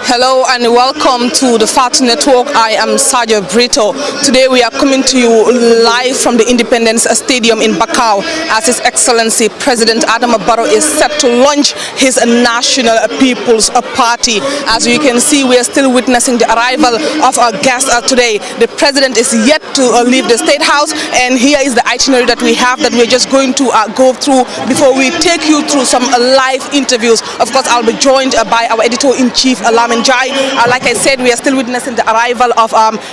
Hello and welcome to the FAT Network. I am Sergio Brito. Today we are coming to you live from the Independence Stadium in Bakau as His Excellency President Adama Barrow is set to launch his National People's Party. As you can see, we are still witnessing the arrival of our guests today. The President is yet to leave the State House, and here is the itinerary that we have that we're just going to go through before we take you through some live interviews. Of course, I'll be joined by our Editor-in-Chief, Lamin Jai. Like I said, we are still witnessing the arrival of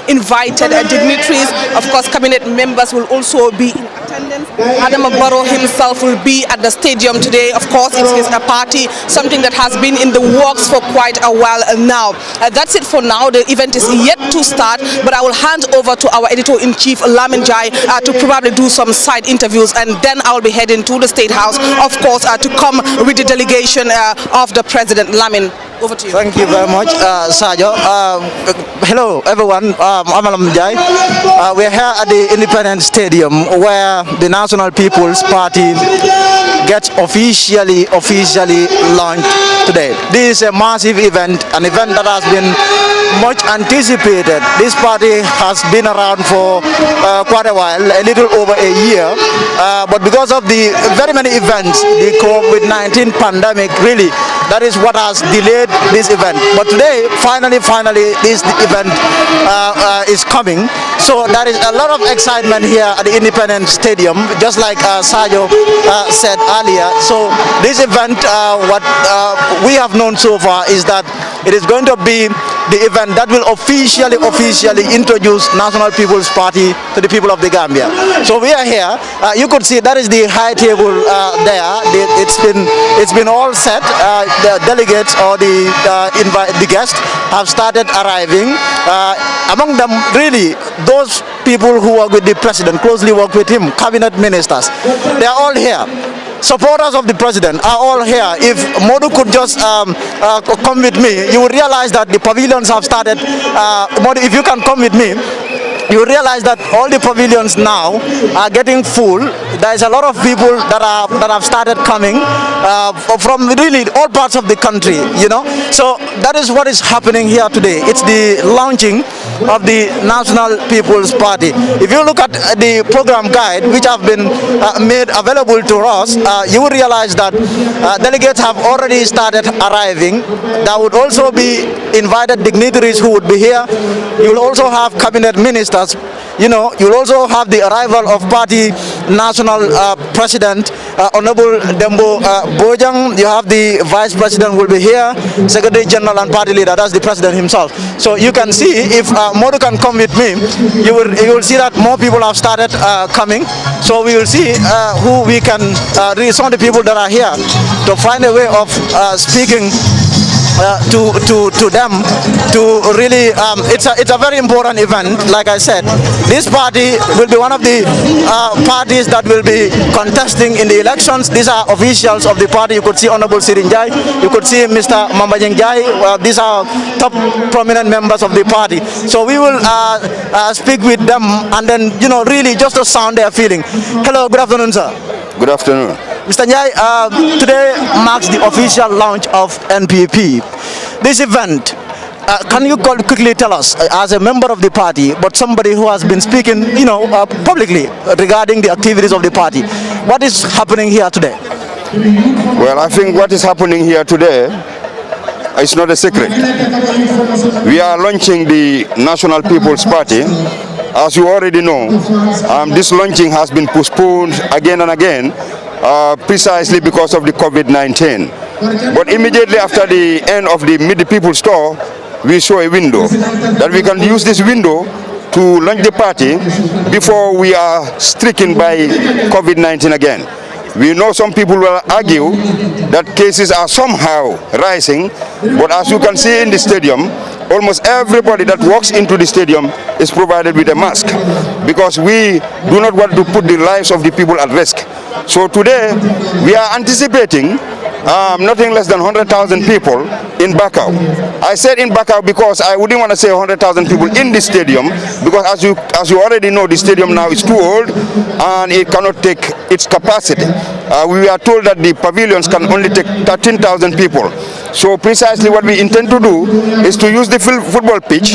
invited dignitaries. Of course, cabinet members will also be in attendance. Adama Barrow himself will be at the stadium today. Of course, it's his party, something that has been in the works for quite a while now. That's it for now. The event is yet to start, but I will hand over to our Editor-in-Chief, Lamin Jai, to probably do some side interviews, and then I'll be heading to the State House, of course, to come with the delegation of the President. Lamin, over to you. Thank you very much, Sergio. Hello, everyone. I'm Lamin Jai. We're here at the Independence Stadium, where the National People's Party gets officially launched today. This is a massive event, an event that has been much anticipated. This party has been around for quite a while, a little over a year, but because of the very many events, the COVID-19 pandemic, really, that is what has delayed this event. But today, finally, this event is coming. So there is a lot of excitement here at the Independence Stadium, just like Sergio said earlier. So this event, what we have known so far is that it is going to be the event that will officially introduce National People's Party to the people of the Gambia. So we are here. You could see that is the high table there. It's been all set. The delegates or the guests have started arriving. Among them, really, those people who work with the president, closely work with him, cabinet ministers, they are all here. Supporters of the president are all here. If Modu could just come with me, you will realize that the pavilions have started. Modu, if you can come with me, you realize that all the pavilions now are getting full. There is a lot of people that have started coming from really all parts of the country, you know. So that is what is happening here today. It's the launching of the National People's Party. If you look at the program guide, which have been made available to us, you will realize that delegates have already started arriving. There would also be invited dignitaries who would be here. You will also have cabinet ministers. You know, you'll also have the arrival of party national president, Honorable Dembo Bojang. You have the vice president will be here, secretary general and party leader, that's the president himself. So you can see, if Modu can come with me, you will see that more people have started coming. So we will see who we can, some of the people that are here to find a way of speaking to them, to really, it's a very important event. Like I said, this party will be one of the parties that will be contesting in the elections. These are officials of the party. You could see Honorable Sirin Jai, you could see Mr. Mambajeng Jai. These are top prominent members of the party. So we will speak with them, and then, you know, really just to sound their feeling. Hello, good afternoon, sir. Good afternoon. Mr. Njai, today marks the official launch of NPP. This event, can you quickly tell us, as a member of the party, but somebody who has been speaking, you know, publicly regarding the activities of the party, what is happening here today? Well, I think what is happening here today is not a secret. We are launching the National People's Party. As you already know, this launching has been postponed again and again, precisely because of the COVID-19. But immediately after the end of the Meet the People's Tour, we saw a window that we can use this window to launch the party before we are stricken by COVID-19 again. We know some people will argue that cases are somehow rising, but as you can see in the stadium, almost everybody that walks into the stadium is provided with a mask, because we do not want to put the lives of the people at risk. So today we are anticipating nothing less than 100,000 people in Bakau. I said in Bakau because I wouldn't want to say 100,000 people in the stadium, because as you already know, the stadium now is too old and it cannot take its capacity. We are told that the pavilions can only take 13,000 people. So precisely what we intend to do is to use the football pitch,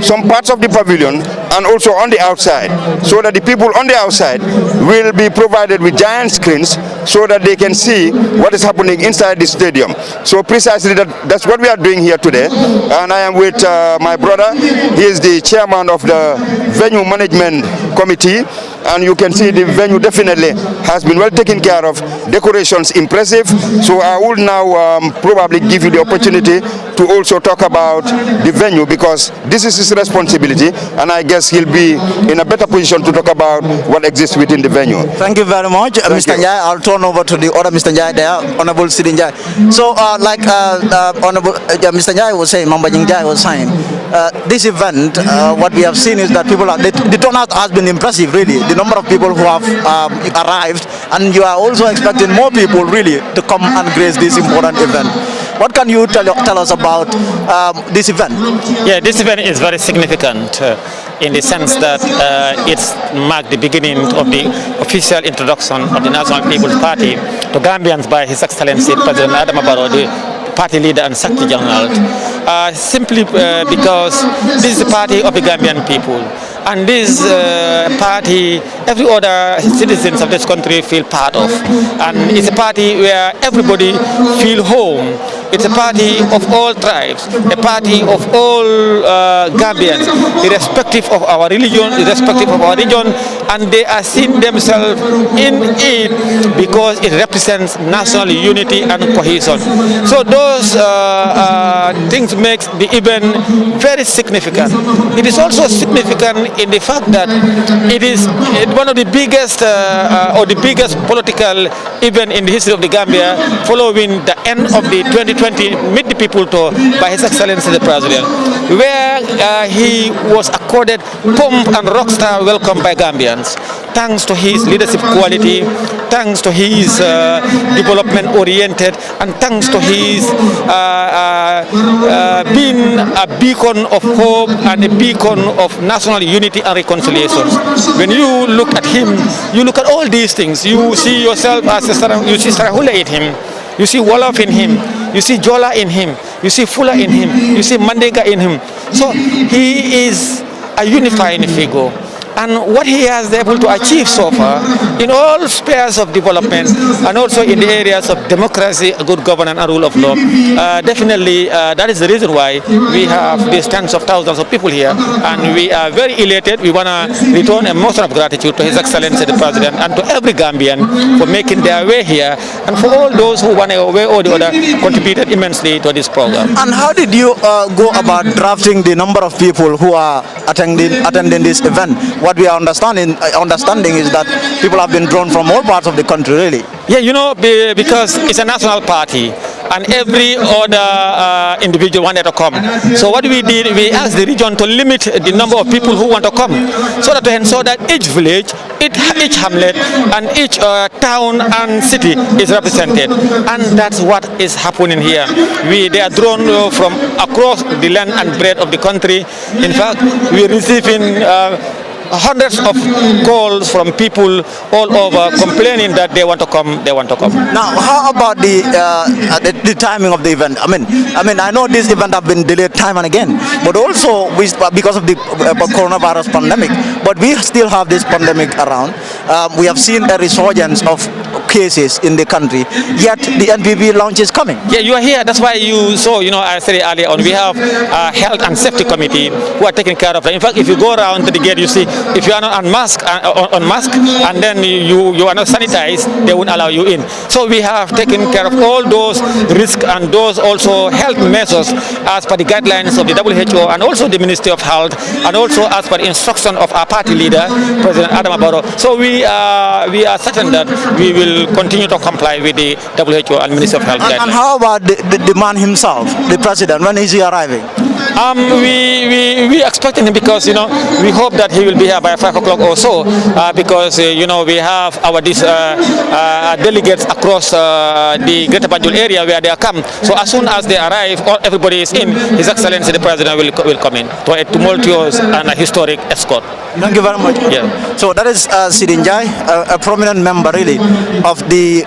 some parts of the pavilion, and also on the outside, so that the people on the outside will be provided with giant screens so that they can see what is happening inside the stadium. So precisely that's what we are doing here today. And I am with my brother. He is the chairman of the venue management committee, and you can see the venue definitely has been well taken care of. Decorations impressive. So I will now probably give you the opportunity to also talk about the venue, because this is his responsibility, and I guess he'll be in a better position to talk about what exists within the venue. Thank you very much, Mr. Njai. I'll turn over to the other Mr. Njai there, Honorable Sidin Njai. So, Honorable Mr. Njai was saying, Mamba Njai was saying, this event, what we have seen is that people are, the turnout has been impressive, really. The number of people who have arrived, and you are also expecting more people, really, to come and grace this important event. What can you tell us about this event? Yeah, this event is very significant in the sense that it marked the beginning of the official introduction of the National People's Party to Gambians by His Excellency President Adama Barrow, the party leader and Secretary General. Simply because this is the party of the Gambian people. And this party, every other citizens of this country feel part of. And it's a party where everybody feel home. It's a party of all tribes, a party of all Gambians, irrespective of our religion, irrespective of our region, and they are seeing themselves in it because it represents national unity and cohesion. So those things make the event very significant. It is also significant in the fact that it is one of the biggest or the biggest political event in the history of the Gambia, following the end of the 2020 Meet the People tour by His Excellency the President, where he was accorded pomp and rockstar welcome by Gambians, thanks to his leadership quality, thanks to his development oriented, and thanks to his being a beacon of hope and a beacon of national unity and reconciliation. When you look at him, you look at all these things, you see yourself as you see Sarahula in him, you see Wolof in him, you see Jola in him, you see Fula in him, you see Mandinka in him. So he is a unifying figure. And what he has been able to achieve so far in all spheres of development and also in the areas of democracy, good governance and rule of law, definitely that is the reason why we have these tens of thousands of people here, and we are very elated. We want to return a motion of gratitude to His Excellency the President and to every Gambian for making their way here, and for all those who one way or the other contributed immensely to this program. And how did you go about drafting the number of people who are attending this event? What we are understanding is that people have been drawn from all parts of the country, really. Yeah, you know, because it's a national party, and every other individual wanted to come. So what we did, we asked the region to limit the number of people who want to come, so that to ensure that each village, each hamlet, and each town and city is represented. And that's what is happening here. They are drawn from across the land and breadth of the country. In fact, we are receiving hundreds of calls from people all over complaining that they want to come. Now, how about the timing of the event? I mean, I know this event have been delayed time and again, but also because of the coronavirus pandemic. But we still have this pandemic around. We have seen a resurgence of cases in the country, yet the NPP launch is coming. Yeah, you are here. That's why you saw, I said it earlier on, we have a health and safety committee who are taking care of that. In fact, if you go around to the gate, you see, if you are not on mask and then you are not sanitized, they won't allow you in. So we have taken care of all those risks and those also health measures as per the guidelines of the WHO and also the Ministry of Health, and also as per the instruction of our party leader, President Adama Barrow. So we are certain that we will continue to comply with the WHO and Ministry of Health guidelines. And how about the man himself, the president? When is he arriving? We expecting him because we hope that he will be here by 5 o'clock or so, because we have our delegates across the Greater Banjul area where they are come. So as soon as they arrive, everybody is in. His Excellency the President will come in to a tumultuous and a historic escort. Thank you very much. Yeah. So that is Sidin Njai, a prominent member really of the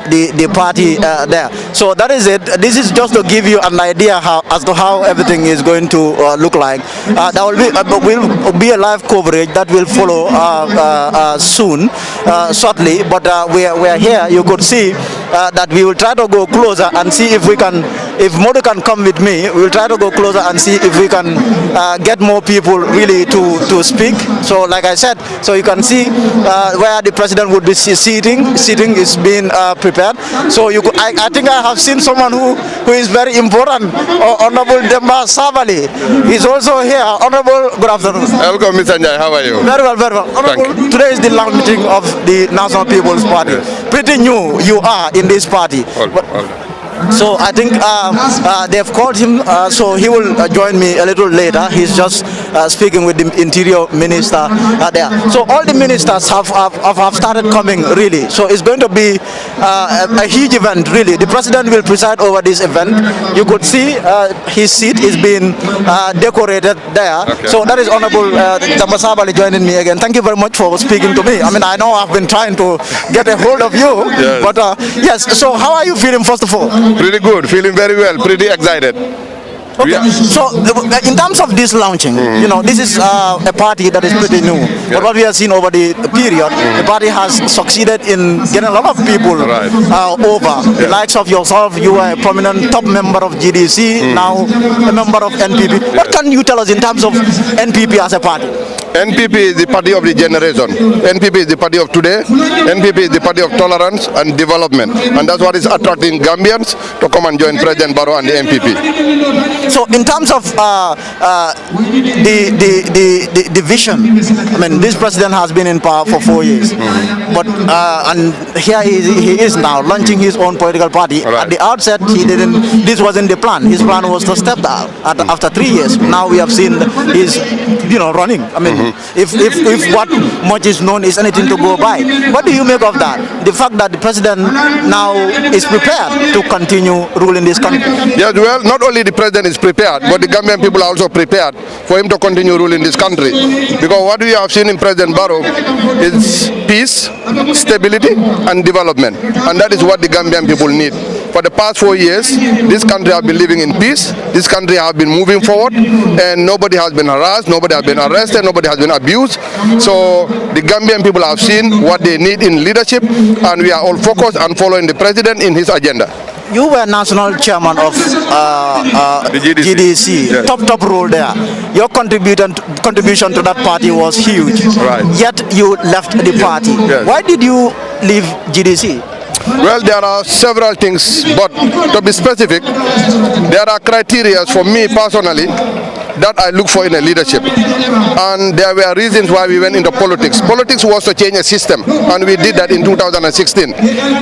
party there. So that is it. This is just to give you an idea as to how everything is going to look like. There will be a live coverage that will follow soon, shortly. But we are here. You could see that we will try to go closer and see if we can. If Modu can come with me, we will try to go closer and see if we can get more people really to speak. So like I said, so you can see where the president would be sitting. Sitting is being prepared. So I think I have seen someone who is very important, Honorable Demba Sabali. He's also here. Honorable, good afternoon. Welcome, Mr. Njai. How are you? Very well, very well. Honorable, today is the last meeting of the National People's Party. Yes. Pretty new you are in this party. So I think they've called him, so he will join me a little later. He's just speaking with the Interior Minister there. So all the ministers have started coming, really. So it's going to be a huge event, really. The president will preside over this event. You could see his seat is being decorated there. Okay. So that is Honorable Tambasabali joining me again. Thank you very much for speaking to me. I mean, I know I've been trying to get a hold of you, yes. but yes. So how are you feeling, first of all? Pretty good, feeling very well, pretty excited. Okay. So in terms of this launching, you know, this is a party that is pretty new. But what we have seen over the period, the party has succeeded in getting a lot of people over. The likes of yourself, you are a prominent top member of GDC, now a member of NPP. What can you tell us in terms of NPP as a party? NPP is the party of the generation. NPP is the party of today. NPP is the party of tolerance and development. And that's what is attracting Gambians to come and join President Barrow and the NPP. So in terms of the vision, I mean, this president has been in power for 4 years, but and here he is now launching his own political party. Right. At the outset, he didn't. This wasn't the plan. His plan was to step down after 3 years. Now we have seen he's, running. I mean, if what much is known is anything to go by, what do you make of that? The fact that the president now is prepared to continue ruling this country. Yes, well, not only the president is prepared, but the Gambian people are also prepared for him to continue ruling this country. Because what we have seen in President Barrow is peace, stability, and development. And that is what the Gambian people need. For the past 4 years, this country has been living in peace. This country has been moving forward, and nobody has been harassed, nobody has been arrested, nobody has been abused. So the Gambian people have seen what they need in leadership, and we are all focused on following the president in his agenda. You were national chairman of the GDC, yes. top role there. Your contribution to that party was huge. Right. Yet you left the party. Yes. Why did you leave GDC? Well, there are several things, but to be specific, there are criteria for me personally that I look for in a leadership. And there were reasons why we went into politics. Politics was to change a system, and we did that in 2016.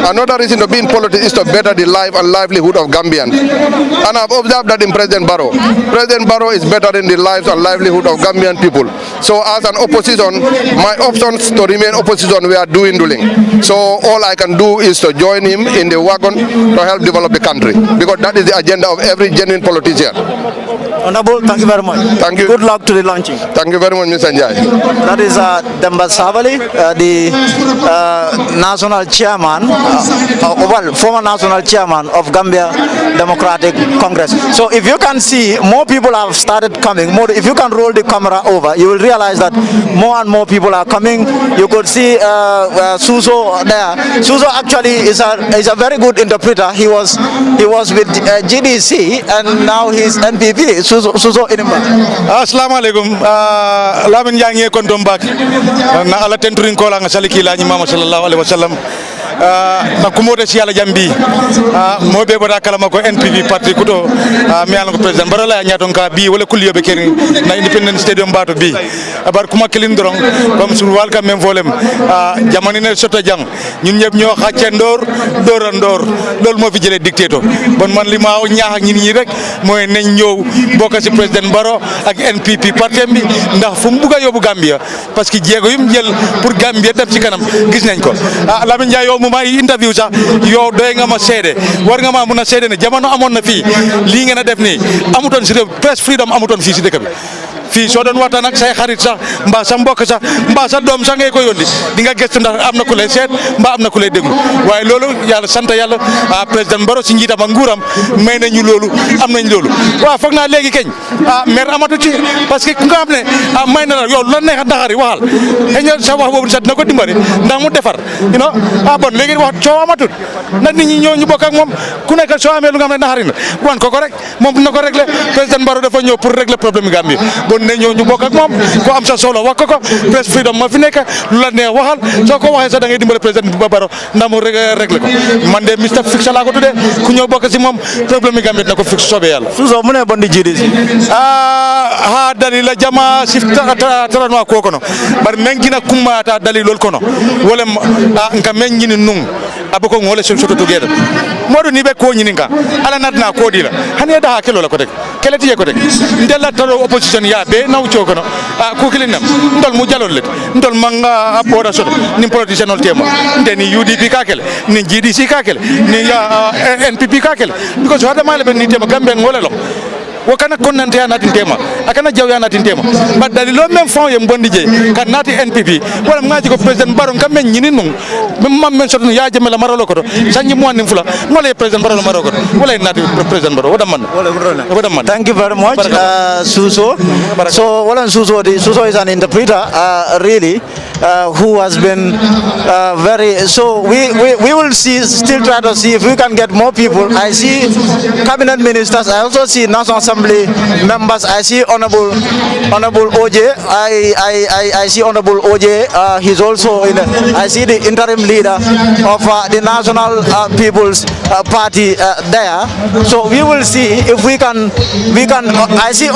Another reason to be in politics is to better the life and livelihood of Gambians. And I've observed that in President Barrow. President Barrow is bettering the lives and livelihood of Gambian people. So as an opposition, my options to remain opposition were dwindling. So all I can do is to join him in the wagon to help develop the country, because that is the agenda of every genuine politician. Honorable, thank you very much. Thank you. Good luck to the launching. Thank you very much, Mr. Njai. That is Demba Sabali, the national chairman, former national chairman of Gambia Democratic Congress. So if you can see, more people have started coming. If you can roll the camera over, you will realize that more and more people are coming. You could see Suso there. Suso actually is a very good interpreter. He was with GDC and now he's NPP. Suso Inimba. Assalamu alaikum. Lamin jangi kondom bak. Na ala tenturin kola ngasaliki la nyima sallallahu alaihi wasallam. Na kumote si ala jambi mobe bada kalama ko NPP parti kuto mi ala ko president barala nyaton ka bi wala kulliyo be keri na Independence Stadium bato bi abar kuma kelin dorong comme sur walka même volem jamani ne soto jang ñun ñep ñoo xacce ndor lol mo fi jëlé dictateur bon man li ma ñaax ak ñi rek moy nañ ñew bokk ci president Barrow ak NPP parti bi ndax fu mu buga yobu Gambia parce que jéego yum jël pour Gambia def ci kanam gis nañ ko Lamine Ndiaye yow ma interview sax yow doy nga ma sédé war nga ma mëna sédé ne jamono amon na fi li ngeen a def ni amuton ci press freedom amuton fi ci dëkk bi fii soo doon waxtaan ak say xarit sax mbaa sa mbokk sax mbaa sa doom sax ngay ko yónni di nga gëstu ndax am na ku lay seet mbaa am na ku lay déglu waaye loolu yàlla sant yàlla président Barrow si njiitam ak nguuram may nañu loolu am nañ loolu waaw foog naa léegi keñ maire amatu ci parce que ku nga xam ne may na la yow lu la neex naxari waxal xëy na sa wax boobu sax dina ko dimbali ndax mu defar bon léegi wax coow amatul nag nit ñi ñoo ñu bokk ak moom ku nekk soo amee lu nga xam ne naxari na wan ko rek moom dina ko régler président Barrow dafa ñëw pour régler problème yi Gambie bon ne ñëw ñu bokk ak moom ko am sa solo wax ko press freedom ma fi nekk lu la neex waxal soo ko waxee sax da ngay dimbale président Barrow ndax mu régler ko man de Mr Fix laa ko tuddee ku ñëw bokk si moom problème yi Gambie dina ko fix soobee yàlla Suso mu ne bon di GDC ha dalila jama sifta taranwa ko kono bar men gina kumma ta dalilol kono wala nka men ñini nung abako ngole so soto together modu ni be ko ñini nga ala natna ko dila hani da hakelo la ko tek keleti ko tek ndella taro opposition ya be naw ci kono ko kilinam ndol mu jalol let ndol manga aboda soto ni politician ol tema ndeni UDP kakele ni GDC kakele ni NPP kakele because hada male be ni tema gambe ngole lo wakana konnante natin tema akana jaw natin tema ba dalilo même fond ye bondi je kan nati NPP wala ngaji ko president Barrow kam men nyini nung mam men soto ya jemela maralo ko sanyi mo nim fula ngole president Barrow maralo ko wala nati president Barrow wada man thank you very much Suso so wala Suso is an interpreter really who has been very so we will still try to see if we can get more people. I see cabinet ministers, I also see National Assembly members, I see honorable OJ, I see honorable OJ, he's also in I see the interim leader of the National People's Party there, so we will see if we can I see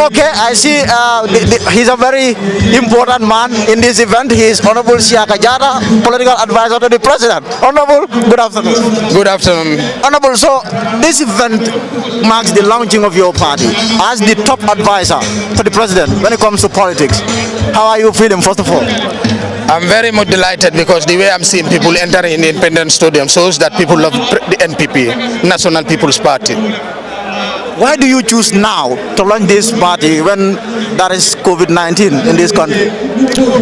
he's a very important man in this event. He is Honorable Siaka Jara, political advisor to the president. Honorable, good afternoon. Good afternoon. Honorable, so this event marks the launching of your party as the top advisor to the president when it comes to politics. How are you feeling, first of all? I'm very much delighted because the way I'm seeing people entering the Independence Stadium shows that people love the NPP, National People's Party. Why do you choose now to launch this party when there is COVID-19 in this country?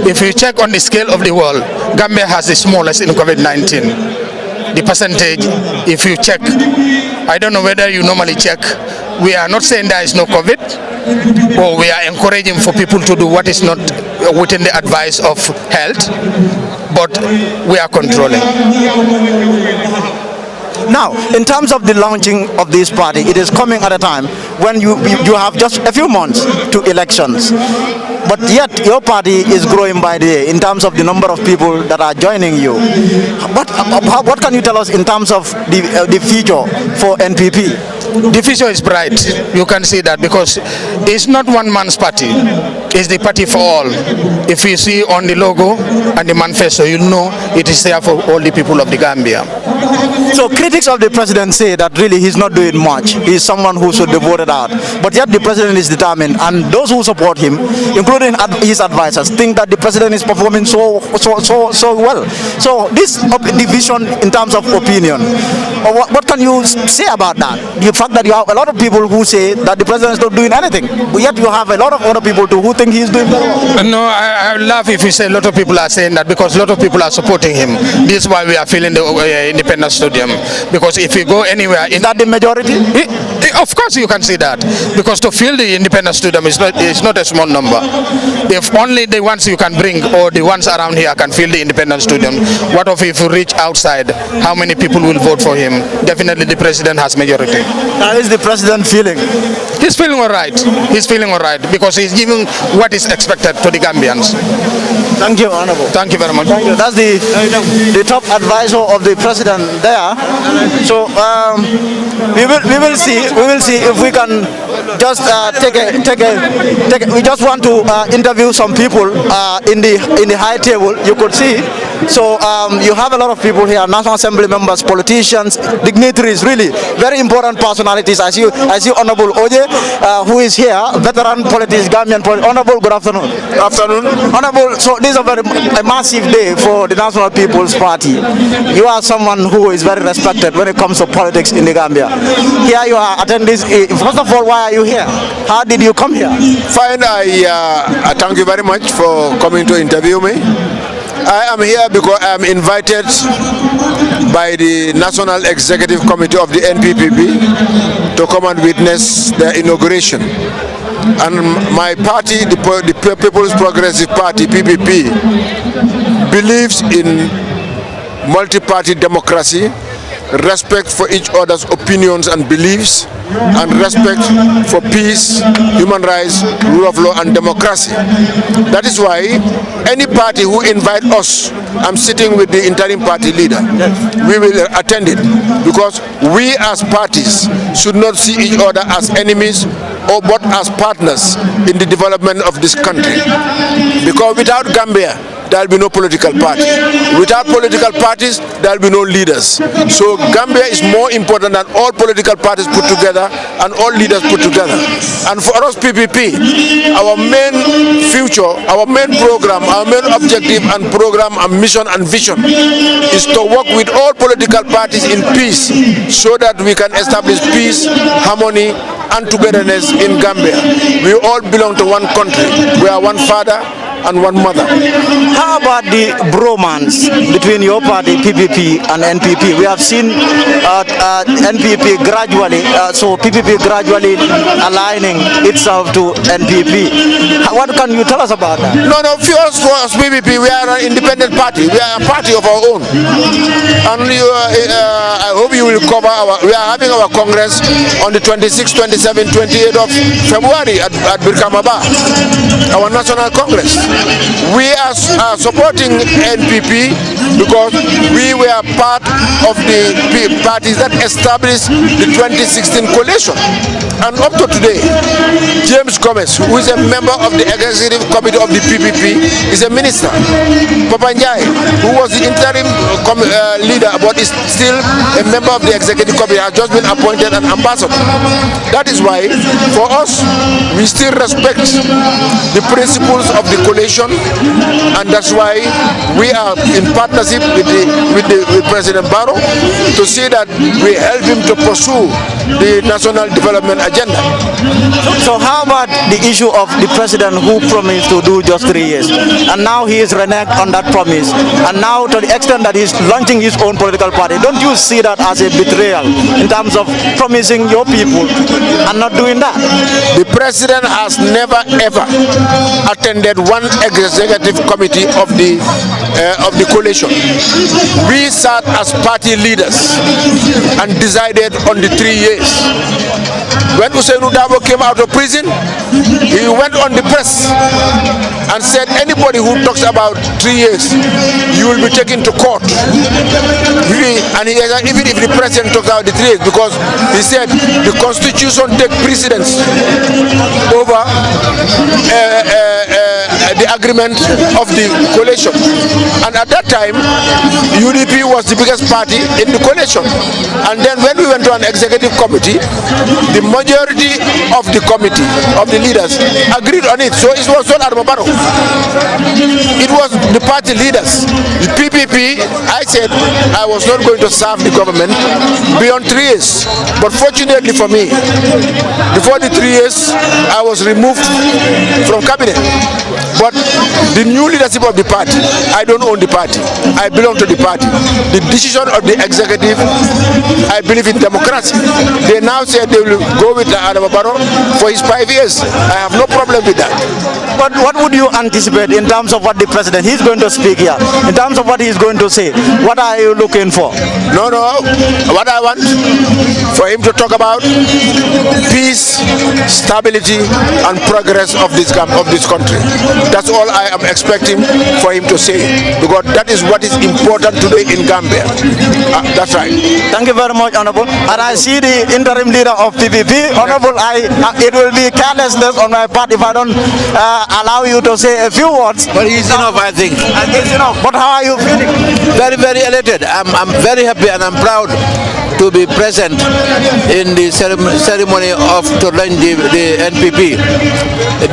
If you check on the scale of the world, Gambia has the smallest in COVID-19. The percentage, if you check, I don't know whether you normally check, we are not saying there is no COVID, or we are encouraging for people to do what is not within the advice of health, but we are controlling. Now, in terms of the launching of this party, it is coming at a time when you have just a few months to elections. But yet, your party is growing by the day in terms of the number of people that are joining you. What can you tell us in terms of the future for NPP? The future is bright. You can see that because it's not one man's party. It's the party for all. If you see on the logo and the manifesto, you know it is there for all the people of the Gambia. So critics of the president say that really he's not doing much. He's someone who should be voted out. But yet the president is determined, and those who support him, including his advisors, think that the president is performing so well. So this division in terms of opinion, what can you say about that? The fact that you have a lot of people who say that the president is not doing anything, but yet you have a lot of other people too who think he's doing very well. No, I laugh if you say a lot of people are saying that because a lot of people are supporting him. This is why we are filling the Independence Stadium. Because if you go anywhere, is that the majority? Of course you can see that, because to fill the Independence Stadium is not a small number. If only the ones you can bring or the ones around here can fill the Independence Stadium, what if you reach outside, how many people will vote for him? Definitely the president has majority. How is the president feeling? He's feeling all right. He's feeling all right because he's giving what is expected to the Gambians. Thank you, Honorable. Thank you very much. Thank you. That's the top advisor of the president there. So we will see if we can just we just want to interview some people in the high table. You could see So you have a lot of people here, National Assembly members, politicians, dignitaries, really very important personalities. I see Honorable Oje, who is here, veteran politician, Gambian politician. Honorable, good afternoon. Afternoon. Honorable, so this is a massive day for the National People's Party. You are someone who is very respected when it comes to politics in the Gambia. Here you are attending this. First of all, why are you here? How did you come here? Fine, I thank you very much for coming to interview me. I am here because I am invited by the National Executive Committee of the NPPP to come and witness the inauguration. And my party, the People's Progressive Party, PPP, believes in multi-party democracy, respect for each other's opinions and beliefs, and respect for peace, human rights, rule of law and democracy. That is why any party who invite us, I'm sitting with the interim party leader, we will attend it, because we as parties should not see each other as enemies or but as partners in the development of this country. Because without Gambia, there will be no political party. Without political parties, there will be no leaders. So Gambia is more important than all political parties put together and all leaders put together. And for us PPP, our main future, our main program, our main objective and program and mission and vision is to work with all political parties in peace so that we can establish peace, harmony and togetherness in Gambia. We all belong to one country. We are one father and one mother. How about the bromance between your party, PPP, and NPP? We have seen NPP gradually, so PPP gradually aligning itself to NPP. What can you tell us about that? No, for us PPP, we are an independent party. We are a party of our own. And I hope you will cover we are having our Congress on the 26th, 27th, 28th of February at Birkamaba, our National Congress. We are supporting NPP because we were part of the parties that established the 2016 coalition. And up to today, James Gomez, who is a member of the executive committee of the PPP, is a minister. Papa Njai, who was the interim leader but is still a member of the executive committee, has just been appointed an ambassador. That is why, for us, we still respect the principles of the coalition, and that's why we are in partnership with President Barrow to see that we help him to pursue the national development agenda. So how about the issue of the president who promised to do just 3 years, and now he is reneged on that promise, and now to the extent that he's launching his own political party? Don't you see that as a betrayal in terms of promising your people and not doing that? The president has never ever attended one executive committee of the coalition. We sat as party leaders and decided on the 3 years. When Ousainou Darboe came out of prison, he went on the press and said, anybody who talks about 3 years, you will be taken to court. And even if the president talks about the 3 years, because he said the constitution takes precedence over the agreement of the coalition. And at that time, UDP was the biggest party in the coalition. And then when we went to an executive committee, the majority of the committee, of the leaders, agreed on it. So it was not Adama Barrow. It was the party leaders. The PPP, I said I was not going to serve the government beyond 3 years. But fortunately for me, before the 3 years, I was removed from cabinet. But the new leadership of the party, I don't own the party. I belong to the party. The decision of the executive, I believe in democracy. They now say they will go with Adama Barrow for his 5 years. I have no problem with that. But what would you anticipate in terms of what the president is going to speak here? In terms of what he's going to say, what are you looking for? No. What I want for him to talk about peace, stability, and progress of this country. That's all I am expecting for him to say, because that is what is important today in Gambia. That's right. Thank you very much, Honorable. And I see the interim leader of PPP. Honorable, it will be carelessness on my part if I don't allow you to say a few words. But it's enough, I think. It's enough. But how are you feeling? Very, very elated. I'm very happy and I'm proud to be present in the ceremony of to launch the NPP.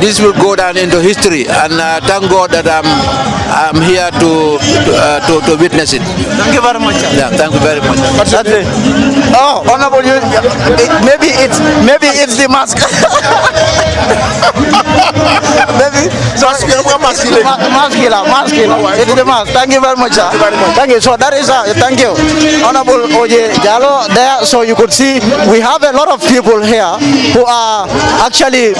This will go down into history, and thank God that I'm here to witness it. Thank you very much. Yeah, thank you very much. That's it. Oh, Honorable, maybe it's the mask. Maybe. Mask killer. It is the mask. Thank you very much, sir. Thank you. So that is thank you, Honorable Oje Jallow. There, so you could see we have a lot of people here who are actually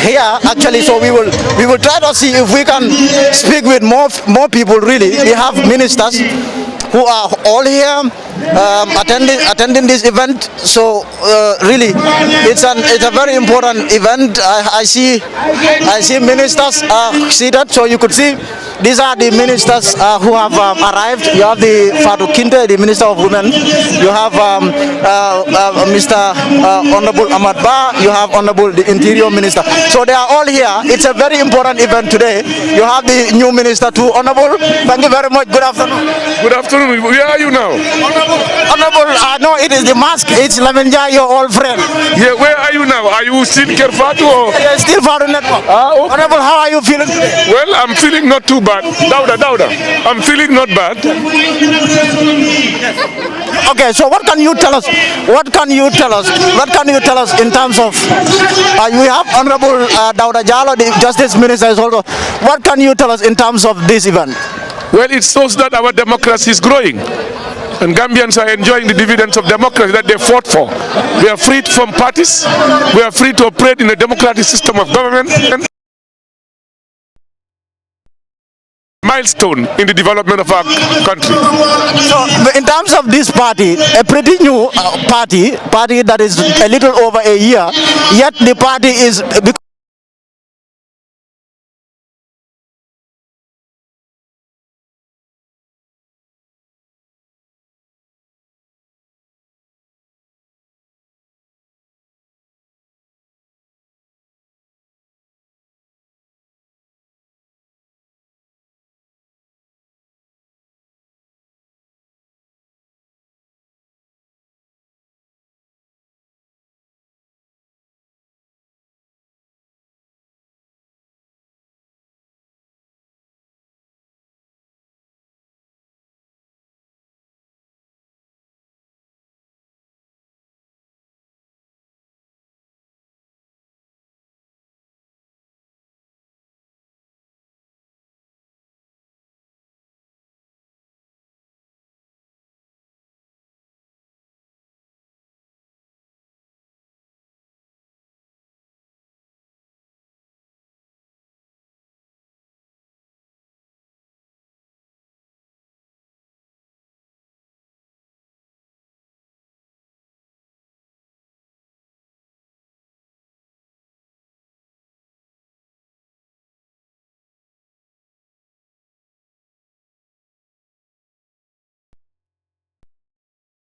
here. Actually, so we will try to see if we can speak with more people. Really, we have ministers who are all here attending this event. So really, it's a very important event. I see ministers seated, so you could see these are the ministers who have arrived. You have the Fatou Kinte, the Minister of Women. You have Mr. Honorable Ahmad Ba. You have Honorable the Interior Minister. So they are all here. It's a very important event today. You have the new minister too. Honorable, thank you very much. Good afternoon. Good afternoon. Where are you now? Honorable, no, it is the mask. It's Lamenja, your old friend. Yeah, where are you now? Are you still Kerfatu or? Yeah, still Fatou Network. Okay. Honorable, how are you feeling today? Well, I'm feeling not too bad. Dauda. I'm feeling not bad. Okay, so what can you tell us? What can you tell us in terms of? We have Honorable Dauda Jallow, the Justice Minister, is also. What can you tell us in terms of this event? Well, it shows that our democracy is growing. And Gambians are enjoying the dividends of democracy that they fought for. We are freed from parties. We are free to operate in a democratic system of government. Milestone in the development of our country. So, in terms of this party, a pretty new party that is a little over a year, yet the party is.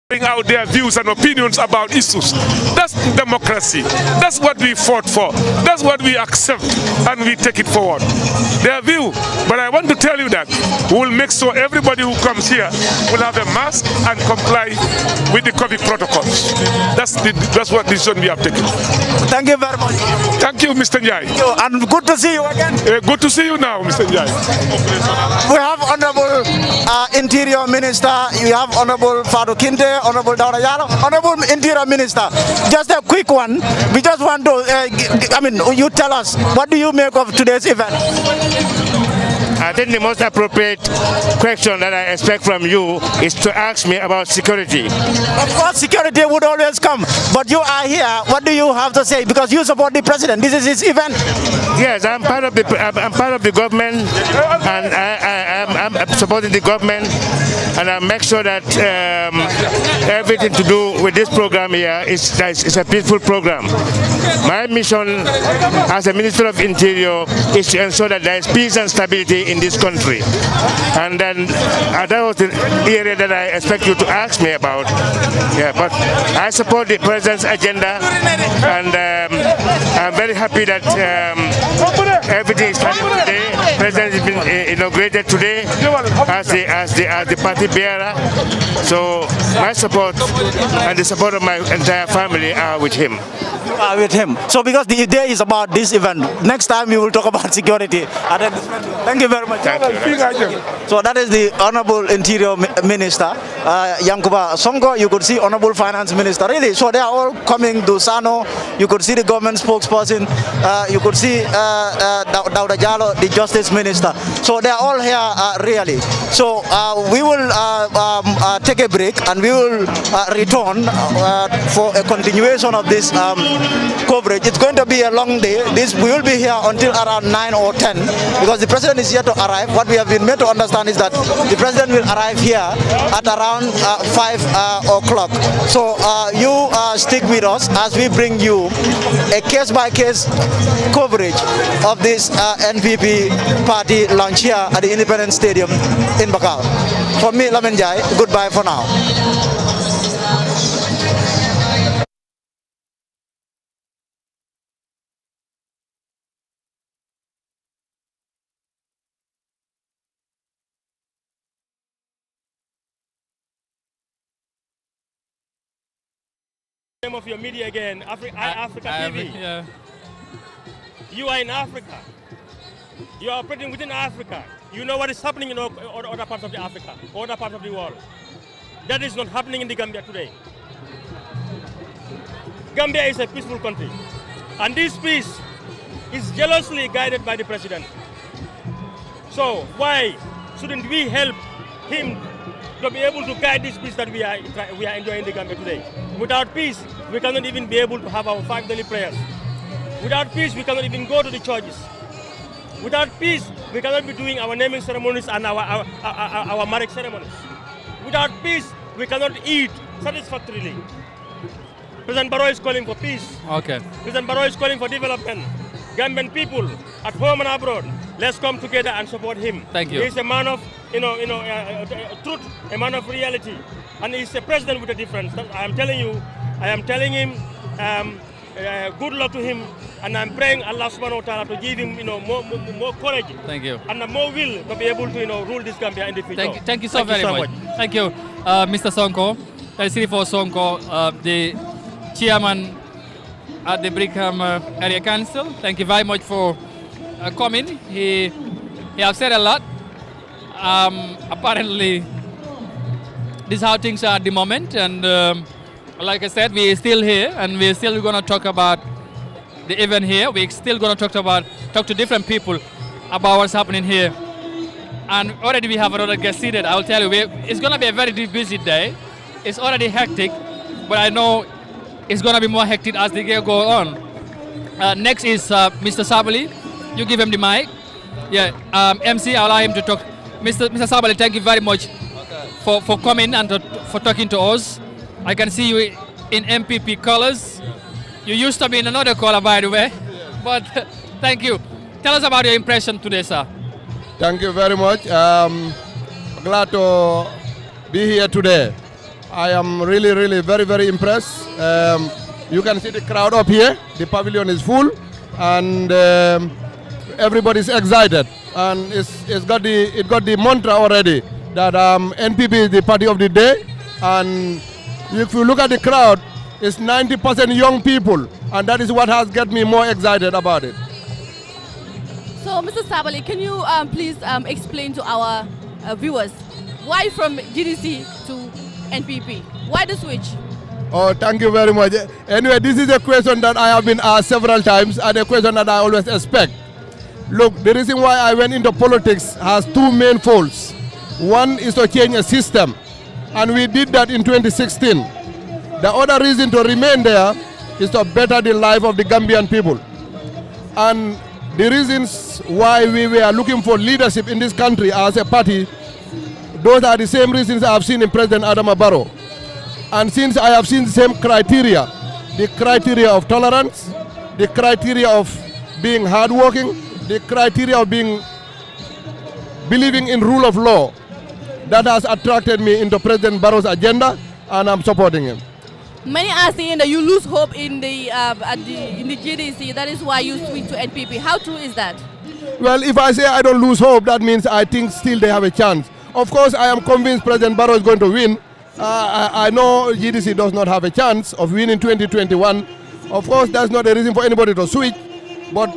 Bring out their views and opinions about issues. That's democracy. That's what we fought for. That's what we accept, and we take it forward. Their view. But I want to tell you that we will make sure everybody who comes here will have a mask and comply with the COVID protocols. That's what decision we have taken. Thank you very much. Thank you, Mr. Njai. And good to see you again. Good to see you now, Mr. Njai. We have Honorable Interior Minister. You have Honorable Fatou Kinte, Honorable Dauda Jallow, Honorable Interior Minister. Just a quick one. We just want to, you tell us, what do you make of today's event? I think the most appropriate question that I expect from you is to ask me about security. Of course, security would always come, but you are here. What do you have to say? Because you support the president. This is his event. Yes, I'm part of the government, and I'm supporting the government. and I'll make sure that everything to do with this program here is a peaceful program. My mission as a Minister of Interior is to ensure that there is peace and stability in this country. And then that was the area that I expect you to ask me about. Yeah, but I support the President's agenda, and I'm very happy that everything is starting today. The President has been inaugurated today as the party bearer. So my support and the support of my entire family are with him. With him. So because the day is about this event, next time we will talk about security. Thank you very much. Thank you. So that is the Honorable Interior Minister, Yankuba Sonko. You could see Honorable Finance Minister. Really, so they are all coming to Sano. You could see the government spokesperson. You could see Dauda Jallo, the Justice Minister. So they are all here really. So we will take a break and we will return for a continuation of this coverage. It's going to be a long day. We will be here until around 9 or 10 because the President is here to arrive. What we have been made to understand is that the President will arrive here at around 5 o'clock. So you stick with us as we bring you a case-by-case coverage of this NPP party launch here at the Independence Stadium in Bakau. For me, Lamin Jai, goodbye for now. Of your media again, Africa TV. Yeah. You are in Africa. You are operating within Africa. You know what is happening in other parts of Africa, other parts of the world. That is not happening in the Gambia today. Gambia is a peaceful country, and this peace is jealously guided by the President. So why shouldn't we help him to be able to guide this peace that we are enjoying in the Gambia today? Without peace, we cannot even be able to have our 5 daily prayers. Without peace, we cannot even go to the churches. Without peace, we cannot be doing our naming ceremonies and our marriage ceremonies. Without peace, we cannot eat satisfactorily. President Barrow is calling for peace. Okay. President Barrow is calling for development. Gambian people at home and abroad, let's come together and support him. Thank you. He's a man of truth, a man of reality, and he's a president with a difference. I am telling him, good luck to him, and I'm praying Allah subhanahu wa ta'ala to give him, more courage. Thank you. And more will to be able to, rule this Gambia in the future. Thank you so very much. Thank you, Mr. Sonko, for Sonko, the chairman at the Brigham Area Council. Thank you very much for coming. He has said a lot. Apparently, this is how things are at the moment, and like I said, we're still here, and we're still going to talk about the event here. We're still going to talk to different people about what's happening here. And already we have another guest seated. I'll tell you, it's going to be a very busy day. It's already hectic, but I know it's going to be more hectic as the day goes on. Next is Mr. Sabali. You give him the mic. Yeah, MC, I'll allow him to talk. Mr. Sabali, thank you very much for coming and for talking to us. I can see you in MPP colors. You used to be in another color, by the way. But thank you. Tell us about your impression today, sir. Thank you very much. Glad to be here today. I am really very impressed. You can see the crowd up here. The pavilion is full, and everybody's excited. And it got the mantra already that NPP is the party of the day. And if you look at the crowd, it's 90% young people, and that is what has got me more excited about it. So, Mr. Sabali, can you please explain to our viewers why from GDC to NPP? Why the switch? Oh, thank you very much. Anyway, this is a question that I have been asked several times, and a question that I always expect. Look, the reason why I went into politics has two main folds. One is to change a system, and we did that in 2016. The other reason to remain there is to better the life of the Gambian people. And the reasons why we were looking for leadership in this country as a party those are the same reasons I have seen in President Adama Barrow. And since I have seen the same criteria, the criteria of tolerance, the criteria of being hardworking, the criteria of believing in rule of law, that has attracted me into President Barrow's agenda, and I'm supporting him. Many are saying that you lose hope in the GDC. That is why you switch to NPP. How true is that? Well, if I say I don't lose hope, that means I think still they have a chance. Of course, I am convinced President Barrow is going to win. I know GDC does not have a chance of winning 2021. Of course, that's not a reason for anybody to switch, but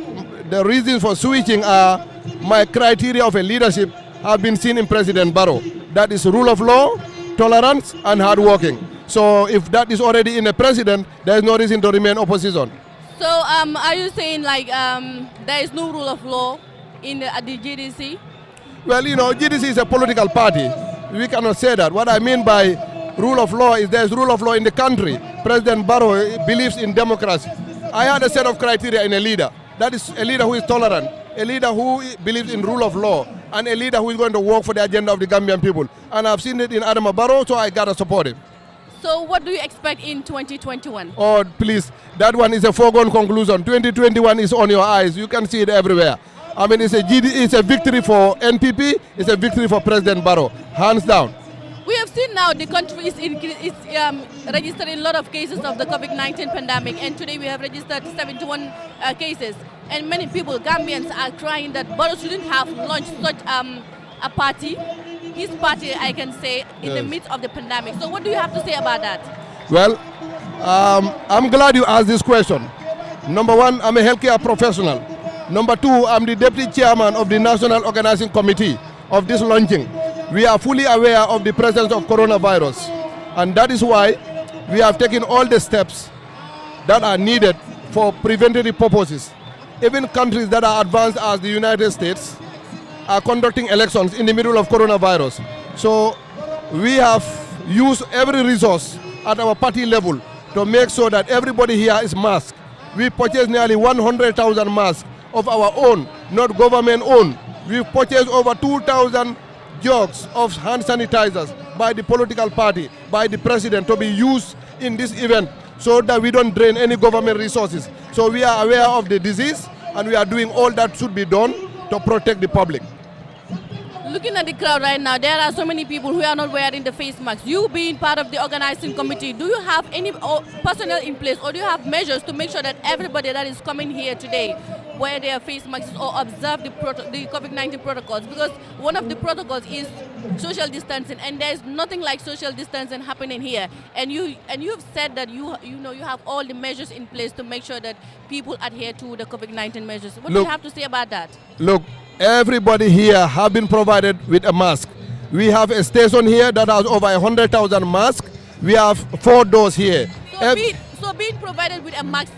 the reasons for switching are my criteria of a leadership have been seen in President Barrow. That is rule of law, tolerance, and hardworking. So if that is already in the president, there is no reason to remain opposition. So are you saying like there is no rule of law at the GDC? Well, you know, GDC is a political party. We cannot say that. What I mean by rule of law is there is rule of law in the country. President Barrow believes in democracy. I had a set of criteria in a leader. That is a leader who is tolerant, a leader who believes in rule of law, and a leader who is going to work for the agenda of the Gambian people. And I've seen it in Adama Barrow, so I got to support him. So what do you expect in 2021? Oh, please, that one is a foregone conclusion. 2021 is on your eyes. You can see it everywhere. I mean, it's a victory for NPP, it's a victory for President Barrow, hands down. We have seen now the country is registering a lot of cases of the COVID-19 pandemic, and today we have registered 71 cases. And many people, Gambians, are crying that Barrow shouldn't have launched such a party, his party, I can say, in the midst of the pandemic. So what do you have to say about that? Well, I'm glad you asked this question. Number one, I'm a healthcare professional. Number two, I'm the deputy chairman of the National Organizing Committee of this launching. We are fully aware of the presence of coronavirus, and that is why we have taken all the steps that are needed for preventative purposes. Even countries that are advanced as the United States are conducting elections in the middle of coronavirus. So we have used every resource at our party level to make sure that everybody here is masked. We purchased nearly 100,000 masks of our own, not government owned. We've purchased over 2,000 jugs of hand sanitizers by the political party, by the president, to be used in this event so that we don't drain any government resources. So we are aware of the disease, and we are doing all that should be done to protect the public. Looking at the crowd right now, there are so many people who are not wearing the face masks. You being part of the organizing committee, do you have any personnel in place, or do you have measures to make sure that everybody that is coming here today wear their face masks or observe the COVID-19 protocols? Because one of the protocols is social distancing, and there is nothing like social distancing happening here. And you've said that you have all the measures in place to make sure that people adhere to the COVID-19 measures. What do you have to say about that? Look, everybody here have been provided with a mask. We have a station here that has over 100,000 masks. We have 4 doors here. So being provided with a mask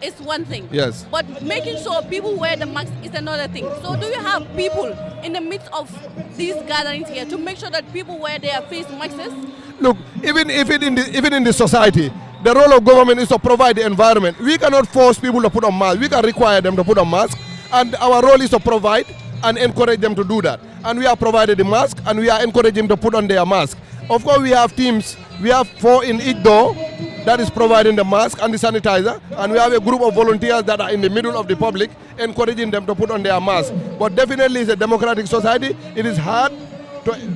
is one thing. Yes. But making sure people wear the mask is another thing. So do you have people in the midst of these gatherings here to make sure that people wear their face masks? Look, even in the society, the role of government is to provide the environment. We cannot force people to put on masks. We can require them to put on masks, and our role is to provide and encourage them to do that. And we have provided the mask, and we are encouraging them to put on their mask. Of course, we have teams. We have 4 in each door that is providing the mask and the sanitizer, and we have a group of volunteers that are in the middle of the public encouraging them to put on their mask. But definitely, it's a democratic society. It is hard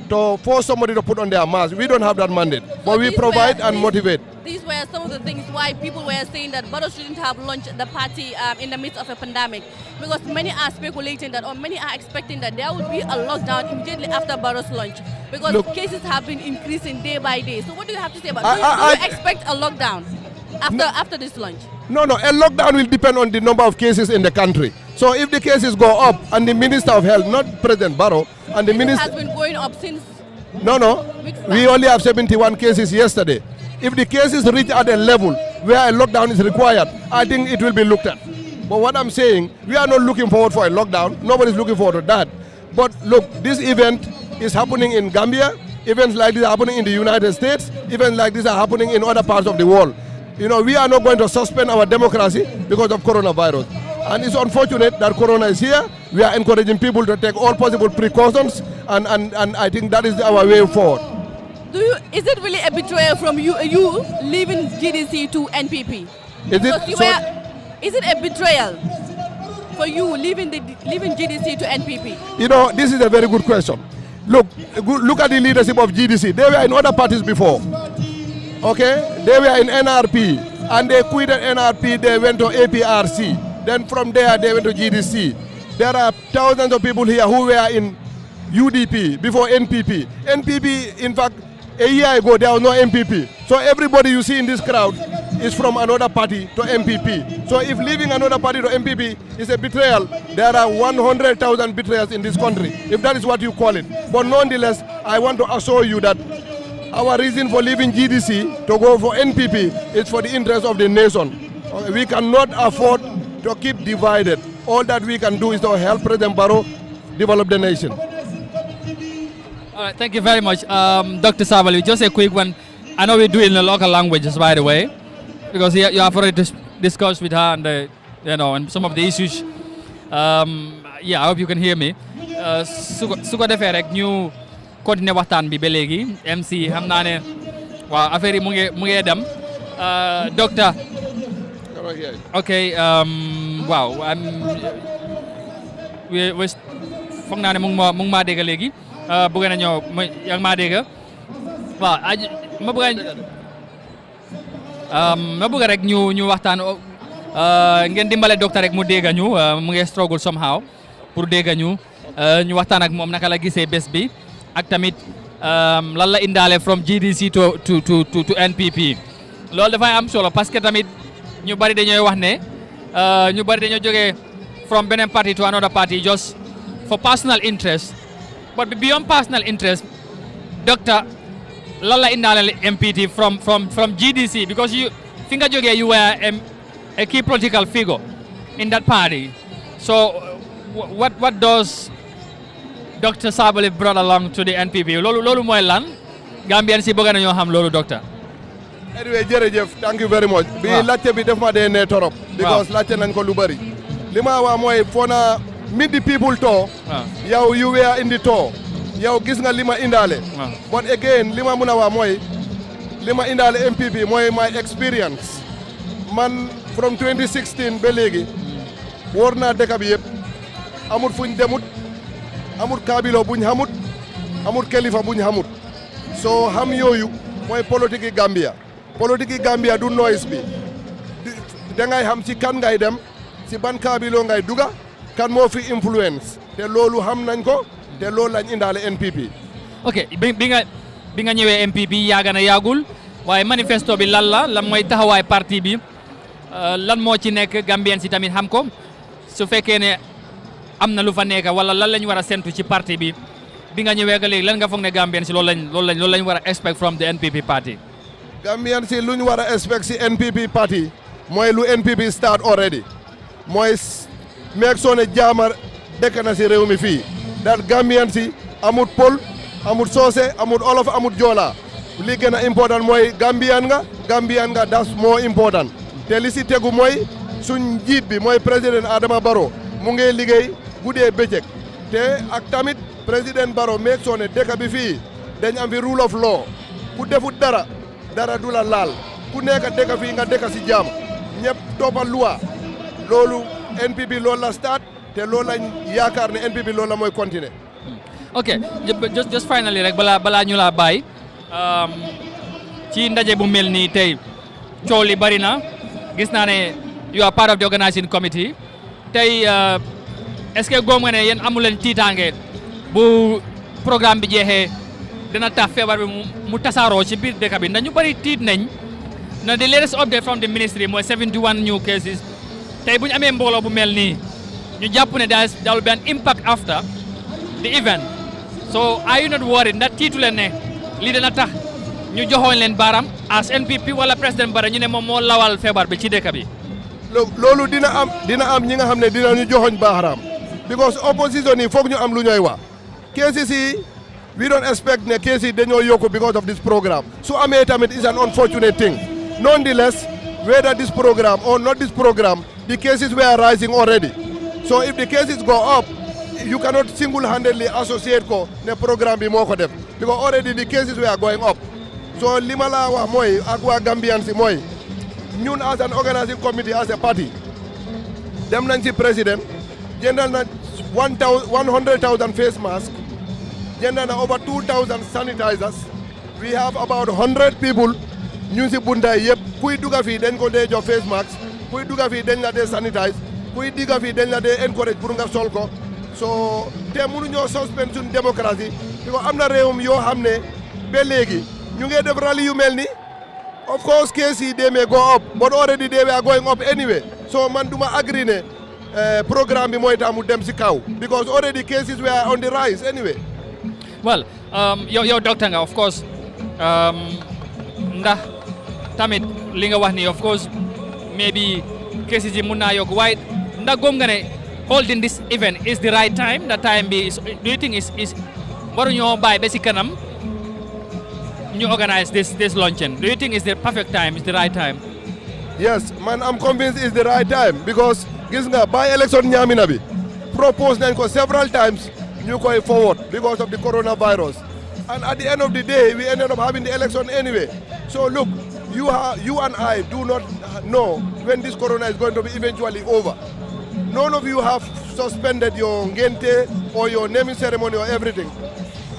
to force somebody to put on their mask. We don't have that mandate, but we provide and motivate. These were some of the things why people were saying that Barrow shouldn't have launched the party in the midst of a pandemic, because many are speculating that, or many are expecting that there will be a lockdown immediately after Barrow's launch, because cases have been increasing day by day. So what do you have to say about it? Do you expect a lockdown after this launch? No, a lockdown will depend on the number of cases in the country. So if the cases go up, and the Minister of Health, not President Barrow, and the Minister... It has been going up since... No, we only have 71 cases yesterday. If the cases reach at a level where a lockdown is required, I think it will be looked at. But what I'm saying, we are not looking forward for a lockdown. Nobody's looking forward to that. But look, this event is happening in Gambia. Events like this are happening in the United States. Events like this are happening in other parts of the world. You know, we are not going to suspend our democracy because of coronavirus. And it's unfortunate that Corona is here. We are encouraging people to take all possible precautions, and I think that is our way forward. Is it really a betrayal from you leaving GDC to NPP? Is it a betrayal for you leaving GDC to NPP? You know, this is a very good question. Look at the leadership of GDC. They were in other parties before. Okay? They were in NRP, and they quitted NRP, they went to APRC. Then from there, they went to GDC. There are thousands of people here who were in UDP before NPP. NPP, in fact, a year ago, there was no MPP. So everybody you see in this crowd is from another party to MPP. So if leaving another party to MPP is a betrayal, there are 100,000 betrayals in this country, if that is what you call it. But nonetheless, I want to assure you that our reason for leaving GDC to go for NPP is for the interest of the nation. We cannot afford to keep divided. All that we can do is to help President Barrow develop the nation. All right, thank you very much. Dr. Sabally, just a quick one. I know we do it in the local languages, by the way, because you have already discussed with her and and some of the issues. Yeah, I hope you can hear me. Su ko defee rek ñu continuer waxtaan bi ba léegi MC xam naa ne waaw affaire yi mu ngi dem docteur. Okay, waaw foog naa ne mu ngi maa dégg léegi. Bëgg na ñëw yaa ngi maa dégg waaw ma bëgg rek ñu waxtaan ngeen dimbale docteur rek mu dégg ñu mu ngi struggle somehow pour dégg ñu waxtaan ak moom naka la gisee bés bi ak tamit lan la indaale from GDC to NPP loolu dafay am solo parce que tamit ñu bari dañooy wax ne ñu bari dañoo jógee from beneen party to another party just for personal interest. But beyond personal interest, Doctor, Lala Indale MPT from GDC, because you were a key political figure in that party. So what does Dr. Sabally brought along to the NPP? Lolu moy lan Gambian si bëgg nañu xam lolu doctor. Anyway, jërëjëf, thank you very much. Bi laajte bi def ma dee ne torop because laajte nañ ko lu bari. Li ma wax mooy fona meet the people to yow you were in the tour yow gis nga lima indaale but again lima muna wa mooy lima indaale MPP mooy my experience man from 2016 ba léegi wóor naa dëkk bi yëpp amut fuñ demut amut kaabilo buñ xamut amut kilifa buñ xamut so xam yooyu mooy politique yi Gambia du noise bi dangay xam ci kan ngay dem ci ban kaabilo ngay duga kan moo fi influence te loolu xam nañ ko te loolu lañ indaale NPP. ok bi nga ñëwee NPP yàgg na yàggul waaye manifesto bi lan mooy taxawaay parti bi lan moo ci nekk Gambien si tamit xam ko su fekkee ne am na lu fa nekk wala lan lañ war a sentu ci parti bi nga ñëwee ga léegi lan nga foog ne Gambien si loolu lañ war a expect from the NPP party. Gambien si lu ñu war a expect si NPP party mooy lu NPP start already mooy. meeg soo ne jaamar dëkk na si réew mi fii daal Gambian si amut pol amut soose amut olof amut joola li gën a important mooy Gambian nga that's more important te li si tegu mooy suñ njiit bi mooy président Adama Barrow mu ngi liggéey guddee bëccëg te ak tamit président Barrow meeg soo ne dëkk bi fii dañ am fi rule of law ku defut dara du la laal ku nekk dëkk fii nga dëkk si jaam ñëpp toppal loi loolu NPP loolu la start te loolu lañ yaakaar ne NPP loolu la mooy continuer. ok just finally rek balaa ñu laa bàyyi ci ndaje bu mel nii tey coow li bari na gis naa ne you are part of the organizing committee tey est-ce que góom nga ne yéen amu leen tiitaange bu programme bi jeexee dina tax feebar bi mu tasaaroo ci biir dëkk bi ndax ñu bari tiit nañ na the latest update from the ministry mooy 71 new cases. tey bu ñu amee mbooloo bu mel nii ñu jàpp ne there will be an impact after the event so are you not worried ndax tiitu leen ne lii dina tax ñu joxoon leen baaraam as NPP wala président Barrow ñu ne moom moo lawal feebar bi ci dëkk bi. loolu dina am ñi nga xam ne dina ñu joxoñ baaraam because opposition yi foog ñu am lu ñooy wax cases yi we don't expect ne cases yi dañoo yokku because of this program su amee tamit is an unfortunate thing nonetheless whether this program or not this program the cases were rising already. So if the cases go up, you cannot single-handedly associate ko the program bi moko def because already the cases were going up. So limala wa moy akwa Gambian si moy ñun as an organizing committee as a party dem nañ ci president jëndal na 100,000 face masks, jëndal na over 2,000 sanitizers. We have about 100 people ñu ci bunday yépp kuy duga fi dañ ko dé jox face mask, kuy duga fi dañ la dé sanitize, kuy diga fi dañ la dé encourage pour nga sol ko. So te mënuñoo suspend suñ démocratie because am na réewum yoo xam ne ba léegi ñu ngi def rally yu mel ni of course cases they may go up but already they were going up anyway. So man duma agree ne programme bi mooy tax mu dem si kaw because already cases were on the rise anyway. Well, yow doctor nga of course ndax tamit li nga wax ni of course maybe cases yi mun naa yokk waaye ndax gëm nga ne holding this event is the right time? The time be do you think is waruñoo bàyyi ba si kanam ñu organize this luncheon? Do you think it's the perfect time? It's the right time? Yes, man, I'm convinced it's the right time because gis nga by election ñaamina bi propose nañ ko several times ñu koy forward because of the coronavirus, and at the end of the day we ended up having the election anyway. So look, you and I do not know when this corona is going to be eventually over. None of you have suspended your ngente or your naming ceremony or everything.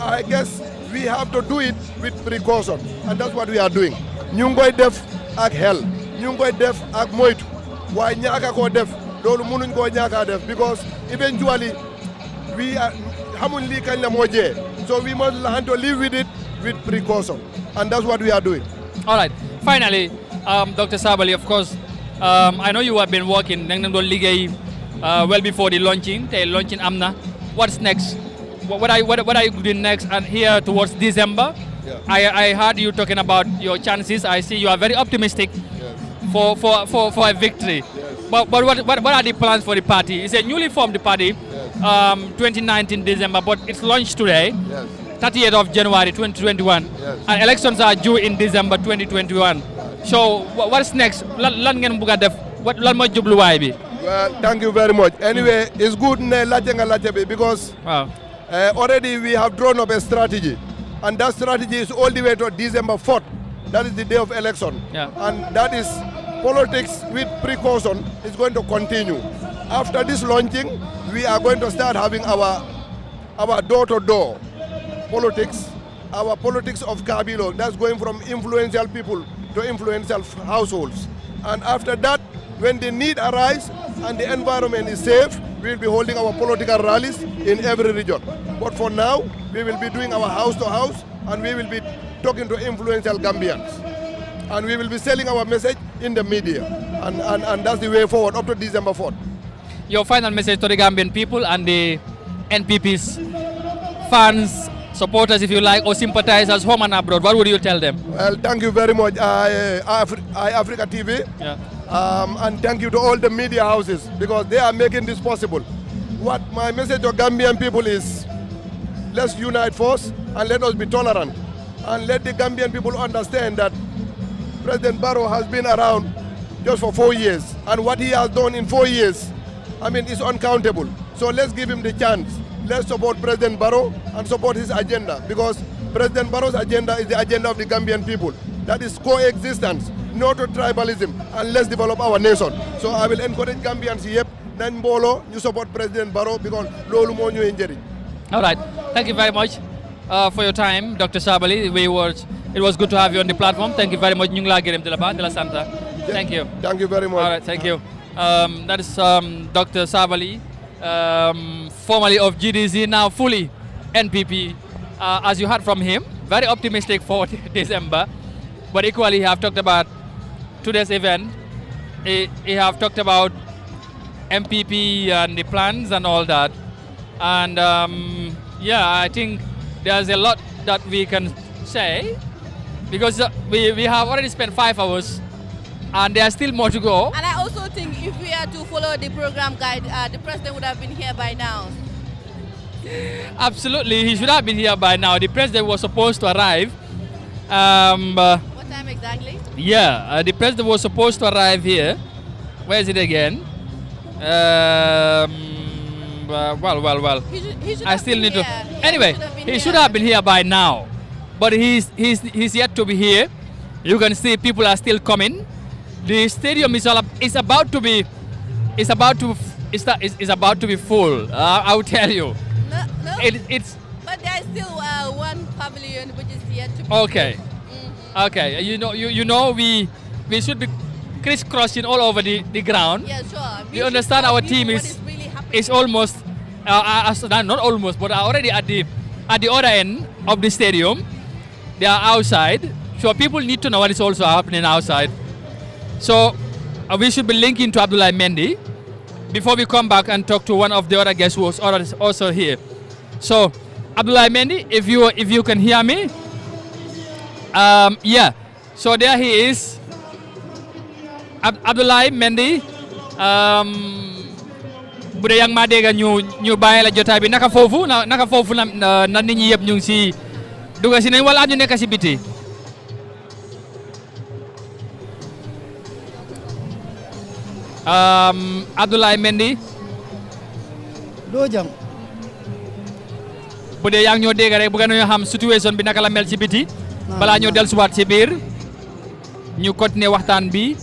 I guess we have to do it with precaution, and that's what we are doing. Ñu ngi koy def ak xel, ñu ngi koy def ak moytu, waaye ñaaka koo def loolu mënuñ koo ñaaka def because eventually we are xamuñ lii kañ la moo jee. So we must learn to live with it with precaution, and that's what we are doing. All right. Finally, Dr. Sabally, of course, I know you have been working well before the launching. The launching amna. What's next? What are you doing next? And here towards December, yeah. I heard you talking about your chances. I see you are very optimistic for a victory. Yes. But what are the plans for the party? It's a newly formed party, 2019 December, but it's launched today, 30th of January 2021, and elections are due in December 2021. So what's next? Lan ngeen bëgg a def? Lan mooy jubluwaay bi? Well, thank you very much. Anyway, it's good because already we have drawn up a strategy, and that strategy is all the way to December 4th. That is the day of election, and that is politics with precaution is going to continue. After this launching, we are going to start having our door-to-door politics, our politics of Kabilo. That's going from influential people to influential households, and after that, when the need arises and the environment is safe, we will be holding our political rallies in every region. But for now, we will be doing our house-to-house, and we will be talking to influential Gambians. And we will be selling our message in the media. And that's the way forward up to December 4th. Your final message to the Gambian people and the NPP's fans, supporters, if you like, or sympathizers home and abroad, what would you tell them? Well, thank you very much, Africa TV. And thank you to all the media houses because they are making this possible. What my message to Gambian people is, let's unite first and let us be tolerant. And let the Gambian people understand that President Barrow has been around just for 4 years. And what he has done in 4 years, I mean, is uncountable. So let's give him the chance. Let's support President Barrow and support his agenda because President Barrow's agenda is the agenda of the Gambian people. That is coexistence, not tribalism, and let's develop our nation. So I will encourage Gambians here, then Bolo, you support President Barrow because lolu mo ñu njëriñ. All right. Thank you very much for your time, Dr. Sabally. It was good to have you on the platform. Thank you very much. Ñu ngi laa gërëm de la Santa. Thank you. Thank you very much. All right. Thank you. That is Dr. Sabally, formerly of GDC, now fully NPP. As you heard from him, very optimistic for December. But equally, he have talked about today's event. He have talked about MPP and the plans and all that. And yeah, I think there's a lot that we can say because we have already spent 5 hours and there's still more to go. And I also think if we are to follow the program guide, the president would have been here by now. Absolutely, he should have been here by now. The president was supposed to arrive. What time exactly? Yeah, the president was supposed to arrive here. Where is it again? Well. He should I have still been need to. here. Anyway, he should have been here by now, but he's yet to be here. You can see people are still coming. The stadium is about to be full. I will tell you. No. It's But there is still one pavilion which is yet to be okay. filled. Okay, you know we should be crisscrossing all over the ground. Yeah, sure. We understand our team what is really happening. is almost not almost, but are already at the other end of the stadium. They are outside, so people need to know what is also happening outside. So we should be linking to Abdoulaye Mendy before we come back and talk to one of the other guests who was also here. So Abdoulaye Mendy, if you can hear me, yeah. So there he is, Abdoulaye Mendy. Bu dee yaa ngi maa dégg ñu bàyyi la jotaay bi naka foofu na nit ñi yëpp ñu ngi si dugg si nañ wala ñu nekk si biti. Abdoulaye Mendy. doo jam. bu dee yaa ngi ñoo dégg rek bëgg nañoo xam situation bi naka la mel ci biti. balaa ñoo dellusiwaat ci biir ñu continuer waxtaan bi.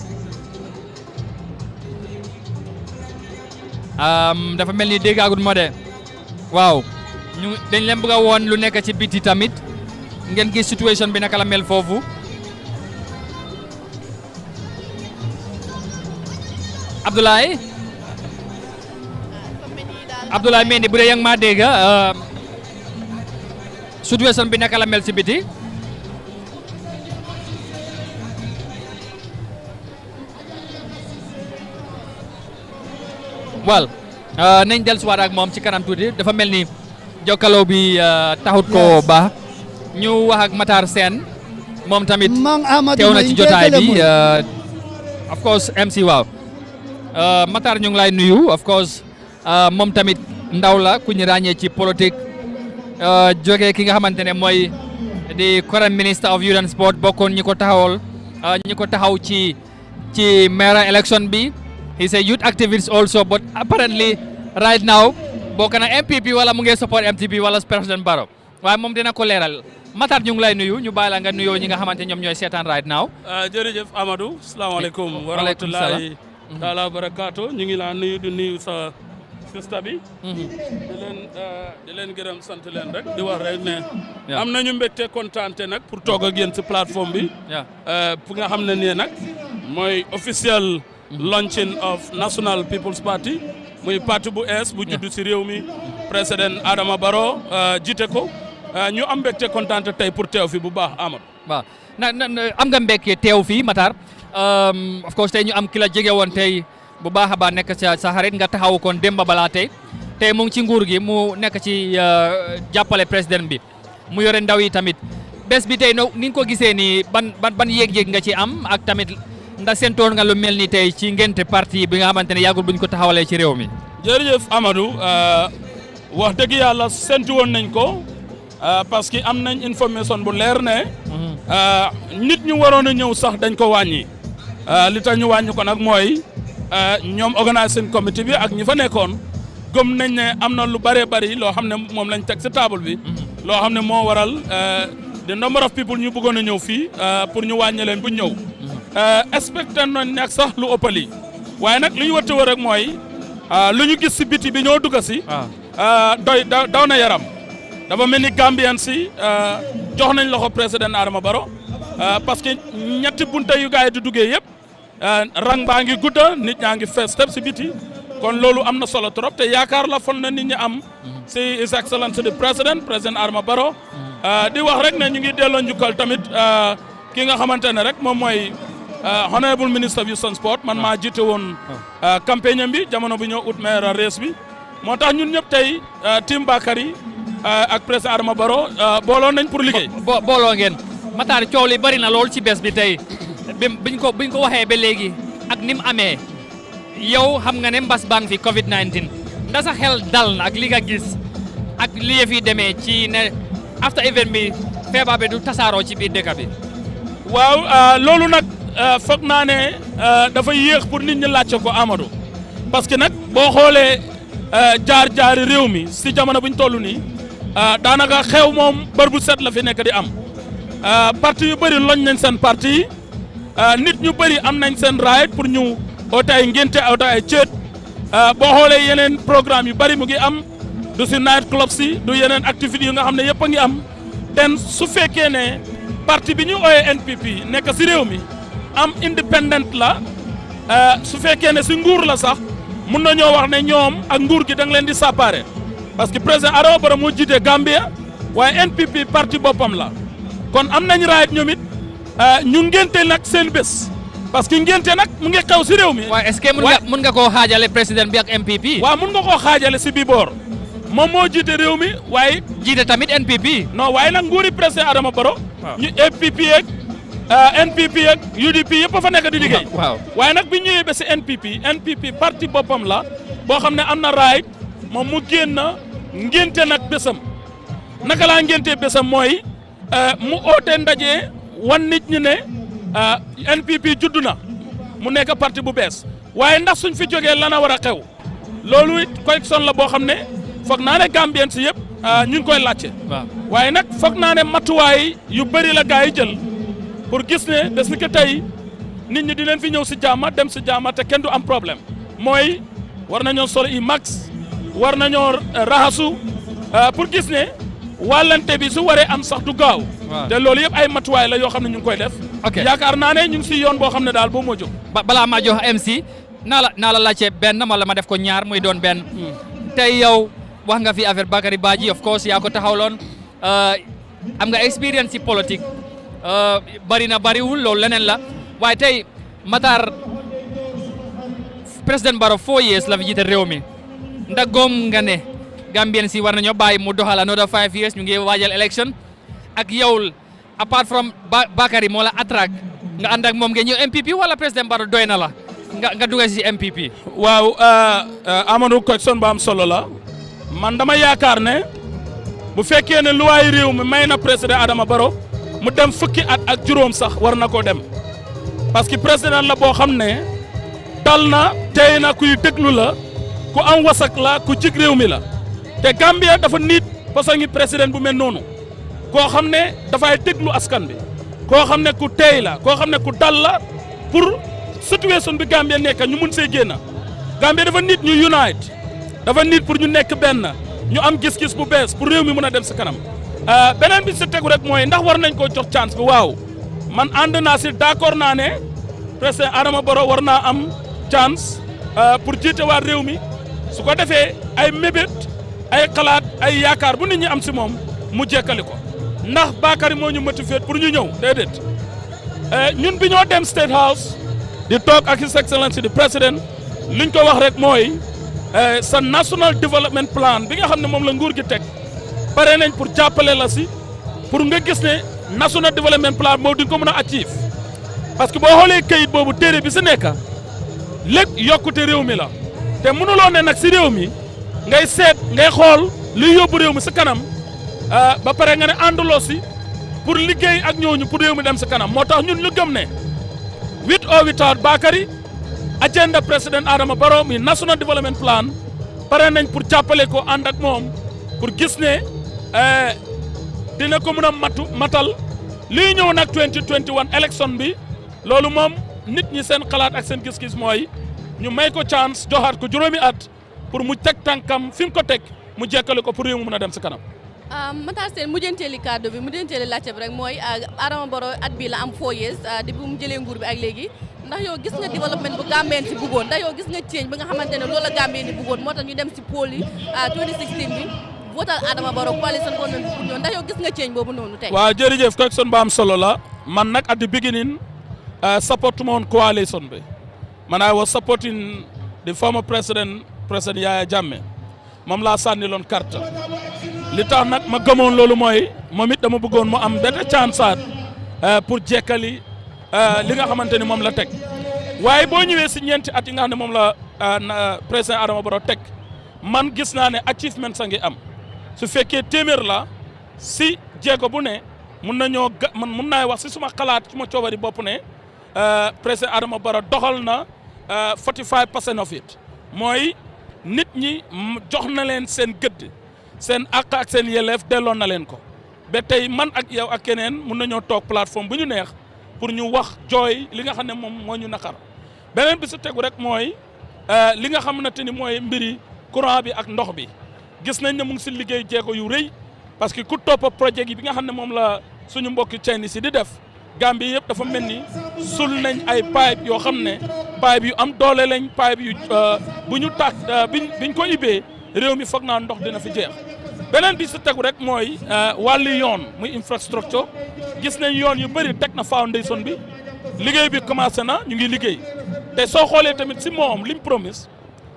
dafa mel ni déggaagut ma de waaw ñu dañ leen bëgg a woon lu nekk ci biti tamit ngeen gis situation bi naka la mel foofu. Abdoulaye Mendy bu dee yaa ngi maa dégg situation bi naka la mel ci biti. Well, nañ dellusiwaat ak moom ci kanam tuuti dafa mel ni jokkaloo bi taxut ko baax ñu wax ak Matar Sène moom tamit teew na ci jotaay bi of course MC waaw Matar ñu ngi lay nuyu of course moom tamit ndaw la ku ñu ràññee ci politique jógee ki nga xamante ne mooy di current minister of youth and sport bokkoon ñi ko taxaw ci mayoral election bi. He's a youth activist also, but apparently right now bokk na MPP wala mu ngi support MTP wala President Barrow waaye moom dina ko leeral Matar ñu ngi lay nuyu ñu bàyyi la nga nuyoo ñi nga xamante ñoom ñooy seetaan right now. jërëjëf Amadou salaamaaleykum wa rahmatulahi taala wa barakaatu ñu ngi laa nuyu di nuyu sa sista bi. di leen gërëm sant leen rek di wax rek ne. am nañu mbégte kontaante nag pour toog ak yéen ci plateforme bi. pour nga xam ne nii nag mooy officiel. Launching of National People's Party muy parti bu ees bu judd ci réew mi président Adama Barrow jiite ko ñu am mbégte kontaan tey pour teew fi bu baax Amadou. waaw am nga mbégte teew fii Matar of course tey ñu am ki la jege woon tey bu baax a baax nekk sa xarit nga taxaw kon démb balaa tey mu ngi ci nguur gi mu nekk ci jàppale président bi mu yore ndaw yi tamit bés bi tey ni nga ko gisee nii ban yéeg-yéeg nga ci am ak tamit. ndax séntoon nga lu mel ni tey ci ngente parti bi nga xamante ne yàggul buñ ko taxawalee ci réew mi. jërëjëf Amadou wax dëgg yàlla séntu woon nañ ko parce que am nañ information bu leer ne. nit ñu waroon a ñëw sax dañ ko wàññi. li tax ñu wàññi ko nag mooy ñoom organisation committee bi ak ñi fa nekkoon gëm nañ ne am na lu bëree bëri loo xam ne moom lañ teg si table bi. loo xam ne moo waral the number of people ñu bëggoon a ñëw fii pour ñu wàññi leen bu ñëw. expecté nañ nag sax lu ëppali waaye nag lu ñu wëtte wër rek mooy lu ñu gis si biti bi ñoo dugg si. daw na yaram dafa mel ni Gambien si jox nañ loxo président Adama Barrow parce que ñetti bunte yu gars yi di duggee yëpp rang baa ngi gudda nit ñaa ngi fees step si biti kon loolu am na solo trop te yaakaar la fon na nit ñi am si His Excellency the président Adama Barrow di wax rek ne ñu ngi delloo njukkal tamit ki nga xamante ne rek moom mooy. Honorable Minister of Youth and Sport man maa jiite woon campagne bi jamono bi ñoo ut maire race bi moo tax ñun ñëpp tey team Bakary ak président Adama Barrow booloo nañ pour liggéey. booloo ngeen Matar coow li bari na lool ci bés bi tey biñ ko waxee ba léegi ak ni mu amee yow xam nga ne mbas baa ngi fi Covid 19 ndax sa xel dal na ak li nga gis ak li fi demee ci ne after event bi feebar bi du tasaaroo ci biir dëkk bi. waaw loolu nag. foog naa ne dafa yéex pour nit ñi laajte ko Amadou parce que nag boo xoolee jaar-jaari réew mi si jamono buñ toll nii daanaka xew moom bër bu set la fi nekk di am parti yu bëri loñ nañ seen parti yi nit ñu bëri am nañ seen right pour ñu oote ay ngénte oote ay céet boo xoolee yeneen programme yu bëri mu ngi am du si night club si du yeneen activités yu nga xam ne yëpp a ngi am ten su fekkee ne parti bi ñu ooyee NPP nekk si réew mi am independent la su fekkee ne si nguur la sax mun nañoo wax ne ñoom ak nguur gi da nga leen di séparer parce que président Adama Barrow moo jiite Gambia waaye NPP parti boppam la kon am nañ right ñoom it ñu ngénte nag seen bés parce que ngénte nag mu ngi xew si réew mi. waaw est-ce que mun nga koo xaajale président bi ak NPP. waaw mun nga koo xaajale si bii boor moom moo jiite réew mi waaye. jiite tamit NPP. non waaye nag nguuri président Adama Barrow. ñu NPP yeeg NPP yeeg UDP yëpp a fa nekk di liggéey. waaw waaye nag bi ñëwee ba si NPP parti boppam la boo xam ne am na right moom mu génn ngénte nag bésam naka laa ngénte bésam mooy mu oote ndaje wan nit ñi ne NPP juddu na mu nekk parti bu bees waaye ndax suñ fi jógee lana war a xew loolu it correction la boo xam ne foog naa ne Gambien si yëpp ñu ngi koy laajte. waaye nag foog naa ne matuwaay yu bëri la gaa yi jël pour gis ne des ni que tey nit ñi di leen fi ñëw si jàmm dem si jàmm te kenn du am problème mooy war nañoo sol i max war nañoo raxasu pour gis ne wàllante bi su waree am sax du gaaw. te loolu yëpp ay matuwaay la yoo xam ne ñu ngi koy def. yaakaar naa ne ñu ngi si yoon boo xam ne daal boo moo jóg. balaa maa jox MC naa la laajte benn wala ma def ko ñaar muy doon benn. tey yow wax nga fi affaire Bakary Badji of course yaa ko taxawloon am nga expérience ci politique bari na bariwul loolu leneen la waaye tey Matar président Barrow 4 years la fi jiite réew mi ndax góom nga ne Gambien si war nañoo bàyyi mu doxal another 5 years ñu ngi waajal election ak yow apart from Bakary moo la attract nga ànd ak moom nga ñëw MPP wala président Barrow doy na la nga dugal si MPP. waaw Amadou question ba am solo la man dama yaakaar ne bu fekkee ne luwaay réew mi may na président Adama Barrow mu dem fukki at ak juróom sax war na koo dem parce que président la boo xam ne dal na tey na kuy déglu la ku am wasak la ku jig réew mi la te Gambia dafa nit parce que président bu mel noonu koo xam ne dafay déglu askan bi koo xam ne ku tey la koo xam ne ku dal la pour situation bi Gambia nekk ñu mun see génn Gambia dafa nit ñu unite dafa nit pour ñu nekk benn ñu am gis-gis bu bees pour réew mi mun a dem si kanam beneen bi si tegu rek mooy ndax war nañ koo jox chance bi waaw man ànd naa si d'accord naa ne président Adama Barrow war naa am chance pour jiite waa réew mi su ko defee ay mébét ay xalaat ay yaakaar bu nit ñi am si moom mu jekkali ko ndax Bakary moo ñu motivé pour ñu ñëw déedéet ñun bi ñoo dem State House di toog ak His Excellency di président liñ ko wax rek mooy sa national development plan bi nga xam ne moom la nguur gi teg pare nañ pour jàppale la si pour nga gis ne national development plan moo di ko mën a achieve parce que boo xoolee kayit boobu téere bi si nekk lépp yokkute réew mi la te mënuloo ne nag si réew mi ngay seet ngay xool luy yóbbu réew mi si kanam ba pare nga ne ànduloo si pour liggéey ak ñooñu pour réew mi dem si kanam moo tax ñun ñu gëm ne with or without Bakary agenda président Adama Barrow mi national development plan pare nañ pour jàppale ko ànd ak moom pour gis ne dina ko mën a matal lii ñëw nag 2021 élection bi loolu moom nit ñi seen xalaat ak seen gis-gis mooy ñu may ko chance joxaat ko juróomi at pour mu teg tànkam fi mu ko teg mu jekkale ko pour réew mu mën a dem si kanam. Matar Sène mujjanteeli kàddu bi mujjanteeli laajte bi rek mooy Adama Barrow at bi la am 4 years depuis mu jëlee nguur bi ak léegi ndax yow gis nga développement bu Gambien si bëggoon ndax yow gis nga change bi nga xamante ne loolu la Gambien ni bëggoon moo tax ñu dem si poll yi 2016 bi votal Adama Barrow coalition government bi pour ñëw ndax yow gis nga change boobu noonu tey. waaw jërëjëf question ba am solo la man nag at the beginning support ma woon coalition bi man I was supporting the former president Yaya Jammeh moom laa sànniloon carte li tax nag ma gëmoon loolu mooy moom it dama bëggoon mu am benn chance pour jekkali li nga xamante ni moom la teg waaye boo ñëwee si ñeenti at yi nga xam ne moom la président Adama Barrow teg man gis naa ne achievement sa ngi am su fekkee téeméer la si jéego bu ne mun naay wax si suma xalaat suma coobari bopp ne président Adama Barrow doxal na 45% of it mooy nit ñi jox na leen seen gëdd seen àq ak seen yelleef delloon na leen ko ba tey man ak yow ak keneen mun nañoo toog plateforme bu ñu neex pour ñu wax jooy li nga xam ne moom moo ñu naqar beneen bi su tegu rek mooy li nga xamante ni mooy mbiri courant bi ak ndox bi gis nañ ne mu ngi si liggéey jéego yu rëy parce que ku topp projet yi bi nga xam ne moom la suñu mbokki Chinese si di def Gambie yëpp dafa mel ni sul nañ ay pipe yoo xam ne pipe yu am doole lañ pipe yu bu ñu tàkk biñ ko ibbee réew mi foog naa ndox dina fi jeex beneen bi si tegu rek mooy wàllu yoon muy infrastructure gis nañ yoon yu bëri teg na foundation bi liggéey bi commencé na ñu ngi liggéey te soo xoolee tamit si moom lim promise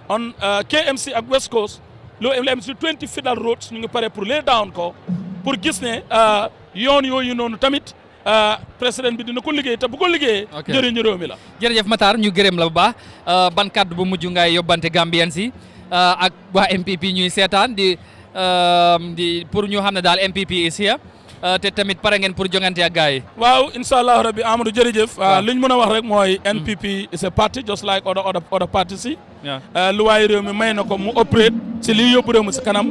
on KMC ak West Coast lu am si 20 federal roads ñu ngi pare pour lay down ko pour gis ne yoon yooyu noonu tamit président bi dina ko liggéey te bu ko liggéeyee njëriñu réew mi la jërëjëf Matar ñu gërëm la bu baax ban kàddu bu mujj ngay yóbbante Gambien si ak waa MPP ñuy seetaan di pour ñu xam ne daal MPP is here te tamit pare ngeen pour jongante ak gars yi waaw incha allah rabbi Amadou jërëjëf li ñu mën a wax rek mooy NPP is a party just like other parties yi lu waaye réew mi may na ko mu operate si liy yóbbu réew mi si kanam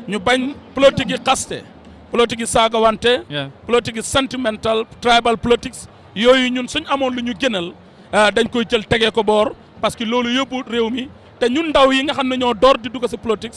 ñu bañ politique yi xaste politique yi saagawante politique yi sentimental tribal politics yooyu ñun suñ amoon lu ñu gënal dañ koy jël tegee ko boor parce que loolu yóbbu réew mi te ñun ndaw yi nga xam ne ñoo door di dugg si politique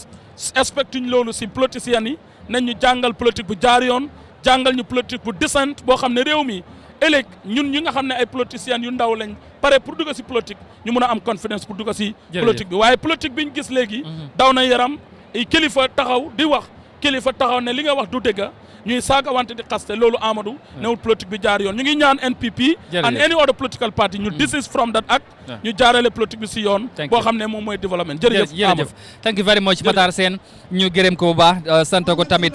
expectuñ loolu si politiciens yi nañ ñu jàngal politique bu jaar yoon jàngal ñu politique bu décente boo xam ne réew mi ëllëg ñun ñi nga xam ne ay politiciens yu ndaw lañ pare pour dugg si politique ñu mun a am confidence pour dugg si politique bi waaye politique bi ñu gis léegi daw na yaram ay kilifa taxaw di wax kilifa taxaw ne li nga wax du dëgg ñuy saaga wante di xaste loolu Amadou newul politique bi jaar yoon ñu ngi ñaan NPP and any other political party ñu desist from that act ñu jaarale politique bi si yoon boo xam ne moom mooy développement jërëjëf thank you very much Matar Sène ñu gërëm ko bu baax sant ko tamit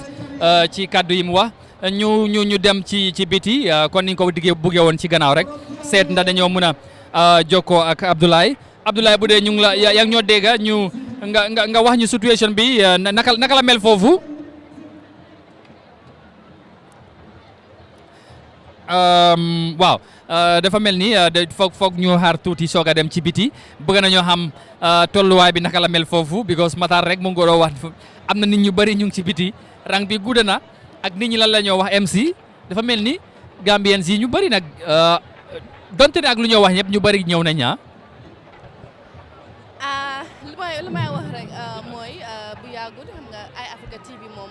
ci kaddu yi mu wax ñu dem ci biti kon ni nga ko buggee woon ci gannaaw rek seet ndax dañoo mën a jokkoo ak Abdoulaye bu dee ñu ngi la yaa ngi ñoo dégg ñu nga wax ñu situation bi naka la mel foofu waaw dafa mel ni foog ñu xaar tuuti soog a dem ci biti bëgg nañoo xam tolluwaay bi naka la mel foofu because Matar rek mu ngi doon wax am na nit ñu bëri ñu ngi ci biti rang bi gudd na ak nit ñi lan la ñoo wax MC dafa mel ni Gambiens yi ñu bëri nag donte ne ak lu ñoo wax ñëpp ñu bëri ñëw nañ lu may wax rek mooy bu yàggut xam nga ay Africa TV moom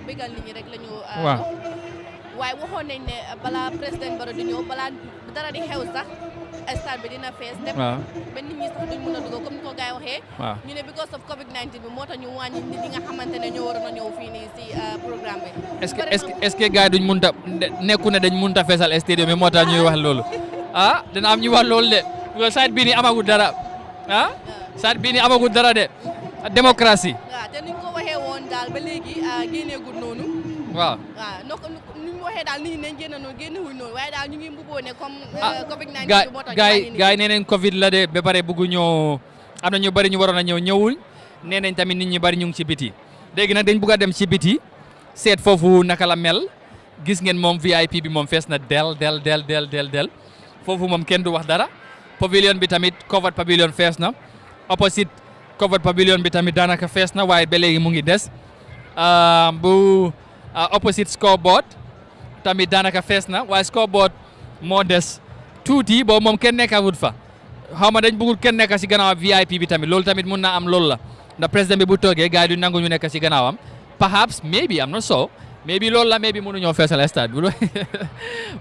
bégal nit ñi rek la ñu waaye waxoon nañ ne balaa président Barrow di ñëw balaa dara di xew sax stade bi dina fees dem ba nit ñi sax duñ mën a dugg comme ni ko gars yi waxee ñu ne because of COVID-19 bi moo tax ñu wàññi nit ñi nga xamante ne ñoo waroon a ñëw fii nii si programme bi est-ce que gars yi duñ mënta nekku ne dañ mënta feesal stadium bi moo tax ñuy wax loolu dina am ñu wax loolu de site bii nii amagul dara site bii nii amagul dara de démocratie waaw te niñ ko waxee woon daal ba léegi génneegul noonu waaw ni mu waxee daal nit ñi nañ génn noonu génnewuñ noonu waaye daal ñu ngi mbuboo ne comme COVID-19 bi moo tax gars yi nee nañ Covid la de ba pare bëggu ñoo am na ñu bëri ñu waroon a ñëw ñëwuñ nee nañ tamit nit ñi bëri ñu ngi ci biti léegi nag dañ bëgg a dem ci biti seet foofu naka la mel gis ngeen moom VIP bi moom fees na del foofu moom kenn du wax dara pavilion bi tamit covered pavilion fees na opposite covered pavilion bi tamit daanaka fees na waaye ba léegi mu ngi des bu opposite scoreboard tamit daanaka fees na waaye scoreboard moo des tuuti boobu moom kenn nekkawut fa xaw ma dañ bëggul kenn nekk si gannaaw VIP bi tamit loolu tamit mun naa am loolu la ndax président bi bu toogee gars yi du nangu ñu nekk si gannaawam perhaps maybe I'm not sure maybe loolu la maybe mënuñoo feesal stade bi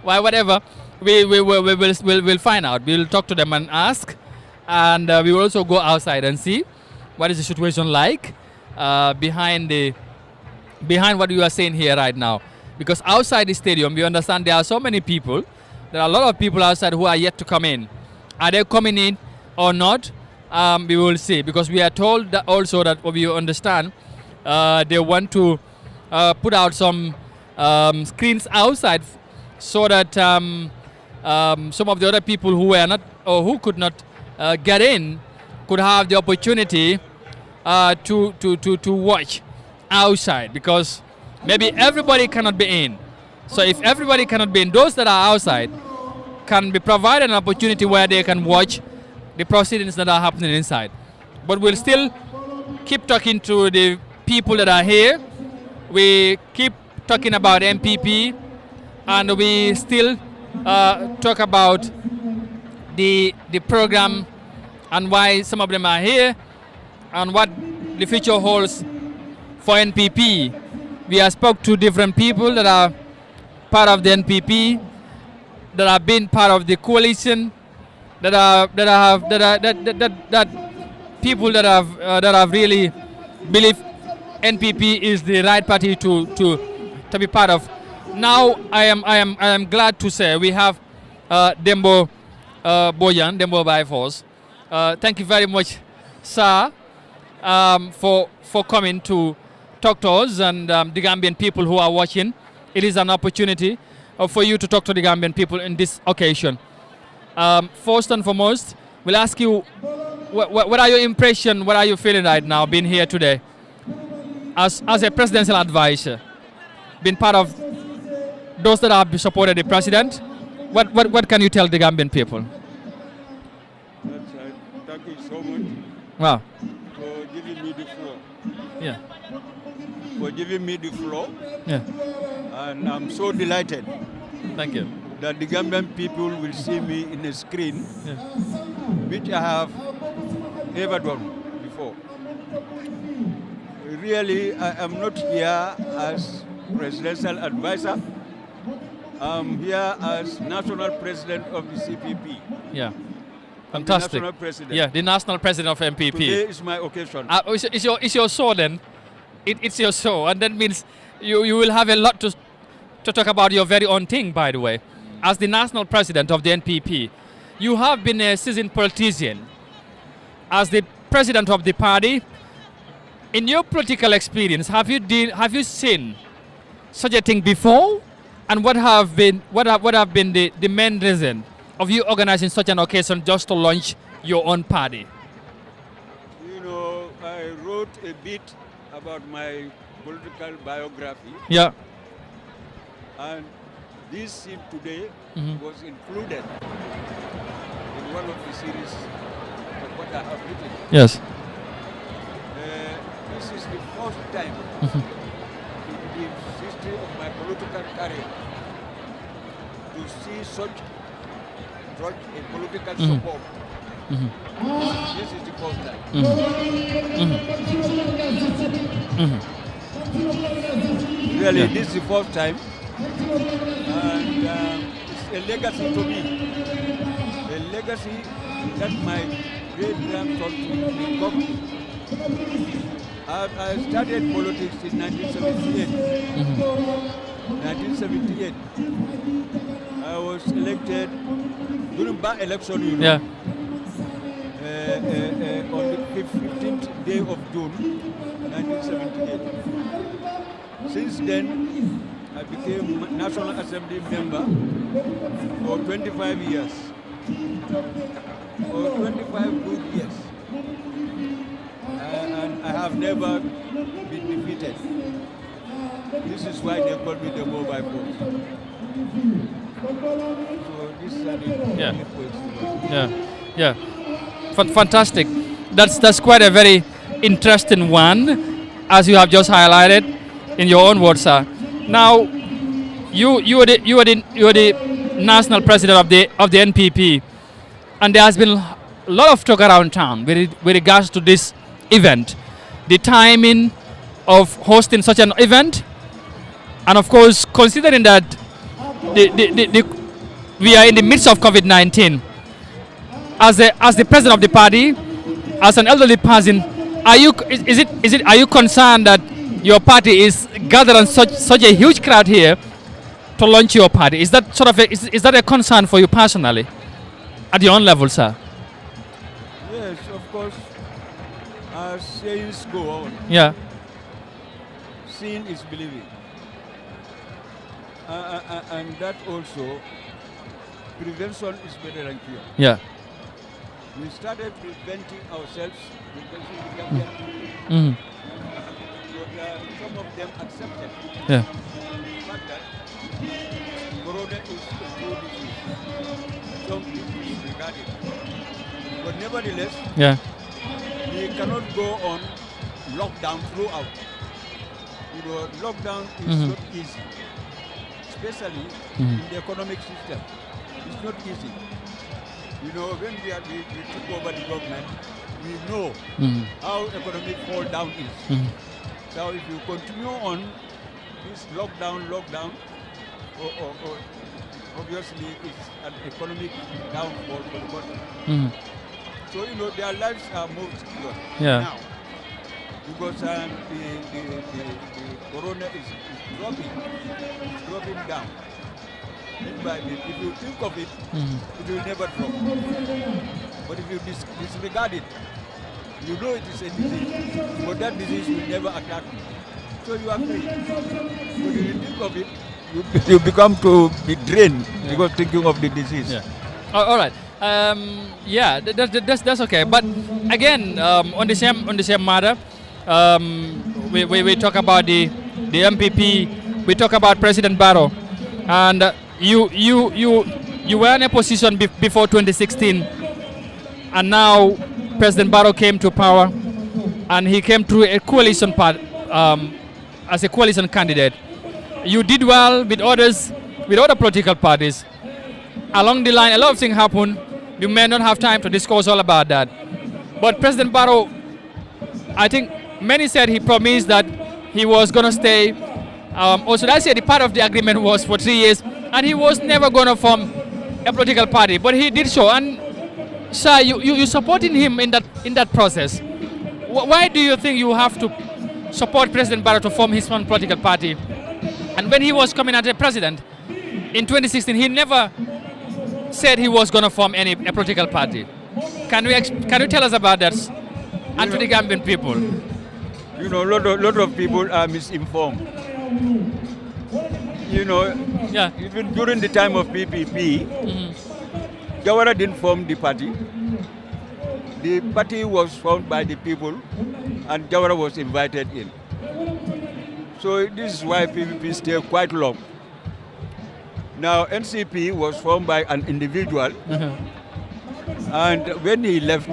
waaye whatever we'll find out we'll talk to them and ask and we will also go outside and see what is the situation like behind what you are saying here right now. Because outside the stadium, we understand there are so many people. There are a lot of people outside who are yet to come in. Are they coming in or not? We will see. Because we are told that also that we understand they want to put out some screens outside so that some of the other people who were not or who could not get in could have the opportunity to watch outside, because maybe everybody cannot be in. So if everybody cannot be in, those that are outside can be provided an opportunity where they can watch the proceedings that are happening inside. But we'll still keep talking to the people that are here. We keep talking about MPP, and we still talk about the program and why some of them are here and what the future holds for NPP. We have spoke to different people that are part of the NPP, that have been part of the coalition, that people that have really believe NPP is the right party to be part of. Now I am glad to say we have Dembo Boyan, Dembo by Force. Thank you very much, sir, for coming to talk to us and the Gambian people who are watching. It is an opportunity for you to talk to the Gambian people in this occasion. First and foremost, we'll ask you, what are your impressions, what are you feeling right now being here today? As a presidential advisor, being part of those that have supported the president, what can you tell the Gambian people? Thank you so much. Wow. For giving me the floor. Yeah. For giving me the floor. Yeah. And I'm so delighted. Thank you. That the Gambian people will see me in a screen, which I have never done before. Really, I am not here as presidential advisor. I'm here as national president of the CPP. Yeah. Fantastic. The national president. Yeah, the national president of MPP. Today is my occasion. It's your show then. It's your show, and that means you will have a lot to talk about your very own thing, by the way. As the national president of the NPP, you have been a seasoned politician. As the president of the party, in your political experience, have you seen such a thing before? And what have been the main reason of you organizing such an occasion just to launch your own party? You know, I wrote a bit about my political biography. Yeah. And this scene today was included in one of the series of what I have written. Yes. This is the first time in the history of my political career to see such a political support. This is the first time. Really, this is the first time. And it's a legacy to me. A legacy that my great-grandson will become. I started politics in 1978. 1978. I was elected during by-election, you know. Yeah. On the 15th day of June, 1978. Since then, I became National Assembly member for 25 years. For 25 good years. And I have never been defeated. This is why they call me the mobile force. So this is Fantastic. That's quite a very interesting one, as you have just highlighted in your own words, sir. Now, you are the national president of the NPP, and there has been a lot of talk around town with regards to this event, the timing of hosting such an event, and of course, considering that we are in the midst of COVID-19. As the president of the party, as an elderly person, are you concerned that your party is gathering such a huge crowd here to launch your party? Is that is that a concern for you personally, at your own level, sir? Yes, of course. As sayings go on. Yeah. Seeing is believing. And that also, prevention is better than cure. Yeah. We started preventing ourselves, preventing the Gambian people. But some of them accepted. Yeah. The fact that corona is a true disease. Some people disregard it. But nevertheless, Yeah. we cannot go on lockdown throughout. Lockdown is not easy, especially in the economic system. It's not easy. When we took over the government, we know how economic fall down is. So if you continue on this lockdown, obviously it's an economic downfall for the country. So their lives are more secure now because the corona is dropping down. If you think of it, it will never drop. But if you disregard it, you know it is a disease, but that disease will never attack you. So you are free. But if you think of it, you become to be drained because thinking of the disease. Yeah. All right. That's okay. But again, on the same matter, we talk about the MPP. We talk about President Barrow, and you were in a position before 2016, and now President Barrow came to power, and he came through a coalition as a coalition candidate. You did well with other political parties. Along the line, a lot of things happened. You may not have time to discuss all about that. But President Barrow, I think many said he promised that he was going to stay. Also, I said the part of the agreement was for 3 years, and he was never going to form a political party. But he did so. And sir, you supporting him in that process. Why do you think you have to support President Barrow to form his own political party? And when he was coming as a president in 2016, he never said he was going to form a political party. Can you tell us about that and to the Gambian people? A lot of people are misinformed. Even during the time of PPP, Jawara didn't form the party. The party was formed by the people, and Jawara was invited in. So this is why PPP stayed quite long. Now NCP was formed by an individual, and when he left,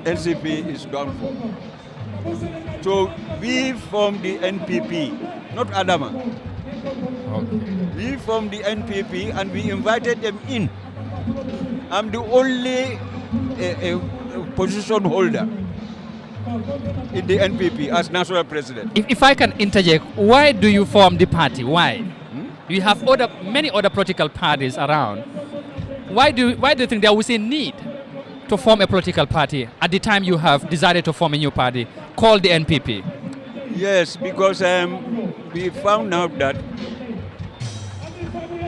NCP is done for. So we formed the NPP, not Adama. We formed the NPP and we invited them in. I'm the only position holder in the NPP as national president. If I can interject, why do you form the party? Why? You have many other political parties around. Why do you think there was a need to form a political party at the time you have decided to form a new party called the NPP? Yes, because we found out that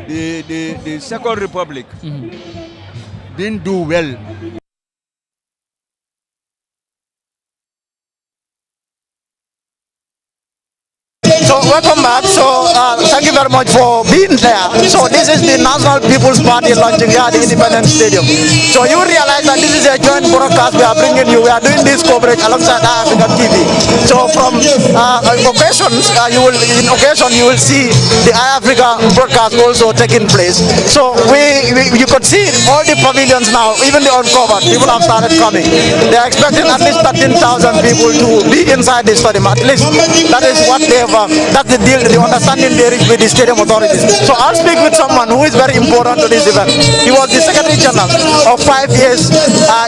the Second Republic didn't do well. So welcome back. So thank you very much for being there. So this is the National People's Party launching here at the Independence Stadium. So you realize that this is a joint broadcast we are bringing you. We are doing this coverage alongside African TV. So from occasions, you will see the Africa broadcast also taking place. So you could see all the pavilions now, even the uncovered. People have started coming. They are expecting at least 13,000 people to be inside the stadium. At least that is what they have. That's the deal, the understanding they reached with the stadium authorities. So I'll speak with someone who is very important to this event. He was the Secretary General of 5 years,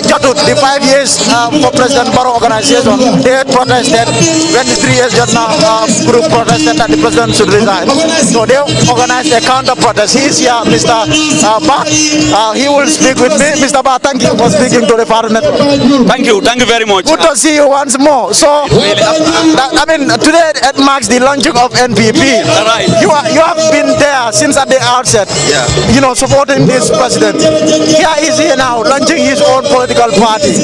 Jatut, the 5 years for President Barrow organization. They had protested when the 3 years Jatna group protested that the president should resign. So they organized a counter protest. He is here, Mr. Ba. He will speak with me. Mr. Ba, thank you for speaking to the Faro Network. Thank you very much. Good to see you once more. So, today it marks the launching of NPP. Right. You have been there since at the outset, supporting this president. Here is he now, launching his own political party.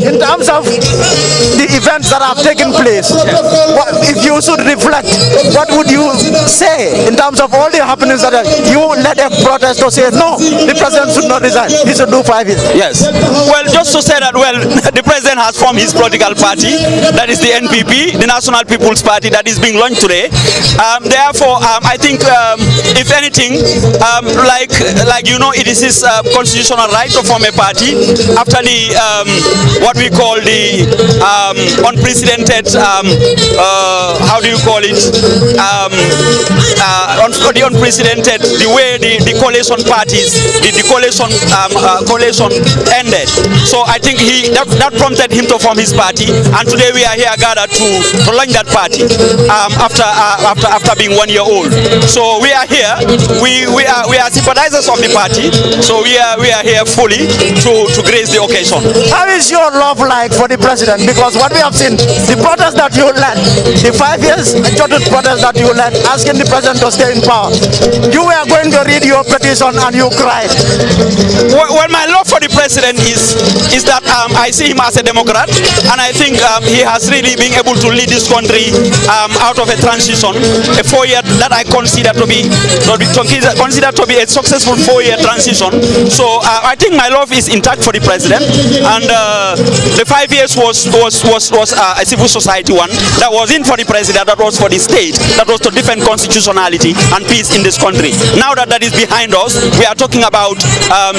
In terms of the events that have taken place, if you should reflect, what would you say in terms of all the happenings that you led a protest to say, no, the president should not resign, he should do 5 years? Yes. Well, just to say that, the president has formed his political party, that is the NPP, the National People's Party, that is being launched today. Therefore, I think if anything, like you know, it is his constitutional right to form a party after the what we call the unprecedented how do you call it the unprecedented the way the coalition parties the coalition ended. So I think that prompted him to form his party, and today we are here gathered to launch that party after being 1 year old. So we are here. We are sympathizers of the party. So we are here fully to grace the occasion. How is your love like for the president? Because what we have seen, the protest that you led, the 5 years total protest that you led, asking the president to stay in power, you were going to read your petition and you cried. Well, my love for the president is that I see him as a Democrat, and I think he has really been able to lead this country out of a transition, a 4-year that I consider to be a successful 4-year transition. So I think my love is intact for the president, and the 5 years was a civil society one that was in for the president, that was for the state, that was to defend constitutionality and peace in this country. Now that is behind us, we are talking about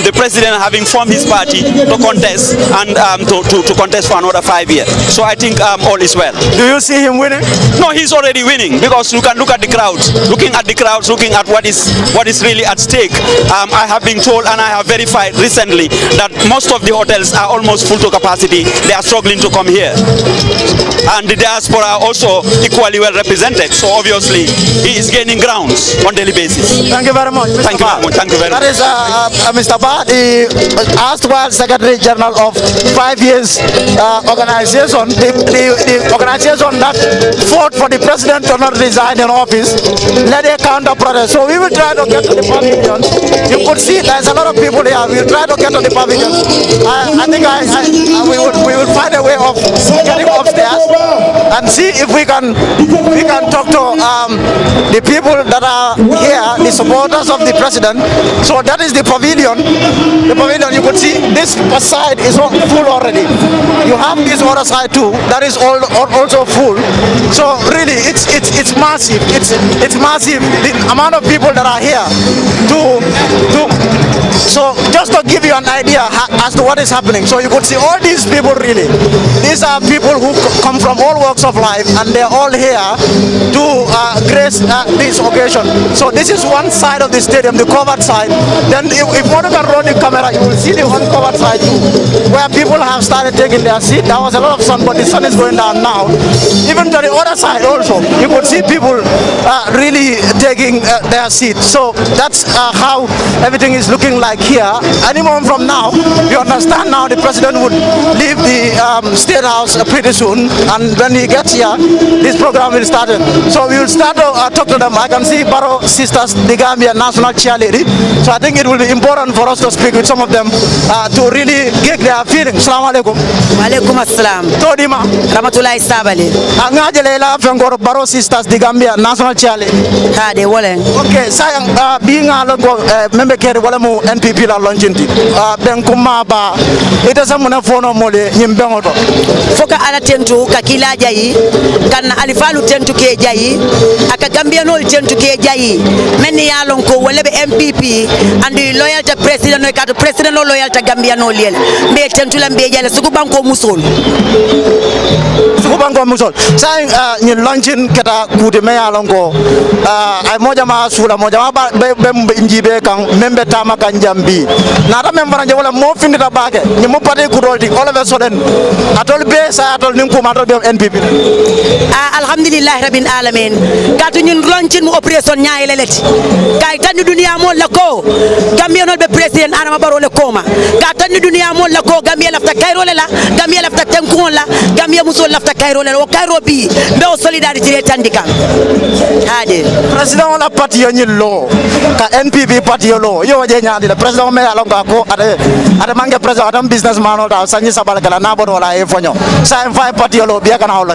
the president having formed his party to contest and to contest for another 5 years. So I think all is well. Do you see him winning? No, he's already winning, because you can look at the crowds. Looking at the crowds, looking at what is really at stake. I have been told and I have verified recently that most of the hotels are almost full to capacity. They are struggling to come here, and the diaspora are also equally well represented. So obviously he is gaining grounds on daily basis. Thank you very much, Mr. Thank you very much. Thank you very much. That is Mr. Ba, the erstwhile Secretary General of 5 years organization, the organization that fought for the president to not resign in office, led a counter protest. So we will try to get to the pavilion. You could see there's a lot of people here. We'll try to get to the pavilion. I think we will find a way of getting upstairs and see if we can talk to the people that are here, the supporters of the president. So that is the pavilion. The pavilion, you could see this side is full already. You have this other side too, that is also full. So really it's massive. It's massive, the amount of people that are here so just to give you an idea as to what is happening. So you could see all these people really. These are people who come from all walks of life, and they're all here to grace this occasion. So this is one side of the stadium, the covered side. Then if you want to roll the camera, you will see the uncovered side too, where people have started taking their seat. There was a lot of sun, but the sun is going down now. Even to the other side also, you could see people really taking their seat. So that's how everything is looking like here. Any moment from now, you understand now the president would leave the State House pretty soon, and when he gets here, this program will start. So we will start to talk to them. I can see Barrow Sisters, the Gambia National Cheerleader. So I think it will be important for us to speak with some of them to really get their feelings. Assalamu alaikum. Walaikum assalam. Todima. Ramatulai Sabali. Angajelela Fengor Barrow Sisters, the Gambia National Cheerleader. Ha de wole. Okay, sayang being a member kere wala mu NPP la launching ben kuma ba ita samuna fono mole nyimbengoto foka ala tentu kakila jayi kan alifalu tentu ke jayi aka Gambia no tentu ke jayi menni yalon ko wala be MPP andi loyal to president no ka president no loyal to Gambia no lel be tentu la be jale suku banko musol sayang ni launching kata kude me yalon ko ay moja ma sula moja ma be njibe kan membe tama kan jambi nata member je wala mo findita baake ni mo pade ku dolti all of a sudden atol be sa atol nim ko matol be NPP alhamdulillah rabbil alamin katu ñun launching mu operation ñaay leleti kay tan dunia mo la ko Gambia no be president Adama Barrow le koma ka tan dunia mo la ko Gambia lafta kayro la Gambia lafta tenkon la Gambia muso lafta kayro la o kayro bi be o solidarité le tandika hade president wala parti yo ñillo ka NPP parti yo lo yo je ñaadi le president me ala ko ade mange president adam businessman o da sanyi sabal kala na bon wala e fonyo sa en fay parti yo lo biya kana wala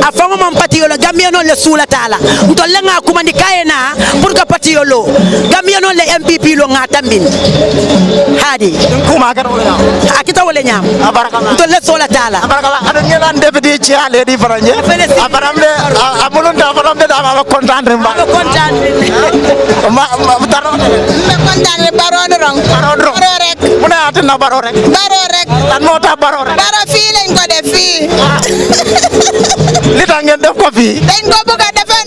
a fango mon parti yo lo Gambia no le sula tala to lenga kuma ndi kayena pour que parti yo lo Gambia no le MPP lo ngata mbin madi kuma kan wala akita wala nyam abarakallah to let's all taala abarakallah ada ngelan deputy chia lady faranje aparamde amulun da aparamde da ma content remba content ma taro be content baro rong baro rek muna atna baro rek lan mota baro rek baro fi lañ ko def fi li tax ngeen def ko fi dañ ko bëgg dafa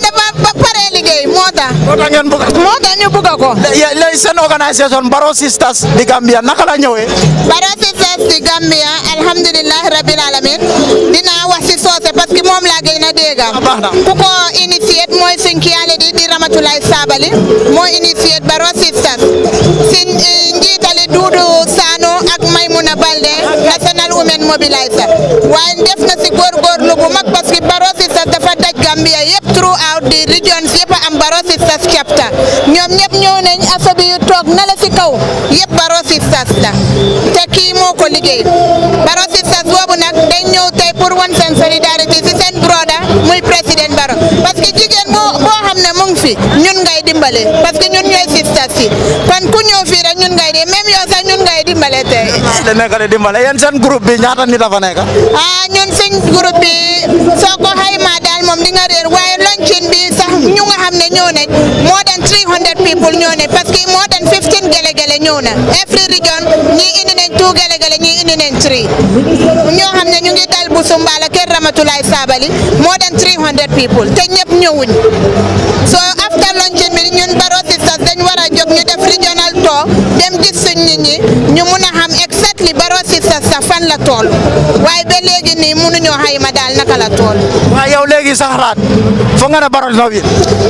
pare liggéey mota ngeen bëgg mota ñu bëgg ko lay seen organisation Barrow Sisters di Gambia naka la ñëwee Barrow Sisters di Gambia alhamdulillah rabbil alamin dina wax ci soose parce que moom laa gën a dégg ku ko initiate mooy suñ kiyaale di Ramatulaay Sabali moo initiate Barrow Sisters sin njiitali Duudu Sano ak Maymuna Balde National Women Mobiliser waaye def na ci góorgóorlu bu mag parce que Barrow Sisters dafa daj Gambia yëpp throughout the regions yëpp am Barrow Sisters chapter ñoom ñëpp ñëw nañ asobi yu toog na la ci kaw yëpp Barrow Sisters la te kii moo ko liggéey Barrow Sisters boobu nag dañ ñëw tey pour wan seen solidarité ci seen broda muy président Barrow parce que jigéen boo xam ne mu ngi fi ñun ngay dimbale parce que ñun ñooy sisters yi kon ku ñëw fii rek ñun ngay di même yow sax ñun ngay dimbale tey da nekk di dimbale yéen seen groupe bi ñaata nit la fa nekk ñun suñ groupe bi soo ko xaymaa daal moom di nga réer waaye loncin bi sax ñu nga xam ne ñëw nañ more than 300 people ñëw nañ parce que more than 15 gele-gele ñëw na every region ñii indi nañ 2 gele-gele ñii indi nañ 3 ñoo xam ne ñu ngi dal bu Sumbala kër Ramatulaay Sabali more than 300 people te ñëpp ñëwuñ so after loncin bi ñun Barrow Sisters dañ war a jóg ñu def regional tour dem gis suñ nit ñi ñu mun a xam exactly Barrow Sisters sax fan la tool waaye ba léegi nii mënuñoo xayma daal naka la tool waaye yow léegi sax xalaat foog nga ne Barrow dina win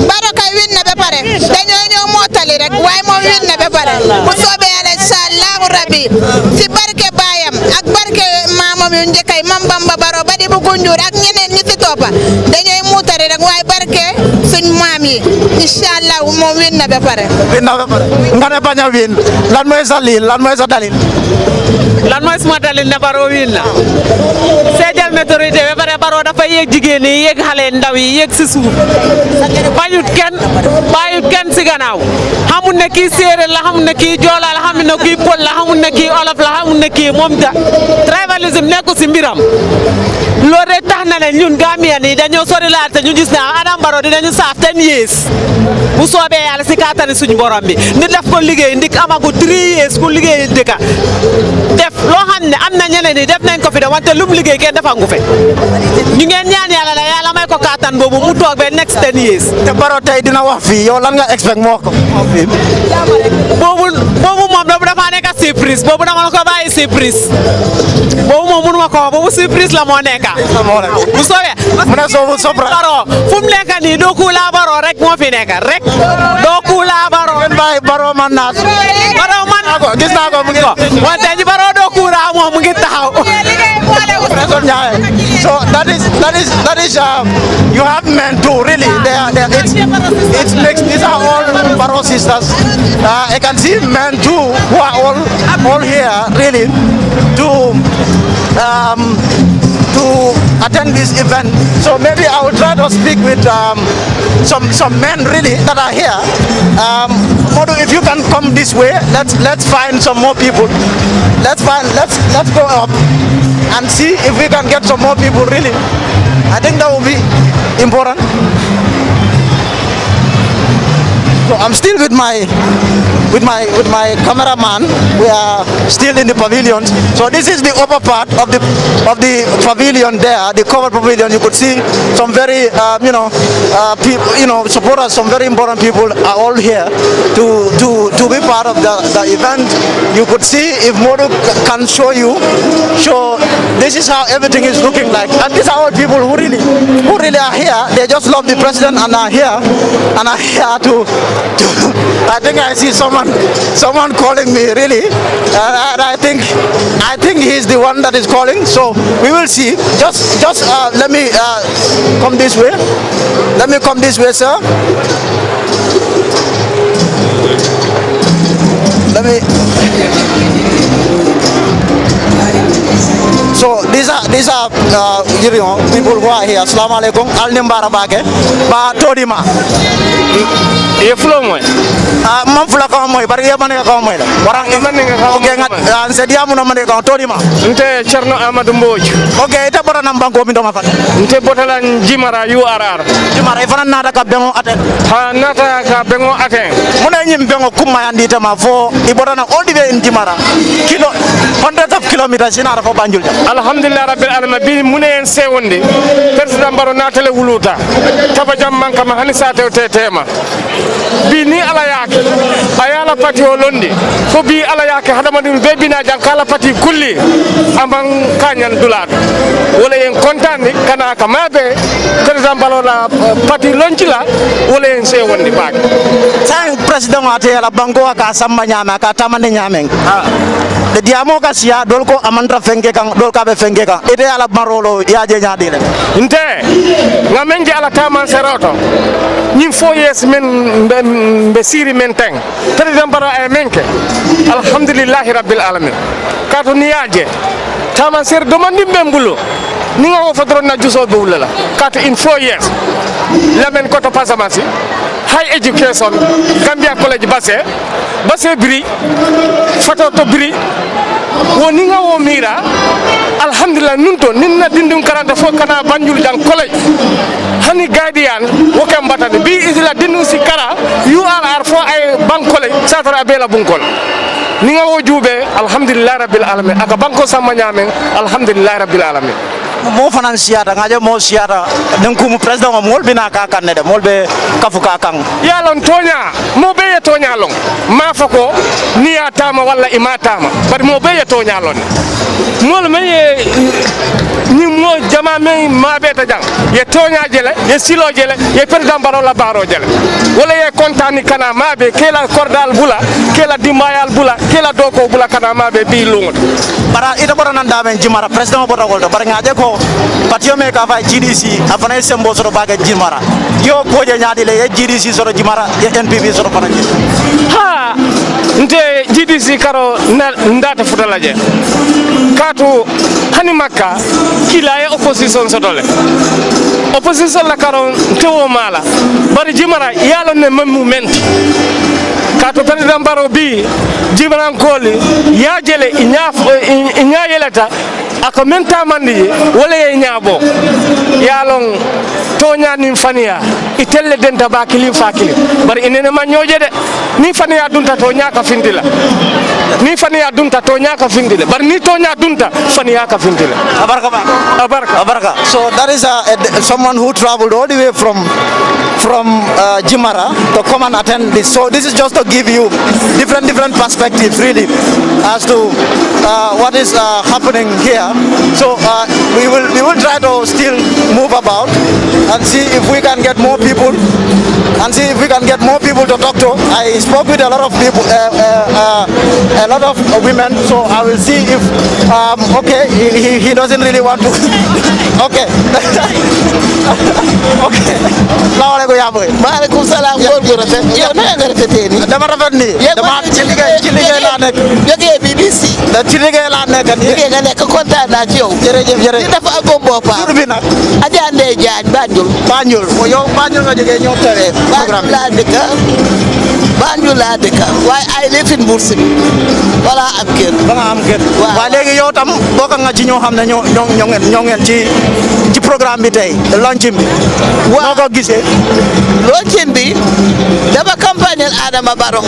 Barrow kay win na ba pare dañoo ñëw mootali rek waaye moom win na ba pare bu soobee Yàlla insha Allahu rabbi si barke baayam ak barke maamam yu njëkkay Mam Bamba Barrow ba di bu Gunjur ak ñeneen ñi si toppa dañooy muutali rek waaye barke suñ maam yi insha Allah moom win na ba pare nga ne bañ a win lan mooy sa lii lan mooy sa dalil lan mooy suma dalil ne Barrow win na seedal majorité ba pare Barrow dafa yéeg jigéen yi yéeg xale ndaw yi yéeg si suuf bañut kenn si gannaaw xamul ne kii séeréer la xamul ne kii joola la xamul ne kii pël la xamul ne kii olof la xamul ne kii moom tribalisme nekku si mbiram loolu rek tax na ne ñun Gambien yi dañoo sori laal te ñu gis ne Adama Barrow dinañu saaf 10 years bu soobee Yàlla si kattani suñu borom bi nit def ko liggéey ndik amagu 3 years ku liggéey dëkka def loo xam ne am na ñeneen yi def nañ ko fi de wante lum liggéey kenn defangu fe ñu ngeen ñaan Yàlla la Yàlla may ko kattan boobu mu toog ba next 10 years te Barrow tey dina wax fii yow lan nga expect mu wax ko boobu moom dafa nekk surprise boobu dama la ko bàyyi surprise boobu moom mënuma ko wax boobu surprise la moo nekk bu soobee Barrow fu mu nekk nii doo kuulaa Barrow rek moo fi nekk rek doo kuulaa Barrow Barrow man naa gis naa ko mu ngi ko wante ji Barrow doo kuulaa moom mu ngi taxaw so that is you have men too really it makes these are all Barrow sisters I can see men too who are all here really to attend this event. So maybe I will try to speak with some men really that are here. Modu, if you can come this way, let's find some more people. Let's go up and see if we can get some more people really. I think that will be important. So I'm still with my cameraman. We are still in the pavilion. So this is the upper part of the pavilion there, the covered pavilion. You could see some very supporters, some very important people are all here to be part of the event. You could see if Modu can show this is how everything is looking like. And these are all people who really are here. They just love the president and are here to I think I see someone calling me really, and I think he's the one that is calling. So we will see. Just let me come this way. Let me come this way, sir. Let me. So these are you know, people who are here. Assalamu alaikum. Al nimbara bake ba todima. Ye flow moy. Man fula ka moy bari ye mané ka moy la. Warang okay ngat se diamu na mané ka todima. Nte Cherno Amadou Mbodj. Okay ita bora nam banko mi do ma fat. Nte botala Jimara URR. Jimara ifana nata ka bengo aten. Ha nata ka bengo aten. Muna nyim bengo kuma yandi tama fo ibora na all the way in Jimara. Kilo hundreds of kilometers in Arafo Banjul. Alhamdulillah rabbil alamin bi mune en sewonde. President Baro natale wuluta. Tabajam manka ma hanisa tema. Bi ni ala yake ayala pati olondi fo bi ala yake hadama dum be bina jankala pati kulli amban kanyan dulad wala en kontani kana kamabe president balola pati lonchila wala en se wondi baak sang president ate ala bango aka samba nyama ka tamande nyamen de diamo ka sia dol ko amandra fenge kan dol ka be fenge kan ite ala marolo yaje nyaade le nte ngamenje ala taman seroto ñim fo yes men be siri men teng president Baro ay menke alhamdulillahi rabbil alamin kato niyaje taman ser domandi mbembulo ni nga wo fodro na juso be wulala kato in 4 years lamen koto pasamasi high education Gambia College Basse bri foto to bri woni nga wo mira alhamdulillah nunto ninna dindum karanta fo kana Banjul jang college hani guardian wo kam batade bi isla dinu si kara URR fo ay bank college satara bela bunkol ni nga wo jube alhamdulillah rabbil alamin aka banko sama nyamen alhamdulillah rabbil alamin mo fanan siata ngaje mo siata den ko mo president mo mol bina ka kan de mol be kafu ka kan ya lon tonya mo be ye tonya lon ma fako ni atama walla imatama bar mo be ye tonya lon mol me ye ni mo jama me ma be ta jang ye tonya jele ye silo jele ye president Baro la baro jele wala ye kontani kana ma be kela kordal bula kela dimayal bula kela doko bula kana ma be bi lungot bara ita bora nan damen Jimara president bora goldo bar ngaje ko patio me ka fa GDC afana sembo soro baga Jimara yo koje nyaadi le ye GDC soro Jimara ye NPP soro fana ha nte GDC karo ndata futalaje kato hani makka kila ye opposition sotole opposition la karo tewo mala bari Jimara yalo ne mamu menti kato president Baro bi Jimara koli ya jele inya yeleta aka menta mandi wala ye nyabo yalon tonya nim fania itelle denta ba kilim fa kilim bari inene ma nyoje de ni fania dunta tonya ka findila ni fania dunta tonya ka findila bari ni tonya dunta fania ka findila abarka so that is someone who traveled all the way from Jimara to come and attend this. So this is just to give you different perspectives really as to what is happening here. So we will try to still move about and see if we can get more people to talk to. I spoke with a lot of people, a lot of women. So I will see if okay, he doesn't really want to. Okay. Okay. Maaleykum salaam góor gu rafet yow na nga rafetee nii dama rafet nii dama ci liggéey laa nekk jógee BBC ci liggéey laa nekk nii liggéey nga nekk kontaan naa ci yow jërëjëf li dafa am boppam tur bi nag Adja Ndeye Diagne Banjul yow Banjul nga jógee ñëw tere programme Banjul laa dëkk waaye ay lifin bourse bi wala am kër waaye léegi yow tam bokk nga ci ñoo xam ne ñoo ngeen ci programme bi tey launching bi noo ko gisee launching bi dama campagne Adama Barrow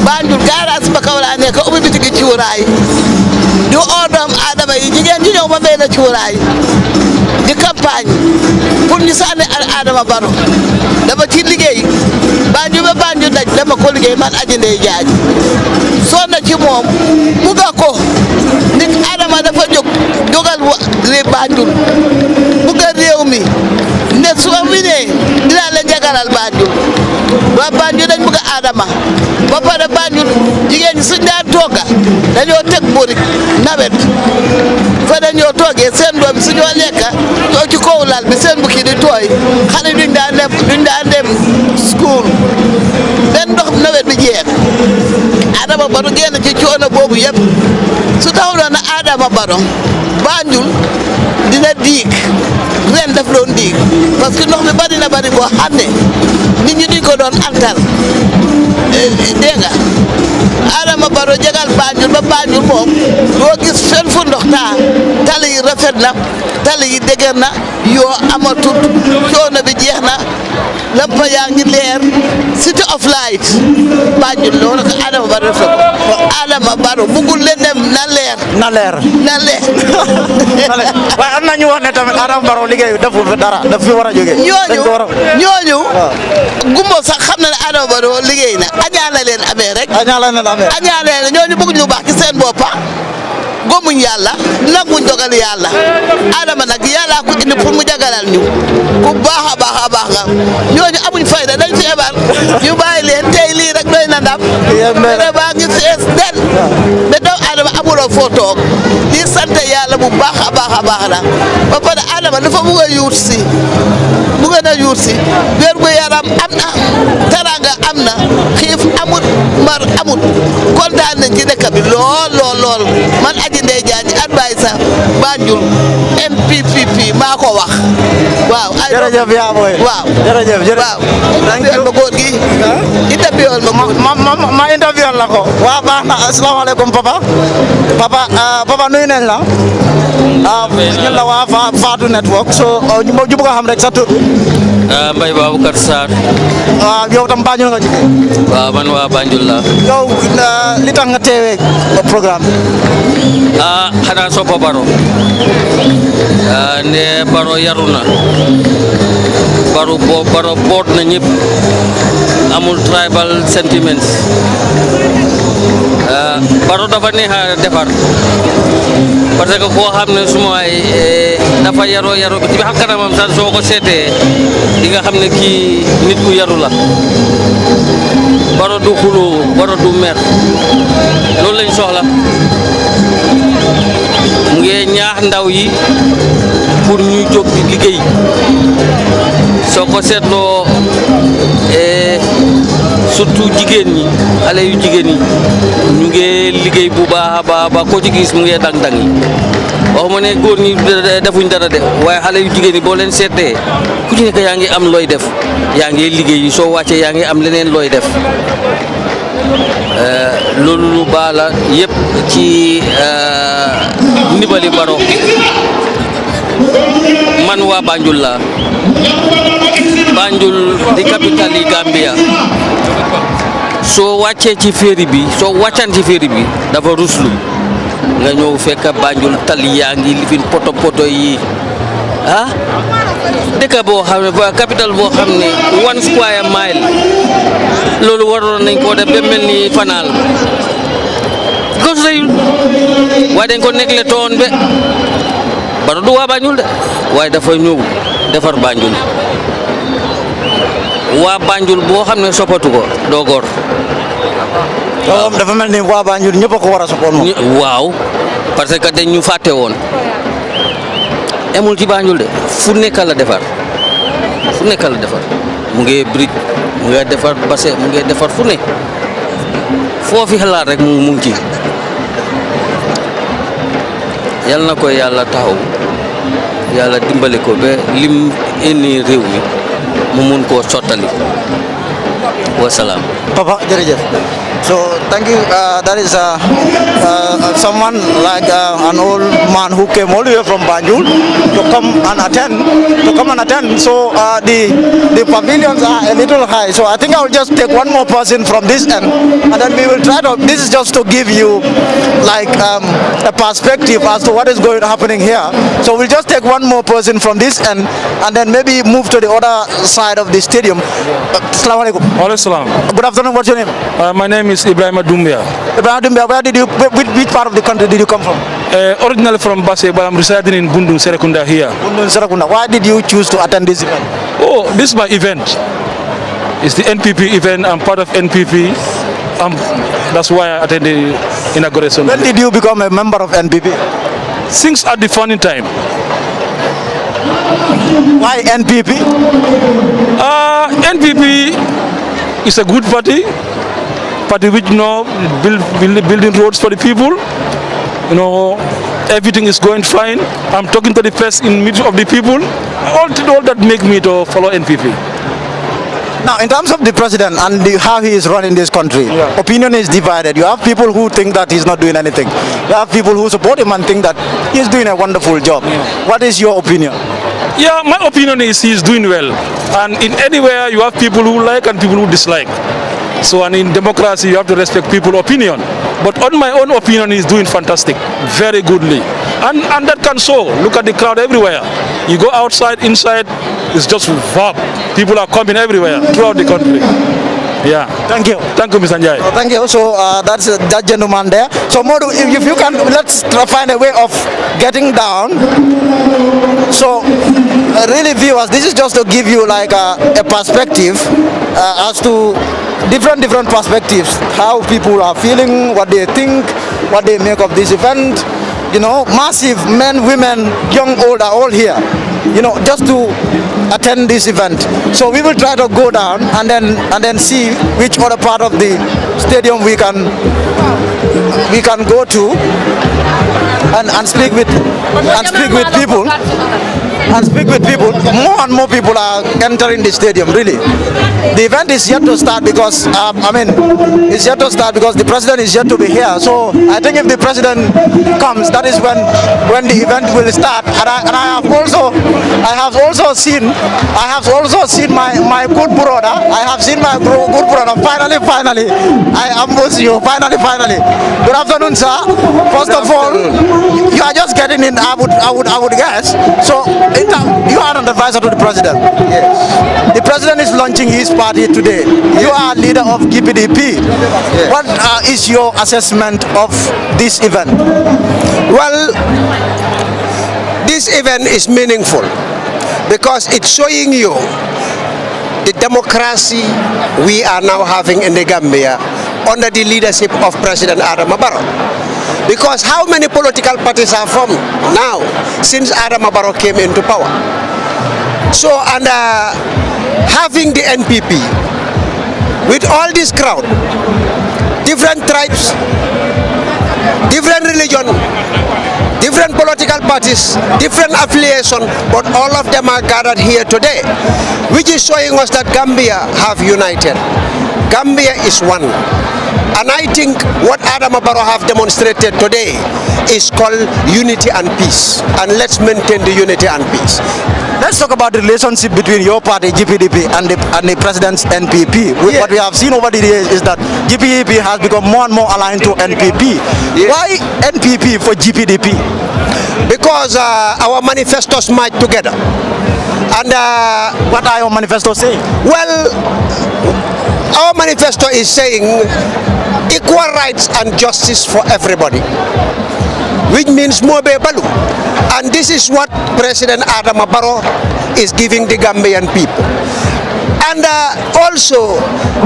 Banjul garage ba kaw laa nekk ubbi bitigi cuuraay di oo doom Adama yi jigéen ñi ñëw ma may la cuuraay di campagne pour ñu sànni Adama Barrow dama ci liggéey Banjul ba Banjul daj dama ko liggéey man Adja Ndeye Diagne sonn na ci moom bugga ko nit Adama dafa jógal Banjul bugga réew mi ne su ma winee dinaa leen jagalal Banjul waa Banjul dañ bugga Adama ba pare Banjul jigéen ñi suñ daan tooga dañoo teg borik nawet fa dañoo toogee seen doom bi suñoo lekka ñoo ci kaw lal bi seen bukki di tooy xale duñ daan dem school den ndox nawet bi jeex Adama Barrow génn ci coono boobu yëpp su taxuloon na Adama Barrow Banjul dina diig ren daf doon diig parce que ndox mi bari na bari boo xam ne nit ñi duñ ko doon antal dégg nga Adama Barrow jagal Banjul ba Banjul moom doo gis fenn fu ndox taa tali yi rafet na tali yi dëgër na yoo amatul coono bi jeex na lampa yaa ngi leer city of light Banjul loolu ko Adama Barrow def ko Adama Barrow bugul lendem na leer waaye am na ñu wax ne tamit Adama Barrow liggéey deful fi dara daf fi war a jógee ñooñu gumbo sax xam na ne Adama Barrow liggéey na añaan la leen amee rek añaan la leen ñooñu bëgg ñu baax ci seen boppa gomuñ yàlla nanguñ dogal yàlla Adama nag yàlla ko indi pour mu jagalal ñu ku baax a baax nga ñooñu amuñ fayda dañ feebar ñu bàyyi leen tey lii rek doy na ndam mais baa ngi fees del mais doomu Adama amuloo foo toog di sant yàlla bu baax a baax la ba pare Adama dafa bugg a yuut si wér gu yaram am na teranga am na xiif amut mar amut kontaan nañ ci dëkk bi lool man Aji Ndeye Diagne advice Banjul NPPP maa ko wax waaw jërëjëf yaa booy waaw waaw ma góor gi interview ma interview la ko waaw baax na asalaamaaleykum papa nuyu nañ la ñun la waa Fatou Network so ñu bëgg a xam rek sa tur Mbaye Baboucar Sarr waaw yow tam Banjul nga jógee waaw man waa Banjul la yow li tax nga teewee programme xanaa soppa Barrow ne Barrow yaru na Barrow boot na ñëpp amul tribal sentiments Barrow dafa neex a defar parce que koo xam ne suma ay dafa yaroo bi ci xam kanamam sax soo ko seetee di nga xam ne kii nit ku yaru la Barrow du xuloo Barrow du mer loolu lañ soxla mu ngi ñaax ndaw yi pour ñu jóg di liggéey soo ko seetloo surtout jigéen ñi xale yu jigéen ñi ñu ngi liggéey bu baax a baax ko ci gis mu ngi dang-dang yi waxuma ne góor ñi defuñ dara de waaye xale yu jigéen ñi boo leen seetee ku ci nekk yaa ngi am looy def yaa ngi liggéey soo wàccee yaa ngi am leneen looy def loolu lu baax la yëpp ci ndibali Barrow man waa Banjul la Banjul di capital yi Gambia soo wàccee ci féeri bi soo wàccaan ci féeri bi dafa ruslu nga ñëw fekk Banjul tali yaa ngi lifin poto yi dëkk boo xam ne capital boo xam ne 1 square mile loolu waroon nañ koo def ba mel ni Fanaal gos reyul waaye dañ ko negle toon be Barrow du waa Banjul de waaye dafa ñëw defar Banjul waa Banjul boo xam ne soppatu ko doo góor dafa mel ni waa Banjul ñëpp a ko war a soppoon moom waaw parce que dañ ñu fàtte woon emul ci Banjul de fu nekk la defar mu ngi brique mu ngi defar bassin mu ngi defar fu ne foofi xalaat rek mu ngi ci yal na ko yàlla taxaw yàlla dimbale ko ba lim indi réew mi mu mun koo sottali wasalaam. Papa jërëjëf. So thank you. That is someone like an old man who came all the way from Banjul to come and attend. So the pavilions are a little high. So I think I will just take one more person from this end, and then we will try to. This is just to give you like a perspective as to what is happening here. So we'll just take one more person from this end, and then maybe move to the other side of the stadium. Assalamu alaikum. Good afternoon. What's your name? My name is Ibrahim Dumbia. Ibrahim Dumbia, which part of the country did you come from? Originally from Basse, but I'm residing in Bundun, Serekunda here. Bundun, Serekunda. Why did you choose to attend this event? Oh, this is my event. It's the NPP event. I'm part of NPP. That's why I attended the inauguration. When did you become a member of NPP? Since at the founding time. Why NPP? NPP is a good party. party which building roads for the people. Everything is going fine. I'm talking to the press in midst of the people. All that make me to follow NPP. Now, in terms of the president and how he is running this country, opinion is divided. You have people who think that he's not doing anything. You have people who support him and think that he's doing a wonderful job. What is your opinion? Yeah, my opinion is he's doing well. And in anywhere you have people who like and people who dislike. So, and in democracy you have to respect people's opinion. But on my own opinion, he's doing fantastic, very goodly. And that can show. Look at the crowd everywhere. You go outside, inside, it's just verb. People are coming everywhere throughout the country. Yeah. Thank you. Thank you, Mr. Njai. Thank you. So that's that gentleman there. So Modu, if you can, let's find a way of getting down. So really, viewers, this is just to give you like a perspective as to different perspectives, how people are feeling, what they think, what they make of this event. Massive men, women, young, old are all here, just to attend this event. So we will try to go down and then see which other part of the stadium we can go to and speak with people. More and more people are entering the stadium, really. The event is yet to start because, it's yet to start because the president is yet to be here. So I think if the president comes, that is when the event will start. And I have also seen my good brother. I have seen my good brother. Finally, I ambush you. Finally. Good afternoon, sir. First of all, you are just getting in. I would guess. So you are an advisor to the president. Yes. The president is launching his party today. You are leader of GPDP. Yes. What is your assessment of this event? Well, this event is meaningful because it's showing you the democracy we are now having in the Gambia under the leadership of President Adama Barrow. Because how many political parties are formed now since Adama Barrow came into power? So, and having the NPP with all this crowd, different tribes, different religion, different political parties, different affiliation, but all of them are gathered here today, which is showing us that Gambia have united. Gambia is one. And I think what Adama Barrow have demonstrated today is called unity and peace. And let's maintain the unity and peace. Let's talk about the relationship between your party, GPDP, and the president's NPP. Yeah. What we have seen over the years is that GPDP has become more and more aligned to NPP. Yeah. Why NPP for GPDP? Because our manifestos match together. And what are your manifestos saying? Well, our manifesto is saying equal rights and justice for everybody, which means Mobe Balu. And this is what President Adama Barrow is giving the Gambian people. And also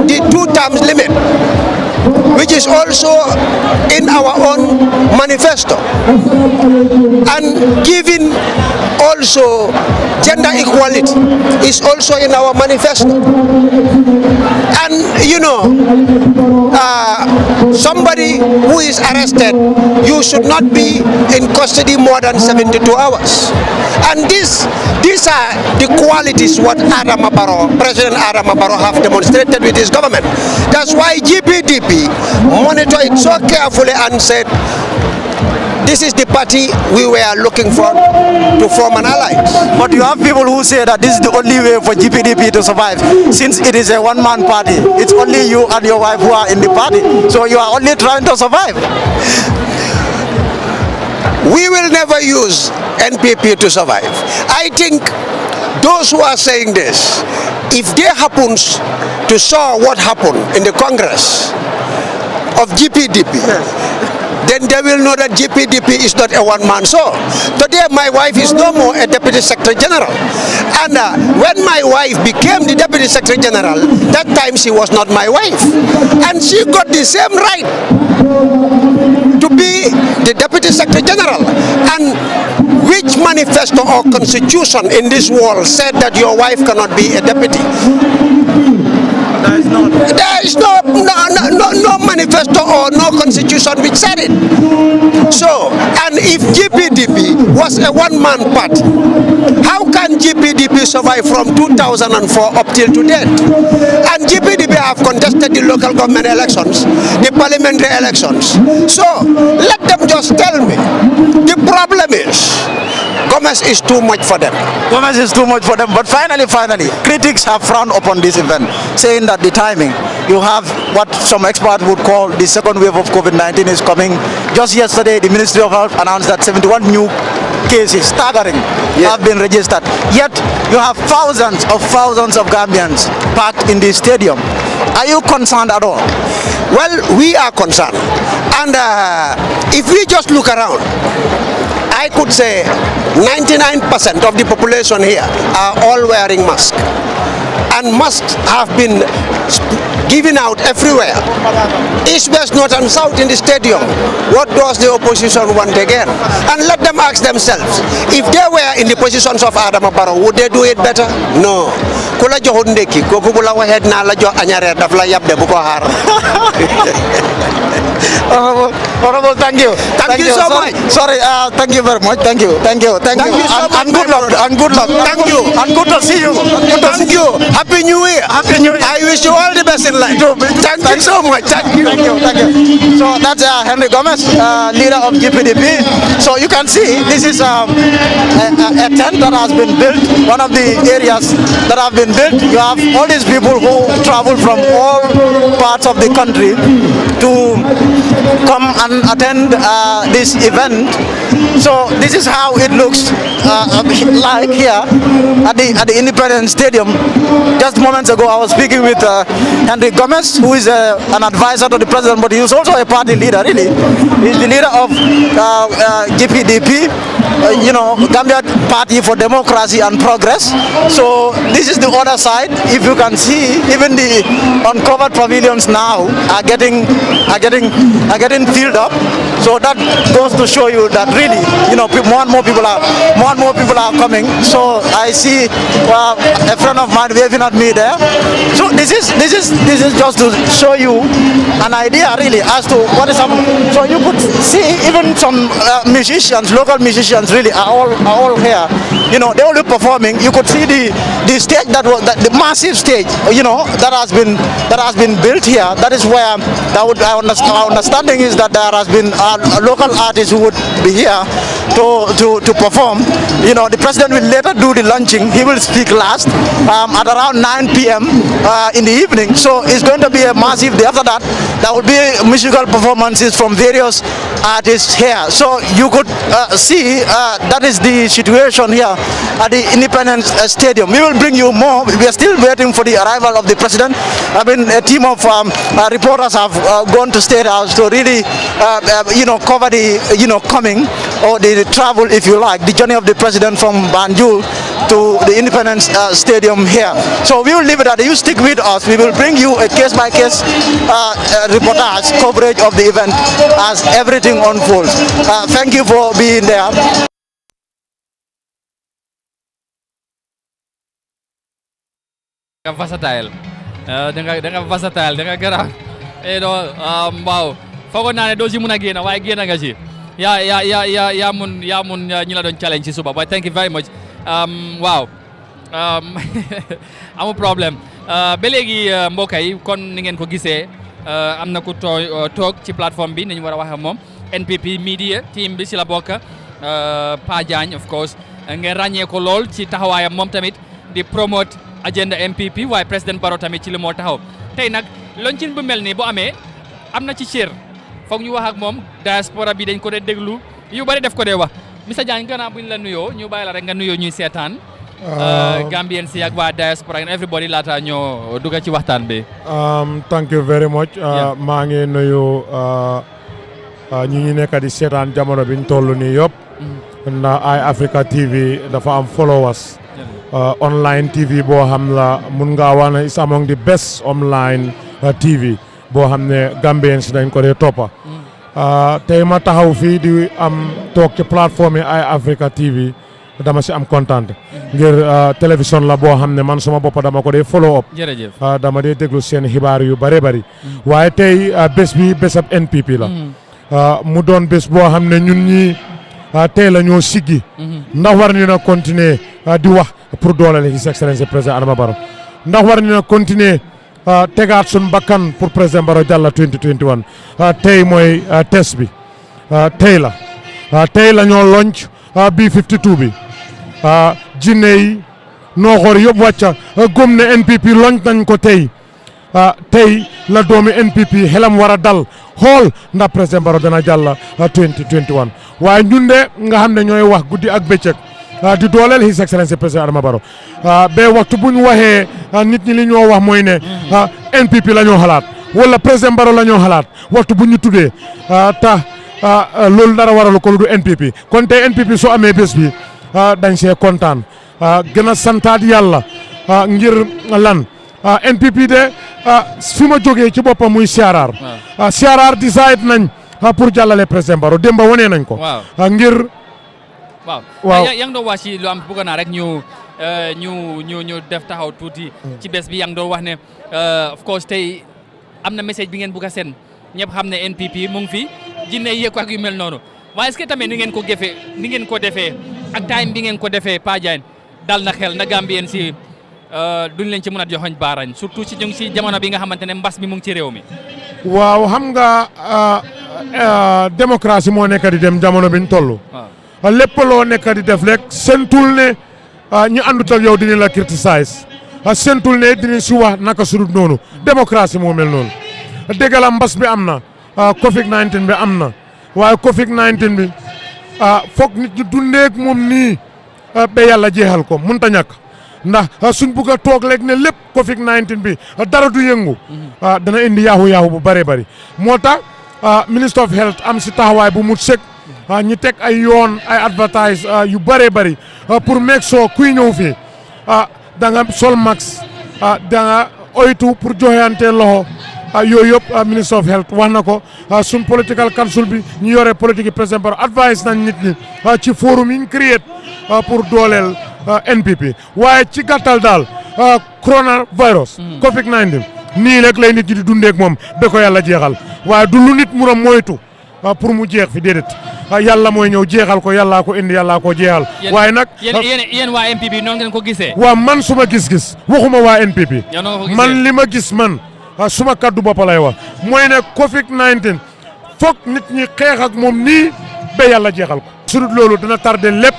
the 2 terms limit, which is also in our own manifesto, and giving also gender equality is also in our manifesto. And somebody who is arrested, you should not be in custody more than 72 hours. And these are the qualities what President Adama Barrow have demonstrated with his government. That's why GPDP monitor it so carefully and said, this is the party we were looking for to form an alliance. But you have people who say that this is the only way for GPDP to survive, since it is a one-man party. It's only you and your wife who are in the party, so you are only trying to survive. We will never use NPP to survive. I think those who are saying this, if they happens to saw what happened in the Congress of GPDP, then they will know that GPDP is not a one-man show. Today my wife is no more a Deputy Secretary General. And when my wife became the Deputy Secretary General, that time she was not my wife. And she got the same right to be the Deputy Secretary General. And which manifesto or constitution in this world said that your wife cannot be a deputy? There is no manifesto or no constitution which said it. So, and if GPDP was a one-man party, how can GPDP survive from 2004 up till to date? And GPDP have contested the local government elections, the parliamentary elections. So, let them just tell me. The problem is, Gomez is too much for them. Gomez is too much for them. But finally, critics have frowned upon this event, saying that the timing, you have what some experts would call the second wave of COVID-19 is coming. Just yesterday, the Ministry of Health announced that 71 new cases, staggering, have been registered. Yet, you have thousands of Gambians packed in this stadium. Are you concerned at all? Well, we are concerned. And if we just look around, I could say 99% of the population here are all wearing masks. And masks have been given out everywhere. East, west, north and south in the stadium. What does the opposition want again? And let them ask themselves, if they were in the positions of Adama Barrow, would they do it better? No. Kula johon ndeki, koku bula wahed na la jo anyare daf la yabde bu ko har. Honorable, thank you. Thank you so much. Sorry, thank you very much. Thank you so much. And good luck. And good luck. Thank you. And good to see you. Thank you. Happy New Year. Happy New Year. I wish you all the best in life. Thank you so much. Thank you. So that's Henry Gomez, leader of GPDP. So you can see this is a tent that has been built, one of the areas that have been built. You have all these people who travel from all parts of the country to come and attend this event. So this is how it looks like here at the Independence Stadium. Just moments ago I was speaking with Henry Gomez, who is an advisor to the president, but he is also a party leader, really. He's the leader of GPDP, Gambia Party for Democracy and Progress. So this is the other side. If you can see, even the uncovered pavilions now are getting filled up. So that goes to show you that really, more and more people are coming. So I see a friend of mine waving at me there. So this is just to show you an idea really as to what is happening. So you could see even some musicians, local musicians really are all here. They will be performing. You could see the stage the massive stage, that has been built here. That is where our understanding is that there has been local artists who would be here to perform. The president will later do the launching. He will speak last at around 9 p.m. In the evening. So it's going to be a massive day. After that, there will be musical performances from various artists here. So you could see that is the situation here at the Independence Stadium. We will bring you more. We are still waiting for the arrival of the president. I mean, a team of reporters have gone to State House to really, cover the, coming or the travel, if you like, the journey of the president from Banjul to the Independence Stadium here. So we will leave it at that. You stick with us. We will bring you a case-by-case reportage coverage of the event as everything unfolds. Thank you for being there. Versatile. Dengan versatile, dengan gerak. Wow. Fogon na do si muna gena, why gena nga si. Ya mun ñila don challenge si suba. But thank you very much. Wow. Amu problem. Ba léegi mbokk yi kon ni ngeen ko gisee am na ku toog ci plateforme bi nañu war a wax ak moom NPP media team bi si la bokk Pa Diagne of course ngeen ràññee ko lool ci taxawaayam moom tamit di promote agenda MPP waaye président Barrow tamit ci li moo taxaw tey nag loncin bu mel nii bu amee am na ci cër foog ñu wax ak moom diaspora bi dañ ko dee déglu yu bari def ko dee wax Mr Diagne gannaaw bu ñu la nuyoo ñu bàyyi la rek nga nuyoo ñuy seetaan Gambian si ak waa diaspora and everybody laata ñoo dugg ci waxtaan bi. Thank you very much. maa ngi nuyu ñi ñu nekk di seetaan jamono biñ toll nii yëpp. na Eye Africa TV dafa am followers. Online TV boo xam la mun ngaa wax ne is among the best online TV boo xam ne Gambians dañ ko dee toppa tey ma taxaw fii di am toog ci plateforme yi Eye Africa TV dama si am kontaan ngir télévision la boo xam ne man suma bopp dama ko dee follow up. jërëjëf dama dee déglu seen xibaar yu bare bari. waaye tey bés bi bésab NPP la. mu doon bés boo xam ne ñun ñii tey la ñoo siggi. ndax war nañu na continuer di wax pour dooleel His Excellency président Adama Barrow. ndax war nañu na continuer tegaat suñu bakkan pour président Barrow jàlla 2021 tey mooy test bi tey la. tey la ñoo lonc B52 bi jinne yi nooxoor yëpp wàcca gëm ne NPP lonc nañ ko tey tey la doomi NPP xelam war a dal xool ndax président Barrow dana jàll 2021 waaye ñun de nga xam ne ñooy wax guddi ak bëccëg di dooleel His Excellency président Adama Barrow ba waxtu bu ñu waxee nit ñi li ñoo wax mooy ne NPP la ñoo xalaat wala président Barrow la ñoo xalaat waxtu bu ñu tuddee tax loolu dara waralu ko lu du NPP kon tey NPP soo amee bés bi dañ see kontaan gën a santaat yàlla ngir lan NPP de fi ma jógee ci boppam muy Siaraar Siaraar decide nañ pour jàllale président Barrow démba wanee nañ ko ngir waaw yaa ngi doon wax ci lu am bëgg naa rek ñu def taxaw tuuti ci bés bi yaa ngi doon wax ne of course tey am na message bi ngeen bëgg a seen ñëpp xam ne NPP mu ngi fi jinne yëg ak yu mel noonu waaye est-ce que tamit ni ngeen ko defee ak time bi ngeen ko defee Pa Jagne dal na xel na Gambien si duñ leen ci mën a joxoñ baarañ surtout ci ñu ngi si jamono bi nga xamante ne mbas mi mu ngi ci réew mi. waaw xam nga démocratie moo nekk di dem jamono biñ toll. lépp loo nekk di def rek sentul ne ñu àndut ak yow dinañ la criticize sentul ne dinañ si wax naka sudut noonu démocratie moo mel noonu dëgg la mbas bi am na. Covid 19 bi am na waaye Covid 19 bi foog nit ñi dundeek moom nii ba yàlla jeexal ko mënut a ñàkk ndax suñ bugg a toog léegi ne lépp Covid 19 bi dara du yëngu dana indi yaaxu bu bëree bëri moo tax Minister of Health am si taxawaay bu mut sëkk ñi teg ay yoon ay advertise yu bëree bëri pour make sure kuy ñëw fii da nga sol max da nga oytu pour joxeante loxo. yooyu yëpp Minister of Health wax na ko suñ political council bi ñu yore politique yi président Barrow advice nañ nit ñi ci forum yi ñu créé pour dooleel NPP waaye ci gàttal daal coronavirus Covid 19 nii rek lay nit ñi di dundeek moom ba ko yàlla jeexal waaye du lu nit mun a moytu pour mu jeex fi déedéet yàlla mooy ñëw jeexal ko yàllaa ko indi yàllaa ko jeexal waaye nag yéen waa NPP noonu ngeen ko gisee waaw man suma gis-gis waxuma waa NPP man li ma gis man suma kaddu bopp lay wax mooy ne Covid 19 foog nit ñi xeex ak moom nii ba yàlla jeexal ko. su dul loolu dana tardé lépp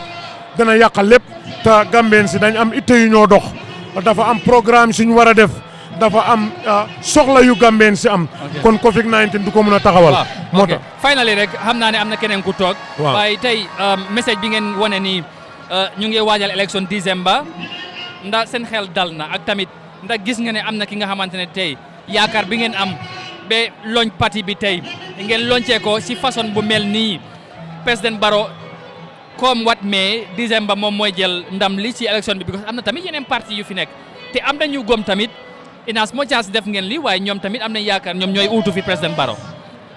dana yàqal lépp te Gambien si dañ am itte yu ñoo dox dafa am programme suñu war a def dafa am soxla yu Gambien si am. kon Covid 19 du ko mën a taxawal. moo tax finally rek xam naa ne am na keneen ku toog. waaye tey message bi ngeen wane nii ñu ngi waajal élection décembre ndax seen xel dal na ak tamit ndax gis nga ne am na ki nga xamante ne tey. yaakaar bi ngeen am ba launch parti bi tey ngeen lancé ko si façon bu mel nii président Barrow comme wat mais décembre moom mooy jël ndam li ci élection bi because am na tamit yeneen parti yu fi nekk te am na ñu gom tamit inaas moo caas def ngeen li waaye ñoom tamit am nañ yaakaar ñoom ñooy uutu fi président Barrow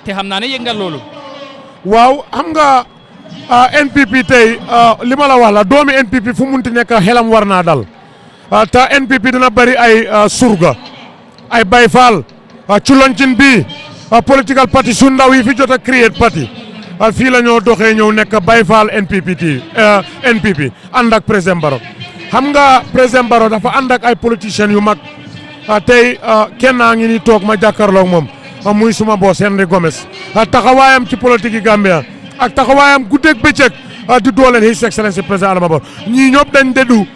te xam naa ne yëg nga loolu. waaw xam nga NPP tey li ma la wax la doomi NPP fu munti nekk xelam war naa dal te NPP dina bari ay surga. ay Baye Fall ci loncin bi political party su ndaw yi fi jot a créer parti fii la ñoo doxee ñëw nekk Baye Fall NPP ànd ak président Barrow xam nga président Barrow dafa ànd ak ay politiciens yu mag tey kenn naa ngi ni toog ma jàkkaarloog moom muy suma boss Henry Gomez taxawaayam ci politique yi Gambia ak taxawaayam guddeeg bëccëg di dooleel His Excellency président Adama Barrow ñii ñëpp dañ déddu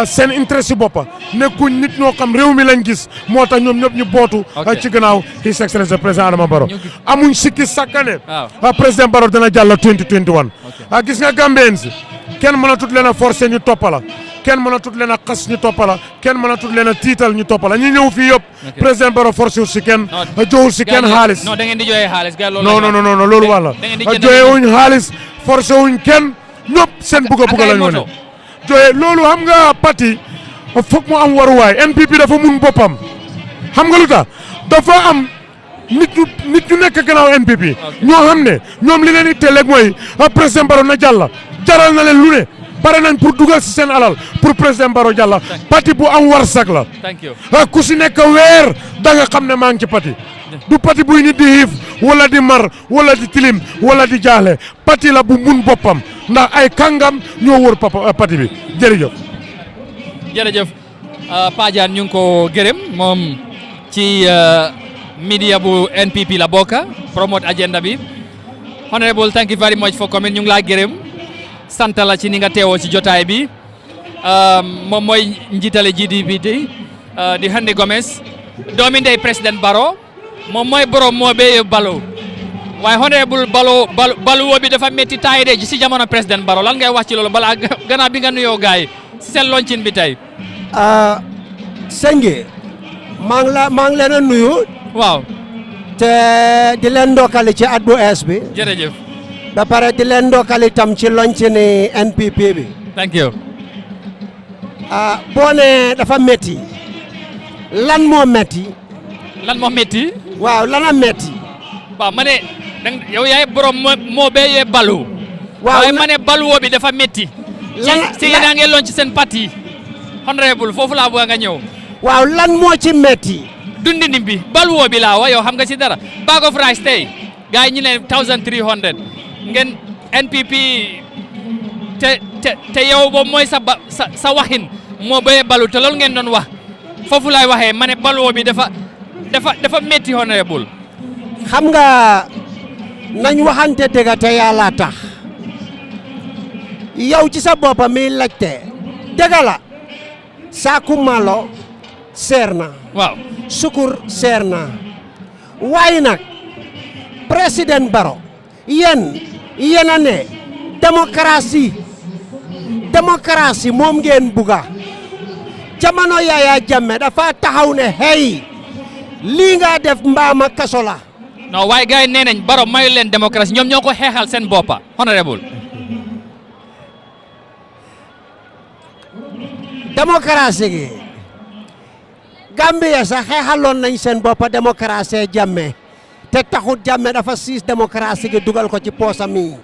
seen intérêt si boppa nekkuñ nit ñoo xam réew mi lañ gis moo tax ñoom ñëpp ñu bootu ci gannaaw His Excellency président Adama Barrow amuñ sikki sakkane président Barrow dana jàll 2021 gis nga Gambien si kenn mënatut leen a forcé ñu toppala kenn mënatut leen a xas ñu toppala kenn mënatut leen a tiital ñu toppala ñi ñëw fii yëpp président Barrow forcé wul si kenn joxul si kenn xaalis non da ngeen di joxe xaalis non loolu wàlla joxe wuñ xaalis forcé wuñ kenn ñëpp seen bugga lañ wone joye loolu xam nga parti foog mu am waruwaay NPP dafa mun boppam xam nga lu tax dafa am nit ñu nekk gannaaw NPP ñoo xam ne ñoom li leen itteel rek mooy président Barrow na jàll jaral na leen lu ne pare nañ pour dugal si seen alal pour président Barrow Jallow parti bu am warsak la thank you ku si nekk weer da nga xam ne maa ngi ci parti du parti buy nit di xiif wala di mar wala di tilim wala di jaaxle parti la bu mun boppam ndax ay kàngam ñoo wër parti bi jërëjëf jërëjëf Padiane ñu ngi ko gërëm moom ci media bu NPP la bokka promote agenda bi honorable thank you very much for coming ñu ngi laa gërëm sant la ci ni nga teewoo ci jotaay bi moom mooy njiitale GDP di Hande Gomez doomi ndey président Barrow moom mooy borom moo bee Ballow waaye honorable Ballow bi dafa métti taay de ci jamono président Barrow lan ngay wax ci loolu balaa gannaaw bi nga nuyoo gaay yi ci seen loncin bi tey Sengi maa ngi leen a nuyu waaw te di leen ndokkali ci at bu ees bi jërëjëf ba pare di leen ndokkali tam ci loncini NPP bi thank you boo ne dafa métti lan moo métti waaw lan a métti waaw ma ne yow yaay borom moo bee Ballow waaye ma ne Ballow bi dafa métti ci yéen a ngi loon ci seen parti honorable foofu laa bëgg nga ñëw waaw lan moo ci métti dundin bi Ballow bi laa wa yow xam nga ci dara bag of rice tey gars yi ñu ne 1300 ngeen NPP te yow boobu mooy sa waxin moo bee Ballow te loolu ngeen doon wax foofu laay waxee ma ne Ballow bi dafa métti honorable xam nga nañ waxante dëgg te yàlla tax yow ci sa boppam mi laajte dëgg la saaku malo seer na waaw sukur seer na waaye nag président Barrow yéen a ne démocratie moom ngeen buga jamono Yaya Jammeh dafa taxaw ne hey lii nga def mbaama kaso la non waaye gars yi nee nañ Barrow mayu leen démocratie ñoom ñoo ko xeexal seen boppa honorable démocratie gi Gambia sax xeexaloon nañ seen boppa démocratie Jammeh te taxut Jammeh dafa siis démocratie gi dugal ko ci poosam yi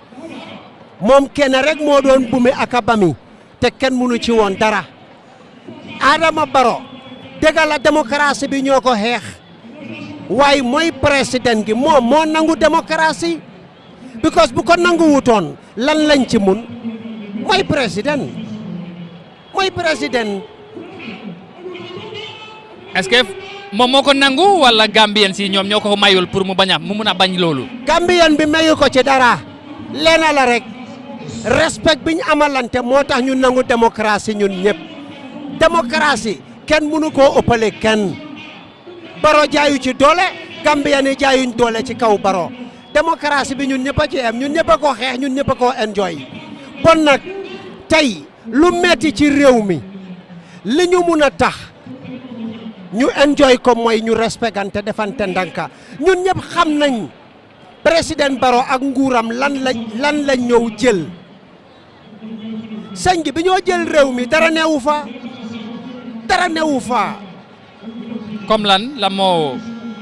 moom kenn rek moo doon bumi ak a bami te kenn mënu ci woon dara Adama Barrow dëgg la démocratie bi ñoo ko xeex waaye mooy président gi moom moo nangu démocratie because bu ko nangu wutoon lan lañ ci mun mooy président est-ce que moom moo ko nangu wala Gambien si ñoom ñoo ko mayul pour mu mun a bañ loolu Gambien bi mayu ko ci dara leena la rek respect biñ amalante moo tax ñu nangu démocratie ñun ñëpp démocratie kenn mënu koo ëppale kenn Barrow jaayu ci doole Gambien yi jaayuñ doole ci kaw Barrow démocratie bi ñun ñëpp a ci am ñun ñëpp a ko xeex ñun ñëpp a ko enjoy bon nag tey lu metti ci réew mi li ñu mun a tax ñu enjoy ko mooy ñu respectante defante ndanka ñun ñëpp xam nañ président Barrow ak nguuram lan la ñëw jël sëñ bi ñoo jël réew mi dara neewu fa comme lan la moo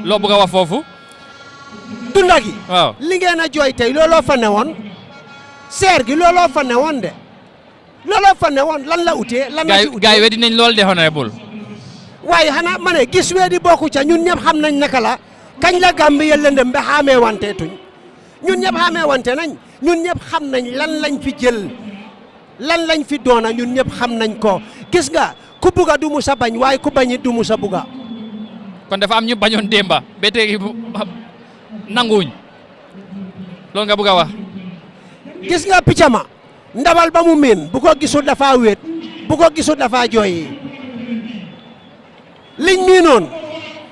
loo bëgg a wax foofu dunda gi waaw li ngeen a jooy tey looloo fa newoon seer gi looloo fa newoon de looloo fa newoon lan la utee lan la ci utee gaay yi weddi nañ lool de honorable waaye xanaa ma ne gis wee di bokku ca ñun ñëpp xam nañ naka la kañ la Gambie lëndëm ba xaamee wante tuñ ñun ñëpp xaamee wante nañ ñun ñëpp xam nañ lan lañ fi jël lan lañ fi doona ñun ñëpp xam nañ ko gis nga ku buga du musa bañ waaye ku bañit du musa buga kon dafa am ñu bañoon démba ba tey nanguwuñ loolu nga bëgg a wax gis nga picc ma ndawal ba mu miin bu ko gisul dafa wéet bu ko gisul dafa jooy liñ miinoon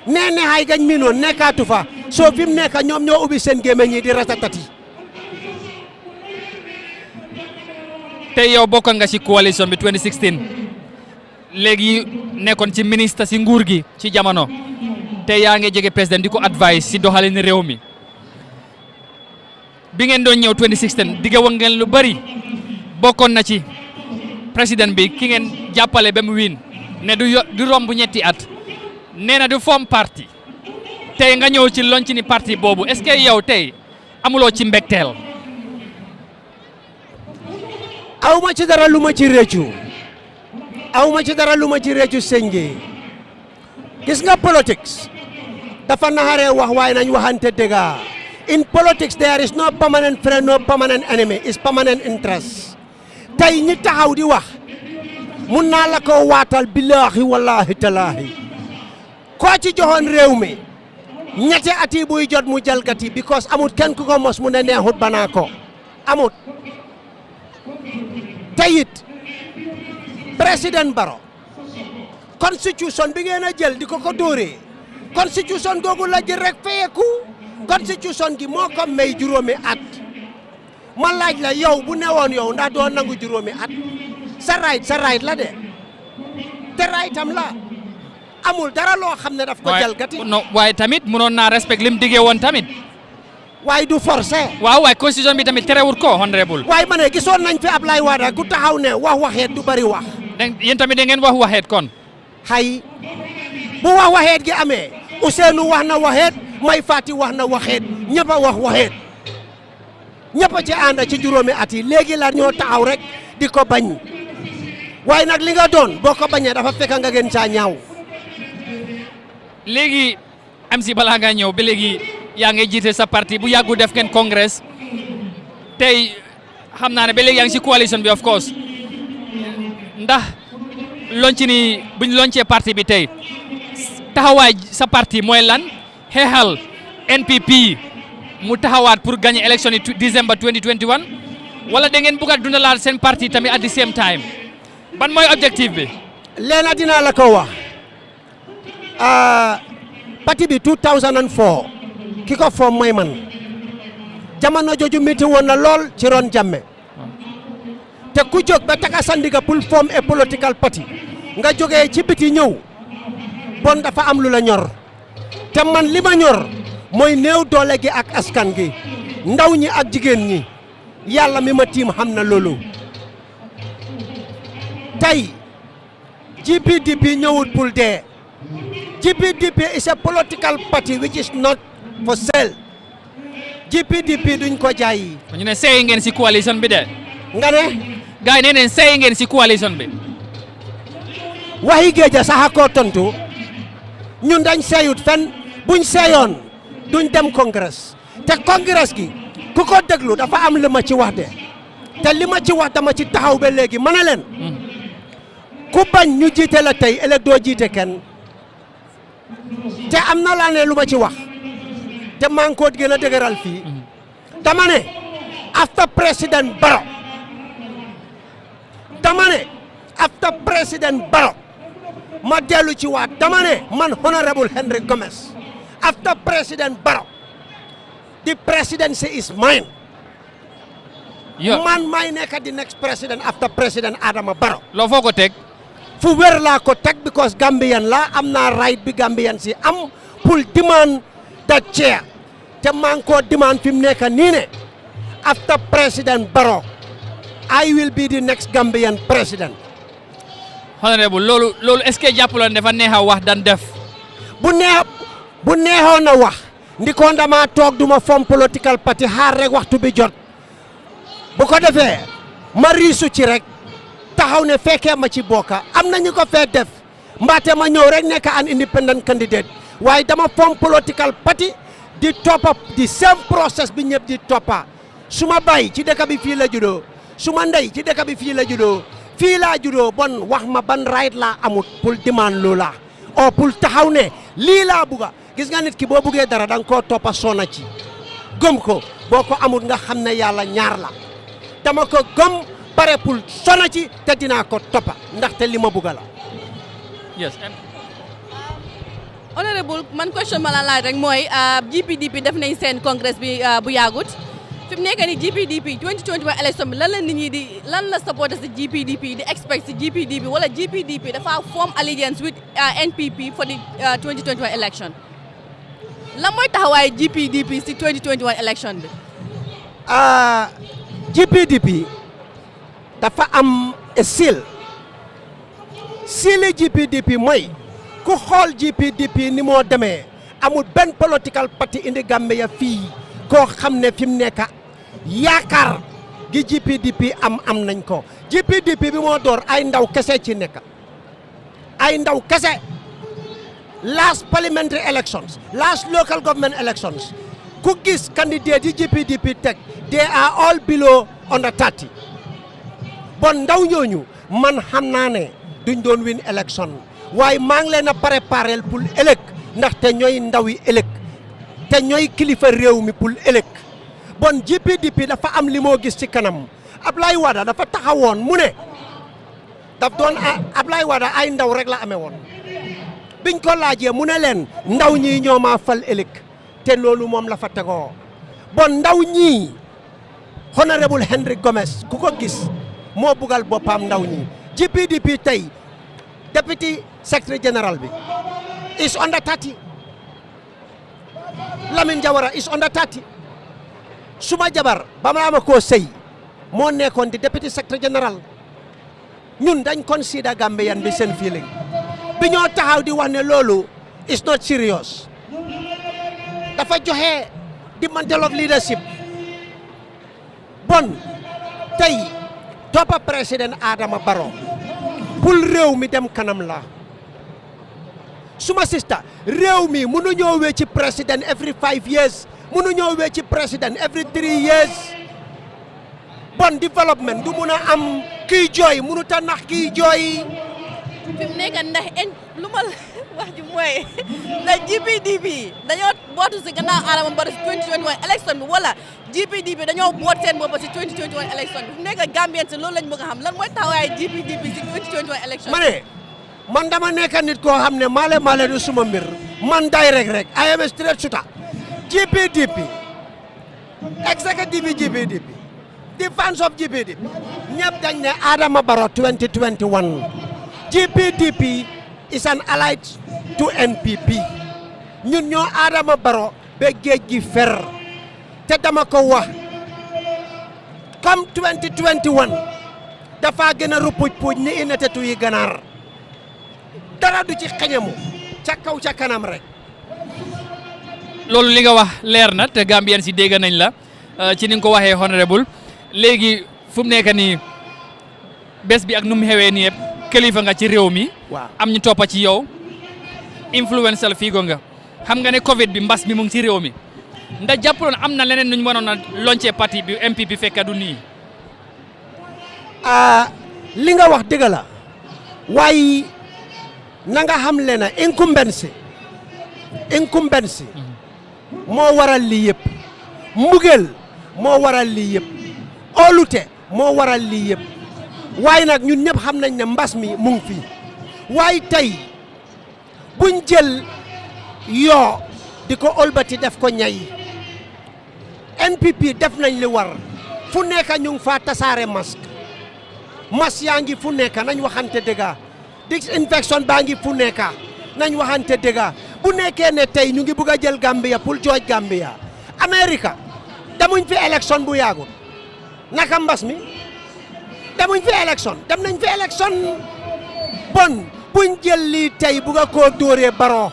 nee xay gañ miinoon nekkaatu fa soo fi mu nekk ñoom ñoo ubbi seen gémmiñ ñi di ratatati tey yow bokkoon nga ci coalition bi 2016 léegi nekkoon ci ministre ci nguur gi ci jamono tey yaa ngi jege président di ko advice ci doxalin réew mi bi ngeen doon ñëw 2016 digga woon ngeen lu bari bokkoon na ci président bi ki ngeen jàppale ba mu wiin ne du romb ñetti at nee na du form parti tey nga ñëw ci lonc ni parti boobu est-ce que yow tey amuloo ci mbégteel awma ci dara lu ma ci réccu awma ci dara lu ma ci réccu sëñ gi gis nga politics dafa naxaree wax waaye nañ waxante dëgga in politics there is no permanent friend no permanent enemy is permanent interest tey ñi taxaw di wax mun naa la ko waatal billaahi wallaahi talaahi koo ci joxoon réew mi ñetti ati buy jot mu jalgati because amut kenn ku ko mos mu ne neexut banaa ko amut teyit président Barrow constitution bi ngeen a jël di ko dóoree constitution googu la jël rek fayeku constitution gi moo ko may juróomi at ma laaj la yow bu newoon yow ndax doo nangu juróomi at sa right la de te rightam la amul dara loo xam ne daf ko jalgati waaye tamit mënoon naa respect lim diggee woon tamit waaye du forcé waaw waaye constitution bi tamit terewut ko honorable waaye ma ne gisoon nañ fi Ablaye Wade ku taxaw ne waxeet du bari wax yéen tamit da ngeen waxeet kon hay bu waxeet gi amee Ousseynou wax na waxeet May Fati wax na waxeet ñëpp a wax waxeet ñëpp a ci ànd ci juróomi at yi léegi la ñoo taxaw rek di ko bañ waaye nag li nga doon boo ko bañee dafa fekk nga gën caa ñaaw léegi am si balaa nga ñëw ba léegi yaa ngi jiite sa parti bu yàggu def ngeen congrès tey xam naa ne ba léegi yaa ngi si coalition bi of course ndax lonci ni buñ loncee parti bi tey taxawaay sa parti mooy lan xeexal NPP mu taxawaat pour gagner élection yi December 2021 wala da ngeen bugg a dundalaat seen parti tamit at the same time ban mooy objectif bi. leena dinaa la ko wax parti bi 2004 ki ko foom mooy man jamono jooju métti woon na lool ci ron Jammeh te ku jóg ba taka sandiga pour form a political party nga jógee ci biti ñëw bon dafa am lu la ñor te man li ma ñor mooy néew doole gi ak askan gi ndaw ñi ak jigéen ñi yàlla mi ma tiim xam na loolu tey GPDP ñëwut pour dee GPDP is a political party which is not for sale GPDP duñ ko jaay. ñu ne seey ngeen si coalition bi de. nga ne. gars yi nee nañ seey ngeen si coalition bi. waxi géeja sax ko tontu ñun dañ seeyut fenn buñ seeyoon duñ dem congrès te congrès gi ku ko déglu dafa am li ma ci wax de te li ma ci wax dama ci taxaw ba léegi ma ne leen ku bañ ñu jiite la tey ëllëg doo jiite kenn te am na laa ne lu ma ci wax te maa ngi ko gën a dëgëral fii dama ne after président Barrow dama ne after président Barrow ma dellu ci waat dama ne man honorable Henry Gomez after président Barrow the presidency is mine man may nekk di next president after président Adama Barrow loo foo ko teg fu wér laa ko teg because Gambian la am naa right bi Gambian si am pour demand that chair te maa ngi koo demand fi mu nekk nii ne after président Barrow I will be the next Gambian president. honorable loolu est-ce que jàppaloon dafa neex a wax dan def. bu neexoon na wax ndikoon dama toog duma form political party xaar rek waxtu bi jot bu ko defee ma riisu ci rek taxaw ne fekkee ma ci bokka am na ñu ko fee def mbaate ma ñëw rek nekk an independent candidate waaye dama form political party di toppa di same process bi ñëpp di toppa su ma bay ci dëkk bi fii la juddoo su ma ndey ci dëkk bi fii la juddoo fii laa juddoo bon wax ma ban right laa amut pour demand loola o pour taxaw ne lii laa bugga gis nga nit ki boo buggee dara da nga koo toppa sona ci gëm ko boo ko amut nga xam ne yàlla ñaar la dama ko gëm pare pour sona ci te dinaa ko toppa ndaxte li ma bugga la yes honorable man question ma la laaj rek mooy GPDP def nañ seen congrès bi bu yàggut fi mu nekk nii GPDP 2021 élection bi lan la nit ñi di lan la supporter si GPDP di expect si GPDP wala GPDP dafa form alliance with NPP for the 2021 election lan mooy taxawaay GPDP si 2021 election bi. GPDP dafa am seal siili GPDP mooy ku xool GPDP ni moo demee amul benn political party indi Gambia fii koo xam ne fi mu nekk yaakaar gi GPDP am nañ ko GPDP bi moo door ay ndaw kese ci nekk ay ndaw kese last parliamentary elections last local government elections ku gis candidate yi GPDP teg they are all below under 30 bon ndaw ñooñu man xam naa ne duñ doon win election waaye maa ngi leen a préparer pour ëllëg ndaxte ñooy ndaw yi ëllëg te ñooy kilifa réew mi pour ëllëg bon GPDP dafa am li moo gis ci kanam Ablaye Wade dafa taxawoon mu ne daf doon Ablaye Wade ay ndaw rek la amee woon biñ ko laajee mu ne leen ndaw ñii ñoo maa fal ëllëg te loolu moom la fa tegoo bon ndaw ñii honorable Henry Gomez ku ko gis moo bugal boppam ndaw ñi GPDP tey deputy secretary general bi is under 30 Lamin Jawara is under 30 suma jabar ba ma ama koo sëy moo nekkoon di deputy secretary general ñun dañ consider Gambian bi seen feeling bi ñoo taxaw di wax ne loolu is not serious dafa joxe di mantle of leadership bon tey toppa président Adama Barrow pour réew mi dem kanam la suma sista réew mi mënu ñoo wee ci président every 5 years mënu ñoo wee ci président every 3 years bon development du mun a am kii jooy mënu ta nax kii jooy fi mu nekk ndax lu ma wax ji mooy ndax GPDP dañoo bootu si gannaaw Adama Barrow si 2021 élection bi wala GPDP dañoo boot seen bopp si 2021 élection bi fi mu nekk Gambien si loolu lañ bëgg a xam lan mooy taxawaay GPDP si 2021 élection ma ne man dama nekk nit koo xam ne maale du suma mbir man day rek I am a straight shooter GPDP executive GPDP the fans of GPDP ñëpp dañ ne Adama Barrow 2021 GPDP is an allied to NPP ñun ñoo Adama Barrow ba géej gi fer te dama ko wax comme 2021 dafa gën a rupuj ni inetetu yi ganaar dara du ci xañamu ca kaw ca kanam rek loolu li nga wax leer na te Gambien si dégg nañ la ci ni nga ko waxee honorable léegi fu mu nekk nii bés bi ak nu mu xewee nii yëpp kilifa nga ci réew mi. waaw am ñu toppa ci yow influential fiigo nga xam nga ne Covid bi mbas mi mu ngi ci réew mi ndax jàppaloon am na leneen nu ñu mënoon a loncee parti bi MPP fekk du nii. li nga wax dëgg la waaye na nga xam le na incumbency moo waral lii yëpp mbugeel moo waral lii yëpp óolute moo waral lii yëpp waaye nag ñun ñëpp xam nañ ne mbas mi mu ngi fii waaye tey buñ jël yoo di ko ëlbati def ko ñay NPP def nañ li war fu nekk ñu ngi faa tasaare masque yaa ngi fu nekk nañ waxante dëgga disinfection baa ngi fu nekk nañ waxante dëgga bu nekkee ne tey ñu ngi bugg a jël Gambia pour jooj Gambia America demuñ fi élection bu yàggul naka mbas mi demuñ fi élection dem nañ fi élection bon buñ jël lii tey bugg a koo dóoree Barrow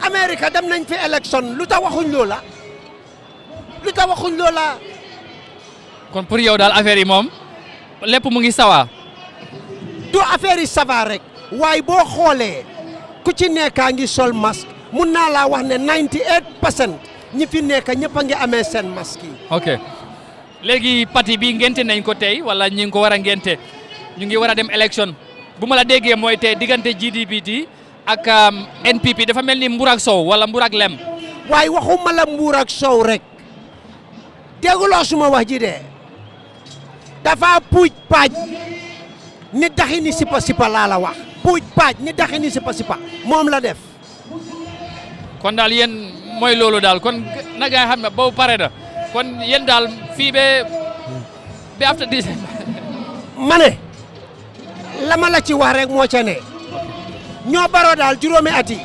America dem nañ fi élection lu tax waxuñ loola kon pour yow daal affaire yi moom lépp mu ngi sawa du affaire yi sawa rek waaye boo xoolee ku ci nekkaa ngi sol masque mun naa laa wax ne 98% ñi fi nekk ñëpp a ngi amee seen masque yi. ok léegi parti bi ngente nañ ko tey wala ñi ngi ko war a ngente ñu ngi war a dem élection bu ma la déggee mooy tey diggante GDPT ak NPP dafa mel ni mbur ak sow wala mbur ak lem. waaye waxuma la mbur ak sow rek dégguloo suma wax ji de dafa puuj paaj ni daxi ni sipa laa la wax puuj paaj ni daxi ni sipa moom la def. kon daal yéen mooy loolu daal kon na nga xam ne boobu pare na kon yéen daal fii ba after December. ma ne la ma la ci wax rek moo ca ne ñoo Barrow daal juróomi ati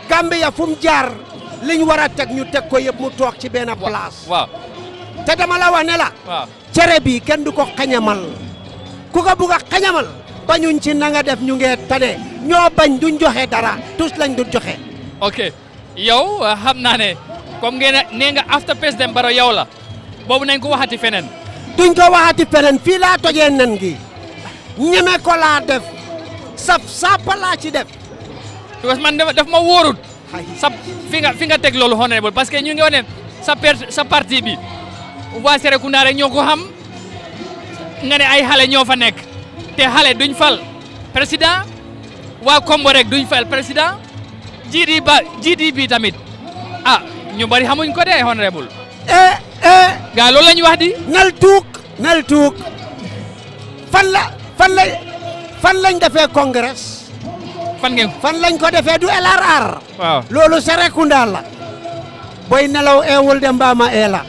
Gambia fu mu jaar liñ war a teg ñu teg ko yëpp mu toog ci benn place. waaw te dama la wax ne la. waaw cere bi kenn du ko xañamal ku ko bugg a xañamal bañuñ ci na nga def ñu ngee tane ñoo bañ duñ joxe dara tous lañ du joxe. ok yow xam naa ne comme ngeen nee nga after président Barrow yow la boobu nañ ko waxati feneen duñ ko waxati feneen fii laa tojee nen gi ñeme ko laa def sap sapa laa ci def parce que man daf ma wóorut sa fi nga teg loolu honorable parce que ñu ngi wane sa parti bi waa Serekunda rek ñoo ko xam nga ne ay xale ñoo fa nekk te xale duñ fal président waa Kombo rek duñ fal président GDP tamit ñu bari xamuñ ko de honorable gaa loolu lañ wax di nel tuuk fan lañ defee congrès fan lañ ko defee du LRR waaw loolu Serekunda la boy nelaw eewul de mbaama eela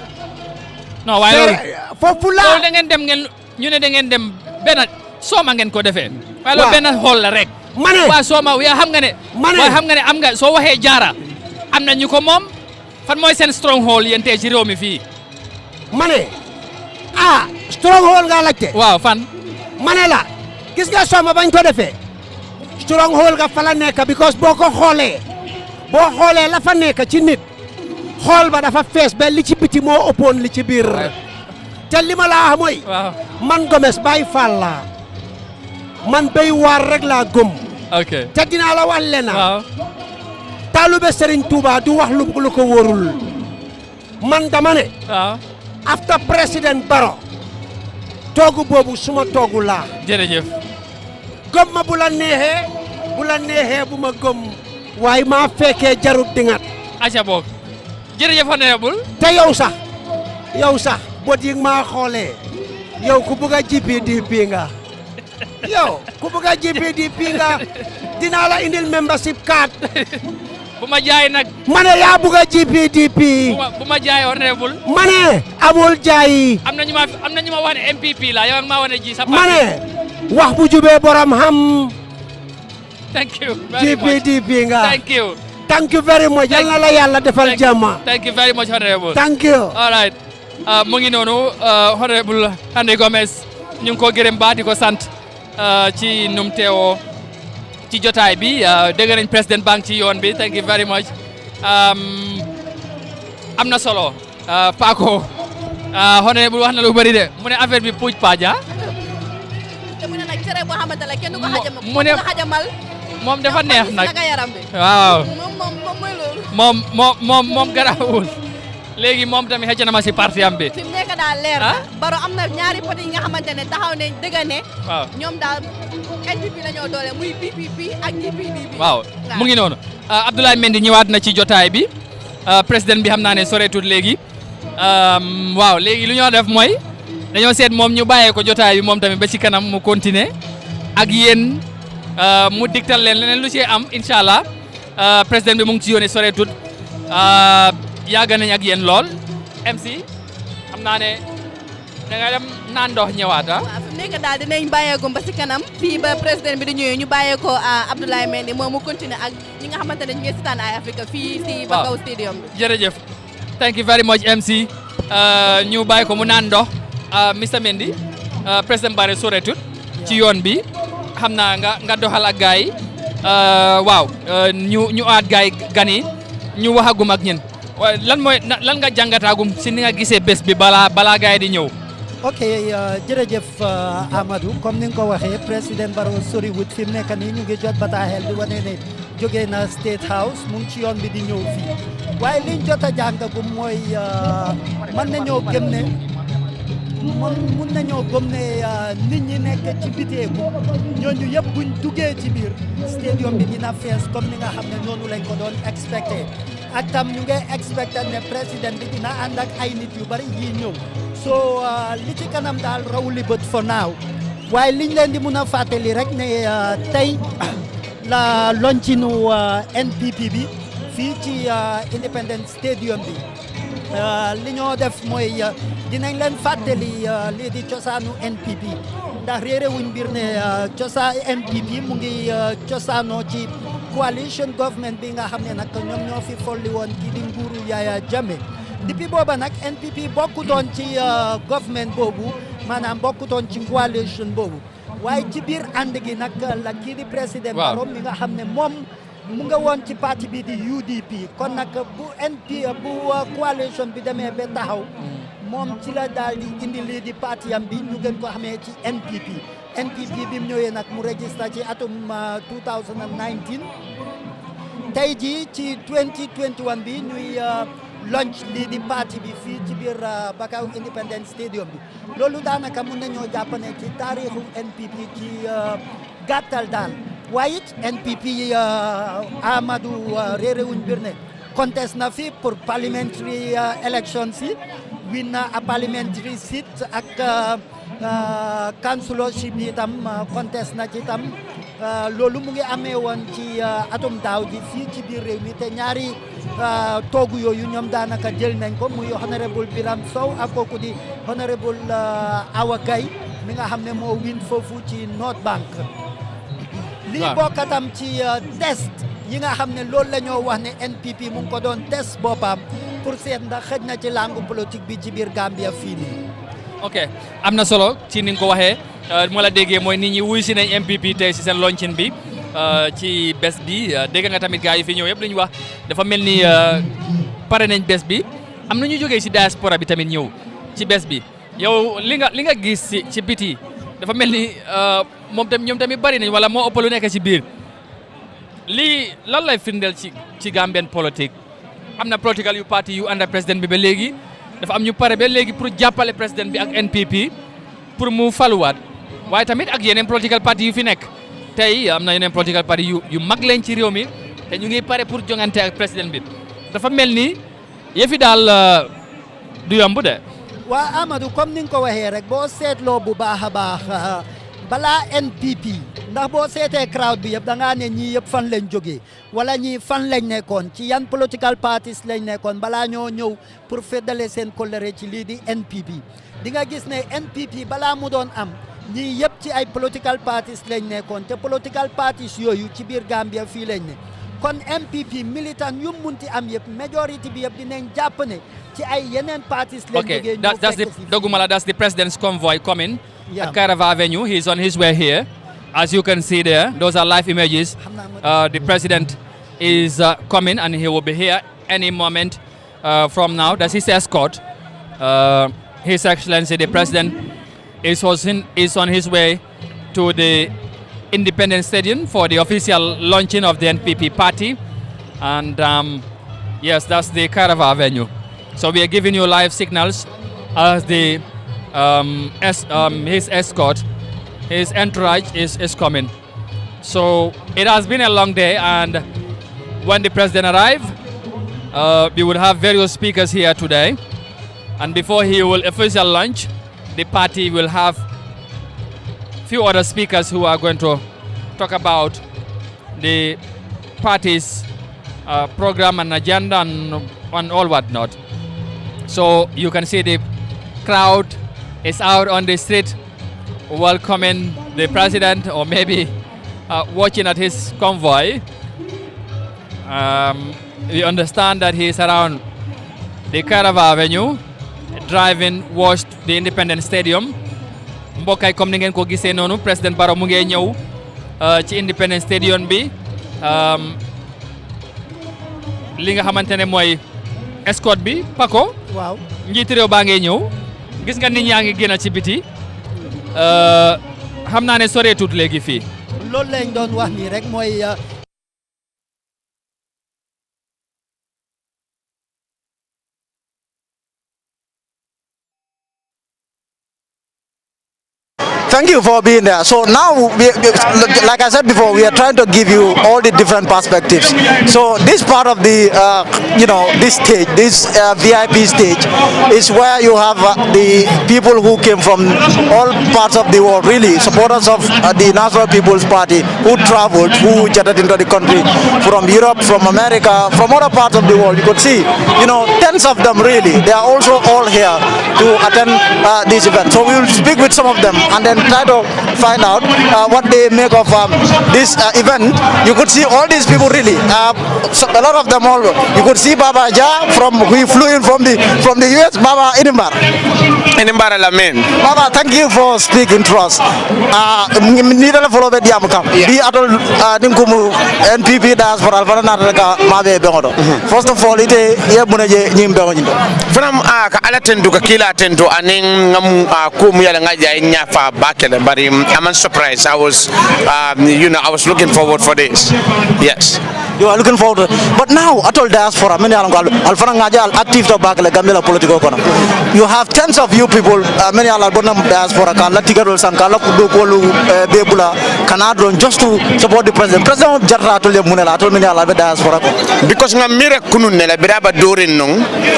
non waaye loolu foofu la loolu da ngeen dem ñu ne da ngeen dem benn sooma ngeen ko defee waaye loolu benn xool la rek waa sooma yaa xam nga ne waaye xam nga ne am nga soo waxee jaara am na ñu ko moom fan mooy seen stronghold yéen tey ci réew mi fii ma ne stronghold nga laajte waaw fan ma ne la gis nga sooma bañ ko defee stronghold nga fa la nekk because boo xoolee la fa nekk ci nit xool ba dafa fees ba li ci biti moo ëppoon li ci biir te li ma la wax mooy man Gomes Baye Fall laa man béy waar rek laa gëm te dinaa la wax leen taalube Serigne Touba du wax lu ko wóorul man dama ne after président Barrow toogu boobu suma toogu laa jërëjëf gëm ma bu la neexee bu ma gëm waaye maa fekkee jarut dingat aca boog jërëjëf honorable te yow sax bot yi maa xoolee yow ku bëgg a GPDP nga yow ku bëgg a GPDP nga dinaa la indil membership card bu ma jaay nag ma ne yaa bëgg a GPDP bu ma jaay honorable ma ne amul jaay am na ñu ma wax ne MPP la yow ak maa wane ji sa ma ne wax bu jubee borom xam thank you very much GPDP nga thank you very much yal na la yàlla defal jàmm thank you very much honorable thank you all right mu ngi noonu honorable Hande Gomez ñu ngi ko gërëm ba di ko sant ci num teewoo ci jotaay bi dégg nañ président bank ci yoon bi thank you very much am na solo Paco honorable wax na lu bëri de mu ne affaire bi puuj paaja te mu ne nag cere boo xamante ne kenn du ko xajamal mu ne xajamal moom dafa neex nag yaram bi waaw moom mooy loolu moom garaawul léegi moom tamit xëcc na ma si parti am bi fi mu nekk daal leer na Barrow am na ñaari parti yi nga xamante ne taxaw ne dëgg ne ñoom daal NPP la ñoo doole muy PPP ak GPDP waaw mu ngi noonu Abdoulaye Mendy ñëwaat na ci jotaay bi président bi xam naa ne soreetut léegi waaw léegi lu ñoo def mooy dañoo seet moom ñu bàyyee ko jotaay bi moom tamit ba ci kanam mu continuer ak yéen mu digtal leen leneen lu ci am incha allah président bi mu ngi ci yónnee soreetut yàgg nañ ak yéen lool MC xam naa ne da nga dem naan ndox ñëwaat waaw fi mu nekk daal dinañ bàyyeegum ba si kanam fii ba président bi di ñëwee ñu bàyyeekoo Abdoulaye Mendy moom mu continuer ak ñi nga xamante ne ñu ngi seetaan Eye Africa fii si Bakau Stadium bi. jërëjëf thank you very much MC ñu bàyyi ko mu naan ndox Mr Mendy président Barrow soreetut ci yoon bi xam naa nga doxal ak gars yi waaw ñu aat gars yi gan yi ñu waxagum ak ñen lan nga jàngataagum si ni nga gisee bés bi balaa gars yi di ñëw. ok jërëjëf Amadou comme ni nga ko waxee président Barrow soriwut fi mu nekk nii ñu ngi jot bataaxel di wane ne jógee na State House mu ngi ci yoon bi di ñëw fii waaye liñ jot a jàngagum mooy mën nañoo gëm ne mun nañoo gëm ne nit ñi nekk ci biteeku ñooñu yëpp buñ duggee ci biir stadium bi dina fees comme ni nga xam ne noonu lañ ko doon expecté ak tam ñu ngi expecté ne président bi dina ànd ak ay nit yu bari yi ñëw so li ci kanam daal raw li bët for now waaye liñ leen di mun a fàttali rek ne tey la loncinu NPP bi fii ci Independence Stadium bi li ñoo def mooy dinañ leen fàttali lii di cosaanu NPP ndax réeré wuñ mbir ne cosaan NPP mu ngi cosaanoo ci coalition government bi nga xam ne nag ñoom ñoo fi folli woon kii di nguuru Yaya Jammeh depuis booba nag NPP bokkutoon ci government boobu maanaam bokkutoon ci coalition boobu waaye ci biir ànd gi nag la kii di président Barrow mi nga xam ne moom mu nga woon ci parti bi di UDP kon nag bu coalition bi demee ba taxaw moom ci la daal di indi lii di parti am bi ñu gën ko xamee ci NPP bi mu ñëwee nag mu registré ci atum 2019 tey jii ci 2021 bi ñuy launch lii di parti bi fii ci biir Bakau Independence Stadium bi loolu daanaka mun nañoo jàpp ne ci taarixu NPP ci gàttal daal waaye it NPP Amadou réeréwuñ bir ne contest na fi pour parliamentary election si win na a parliamentary seat ak councilorship yi itam contest na ci itam loolu mu ngi amee woon ci atum daaw ji fii ci biir réew mi te ñaari toogu yooyu ñoom daanaka jël nañ ko muy honorable Biram Sow ak kooku di honorable Awa Gaye mi nga xam ne moo win foofu ci North Bank lii bokkatam ci test yi nga xam ne loolu la ñoo wax ne NPP mu ngi ko doon test boppam pour seet ndax xëj na ci langue politique bi ci biir Gambia fii nii. ok am na solo ci ni nga ko waxee moo la déggee mooy nit ñi wuy si nañ MPP tey si seen launching bi ci bés bi dégg nga tamit gars yi fi ñëw yëpp li ñu wax dafa mel ni pare nañ bés bi am na ñu jógee si diaspora bi tamit ñëw ci bés bi yow li nga gis ci biti dafa mel ni ñoom tamit bari nañ wala moo ëpp lu nekk ci biir lii lan lay firndeel ci Gambian politique am na political yu parti yu ànd ak président bi ba léegi dafa am ñu pare ba léegi pour jàppale président bi ak NPP pour mu faluwaat waaye tamit ak yeneen political parti yu fi nekk tey am na yeneen political parti yu mag leen ci réew mi te ñu ngi pare pour jongante ak président bi dafa mel ni yëfi daal du yomb de. waa Amadou comme ni nga ko waxee rek boo seetloo bu baax a baax balaa NPP ndax boo seetee crowd bi yëpp da ngaa ne ñii yëpp fan lañ jógee wala ñii fan lañ nekkoon ci yan political parties lañ nekkoon balaa ñoo ñëw pour feddale seen kóllëre ci lii di NPP di nga gis ne NPP balaa mu doon am ñii yëpp ci ay political parties lañ nekkoon te political parties yooyu ci biir Gambia fii lañ ne kon NPP militant yu munti am yëpp majority bi yëpp dinañ jàpp ne ci ay yeneen parties lañ jógee ñoo fekk si Dogumala, that's the president's convoy coming at Kairaba Avenue. He's on his way here. As you can see there, those are live images. The president is coming and he will be here any moment from now. That's his escort. His Excellency, the president, is on his way to the Independence Stadium for the official launching of the NPP party. And yes, that's the Kairaba Avenue. So we are giving you live signals as the his escort, his entourage is coming. So it has been a long day, and when the president arrived, we will have various speakers here today. And before he will official launch, the party will have few other speakers who are going to talk about the party's program and agenda and all whatnot. So you can see the crowd is out on the street welcoming the president, or maybe watching at his convoy. We understand that he is around the Kairaba Avenue driving towards the Independence Stadium. Mbokay comme ni ngeen ko gisee noonu président Barrow mu ngi ñëw ci Independence Stadium bi li nga xamante ne mooy escort bi Paco. waaw njiiti réew baa ngay ñëw gis nga nit ñaa ngi génn ci biti xam naa ne soreetut léegi fii. loolu lañ doon wax nii rek mooy. Thank you for being there. So now, like I said before, we are trying to give you all the different perspectives. So this part of the, this stage, this VIP stage, is where you have the people who came from all parts of the world, really, supporters of the National People's Party, who traveled, who jetted into the country from Europe, from America, from other parts of the world. You could see, tens of them really. They are also all here to attend this event. So we will speak with some of them, and then and try to find out what they make of this event. You could see all these people really. So a lot of them all. You could see Baba Ja who flew in from the US. Baba Inimbar. Inimbar Lamin. Baba, thank you for speaking to us. Nidala follow the Diamaka. Be at all Ninkumu NPP diaspora Alvanaka Mabe Bengodo. First of all, it is Yabunaje Nimbe. From Alatendu Kila Tendo Aning Kumuyanga Nyafa Bakele, but I'm surprised. I was looking forward for this. Yes. You are looking forward to it. But now, at all diaspora, many Alfananga active to Bakele Gamila political corner. You have tens of you people, many Alabonam diaspora, Latigarol Sankala, Kudukolu, Bebula, Canadron, just to support the president. President Jarra to Munela, to many Alabama diaspora. Because Namira Kununela, Biraba Dorin,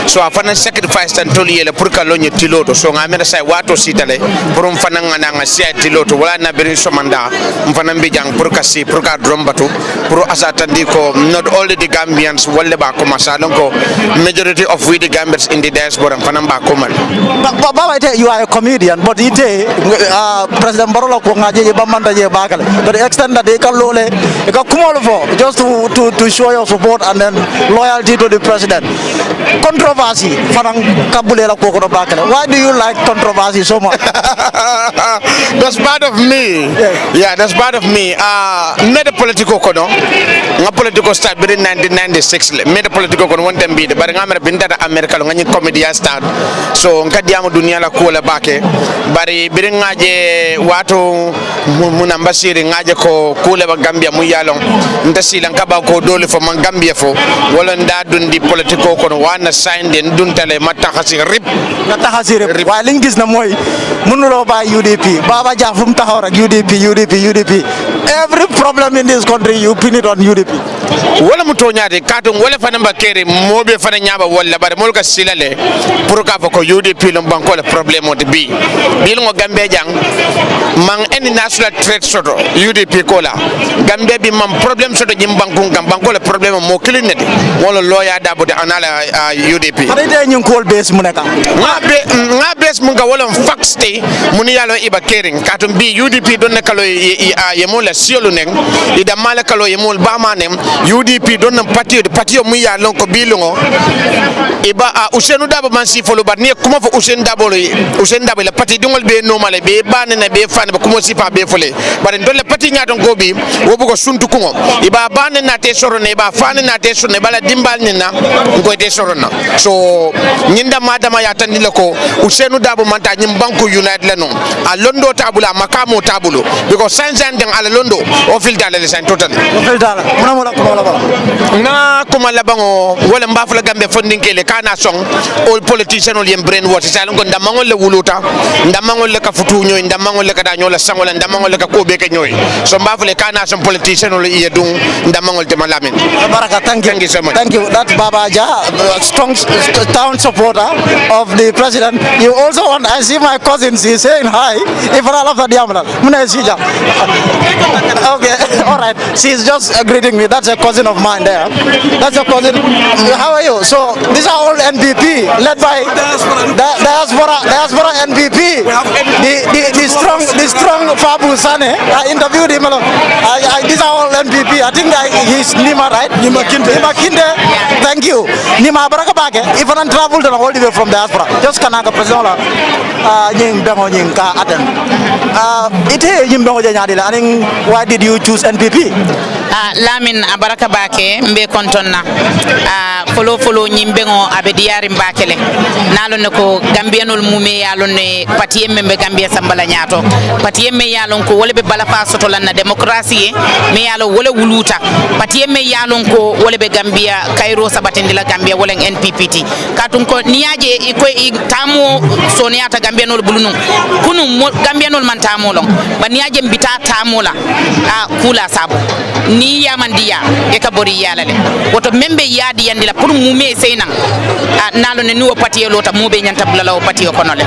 so I found a sacrifice and Toli Purcalonia Tiloto, so I'm going to say what to Sitale, Purum Fananga, Sia Tiloto, Wana Berisomanda, Mfanambijang, Purcasi, Purca Drombatu, Puru Asatandiko, not only the Gambians, Walleba Komasalongo, majority of we the Gambians in the diaspora, Fanamba Komal. Baba, you are a comedian, but President Barola Kongaje Bamanda Bakale, to the extent that they can lole, just to show your support and then loyalty to the president. Controversy, why do you like controversy so much? That's part of me. Yeah, that's part of me. Not a political kono. Nga political start in 1996. Made a political kono one time beat. But I'm a binda America ngani comedy start. So nka diamu dunia la kuola bake. Bari biring ngaje watu munambasiri ngaje ko kule ba Gambia muyalong. Ndasi lang kaba ko dole fo man Gambia fo. Wala nda dundi political kono wana sign den duntale matahasi rip. Matahasi rip. Wa lingis na moy munulo ba UDP. Baba Jafum tahora UDP. Every problem in this country you pin it on UDP. Wala mutonyade katung wala fanamba kere mobe fana nyaba wala bare molka silale pour ka fako UDP lo banko le problème de bi bilongo Gambia jang mang any national trade soto UDP kola Gambia bi mam problème soto jim banko le problème mo kilinete wala loya dabo de anala UDP ade nyun call base muneka nga base munga wala fax te muni yalo iba kering katung bi UDP don nekalo yemola siolu neng ida mala kalo yemol bama nem UDP don patio mu ya lon ko bilongo iba Ousainou Dabo man si folo bat ni kuma fo Ousainou Dabo le pati dungol be normal be ban na be fan be kuma si pa be fole bare don le pati nya don ko bi wo bugo suntu ko iba ban na te soro ne ba fan na te soro ne bala dimbal ni na ko te soro na so nyinda madama ya tan le ko Ousainou Dabo man ta nyim banko United le non a londo tabula makamo tabulo because sansan den ala londo o fil dala le san total o fil dala na kuma labango wala mbafula Gambia funding kele kana song all politician ol yem brain water salen ko ndamangol le wuluta ndamangol le ka futu nyoy ndamangol le ka da nyola sangola ndamangol le ka ko be ke nyoy so mbafule kana song politician ol yedung ndamangol te malamin baraka thank you so much. Thank you. That's Baba Ja, a strong town supporter of the president. You also want, I see my cousins, he's saying hi. If I love the diamond, okay, all right. She's just greeting me. That's a cousin of mine there. That's a cousin. How are you? So these are all NPP, led by diaspora NPP. The strong Fabu Sane. I interviewed him. These are all NPP. I think he's Nima, right? Nima Kinde. Thank you. Nima Baraka Bage. If I travel to all the way from diaspora, just Kanaka President. Why did you choose NPP? Lamin Abaraka Bake, Mbe Kontona, follow Nimbengo Abediari Mbakele, Nalonoko, Gambianol Mume Alone, Patiem Gambia Sambalanyato, Patiem Yalonko, Wolebe Balafa Sotolana Democracy, Mealo Wole Wuluta, Patiem Yalonko, Wolebe Gambia, Cairo Sabatendila Gambia, Woleng NPPT, Katunko Niaje, Tamu, Soniata Gambianol Bulunu, Kunu Gambianol Mantamolong, Baniaje Mbita Tamola, Kula Sabu. Ni yamandiya e ka bori yalale woto membe yadi yandila pour mume seynan nalo ne nuwo patiyo lota mobe nyanta bulala o patiyo konole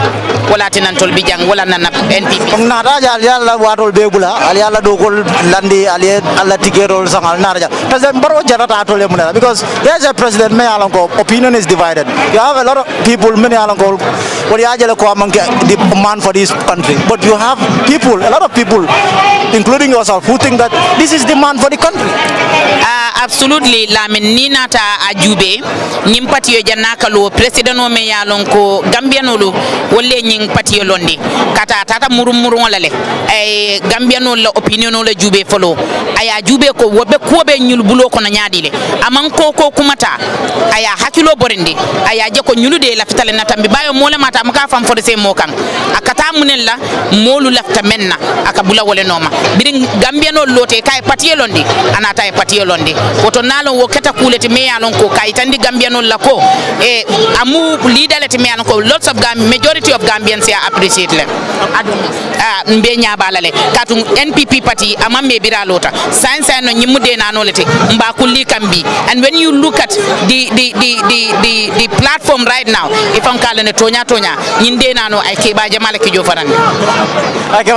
wala tinan tol bijang wala nan NPP na dajal alla watol bebula ali alla do gol landi ali alla tigerol sangal narja president baro jarata to le munala because there's a president me alanko opinion is divided. You have a lot of people many alanko what yajele ko amanke the man for this country, but you have people, a lot of people including yourself who think that this is the man for the country. Absolutely, lamin ni nata ajube nyim patiyo janaka lo president o me yalon ko gambianolo wolle nying patiyo londi kata tata murumuru lale ay gambianol la opinion la jube folo aya jube ko wobe kobe nyul bulo ko na nyaadile aman ko kumata aya hakilo borindi aya je ko nyulude la fitale na tambi bayo mola mata maka fam fode se mokan akata munella molu lafta menna akabula wole noma birin gambianol lote kay patiyo londi anata e patiyo londi woto nalon wo keta kuleti me yalon ko kayitandi gambianol la ko e amu leaderleti me yalon ko lots of majority of Gambians here appreciate them mbe nyabalale katu NPP party amamme bira lota science no nyimude nanolete mba kulli kambi. And when you look at the platform right now if am kala ne tonya nyinde nano ay keba jamala ki jofarande okay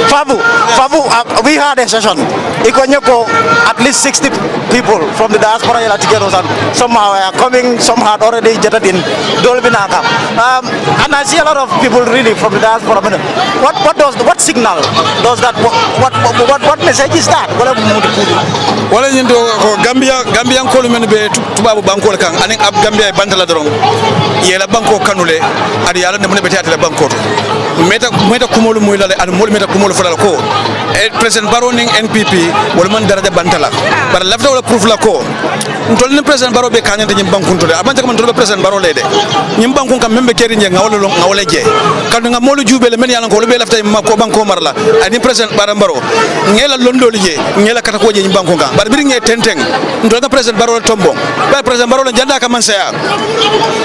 Fabu we had a session ikonyoko at least 60 people from the diaspora Tigers and somehow are coming, some had already jetted in Dolbinaka. And I see a lot of people really from the diaspora. What signal does that, what message is that? Wala nyindo Gambia nkolu men be tubabu banko kan anen ab Gambia bantala doron yela banko kanule adi yala ne beti atela banko meta kumolu moylale an mol meta kumolu fala ko president baroning NPP wala man daraja bantala bar lafta wala proof la ko ntol ni president baro be kanyande nyim banko to de abanta man tolbe president baro lede nyim banko kam membe keri nge ngawole je kan nga molu jubele men yala ko be lafta ma ko banko marla ani president baro ngela londoli je ngela kata ko je nyim banko ga bar biri nge tenteng ntol nga president baro tombo ba president baro la janda ka man saya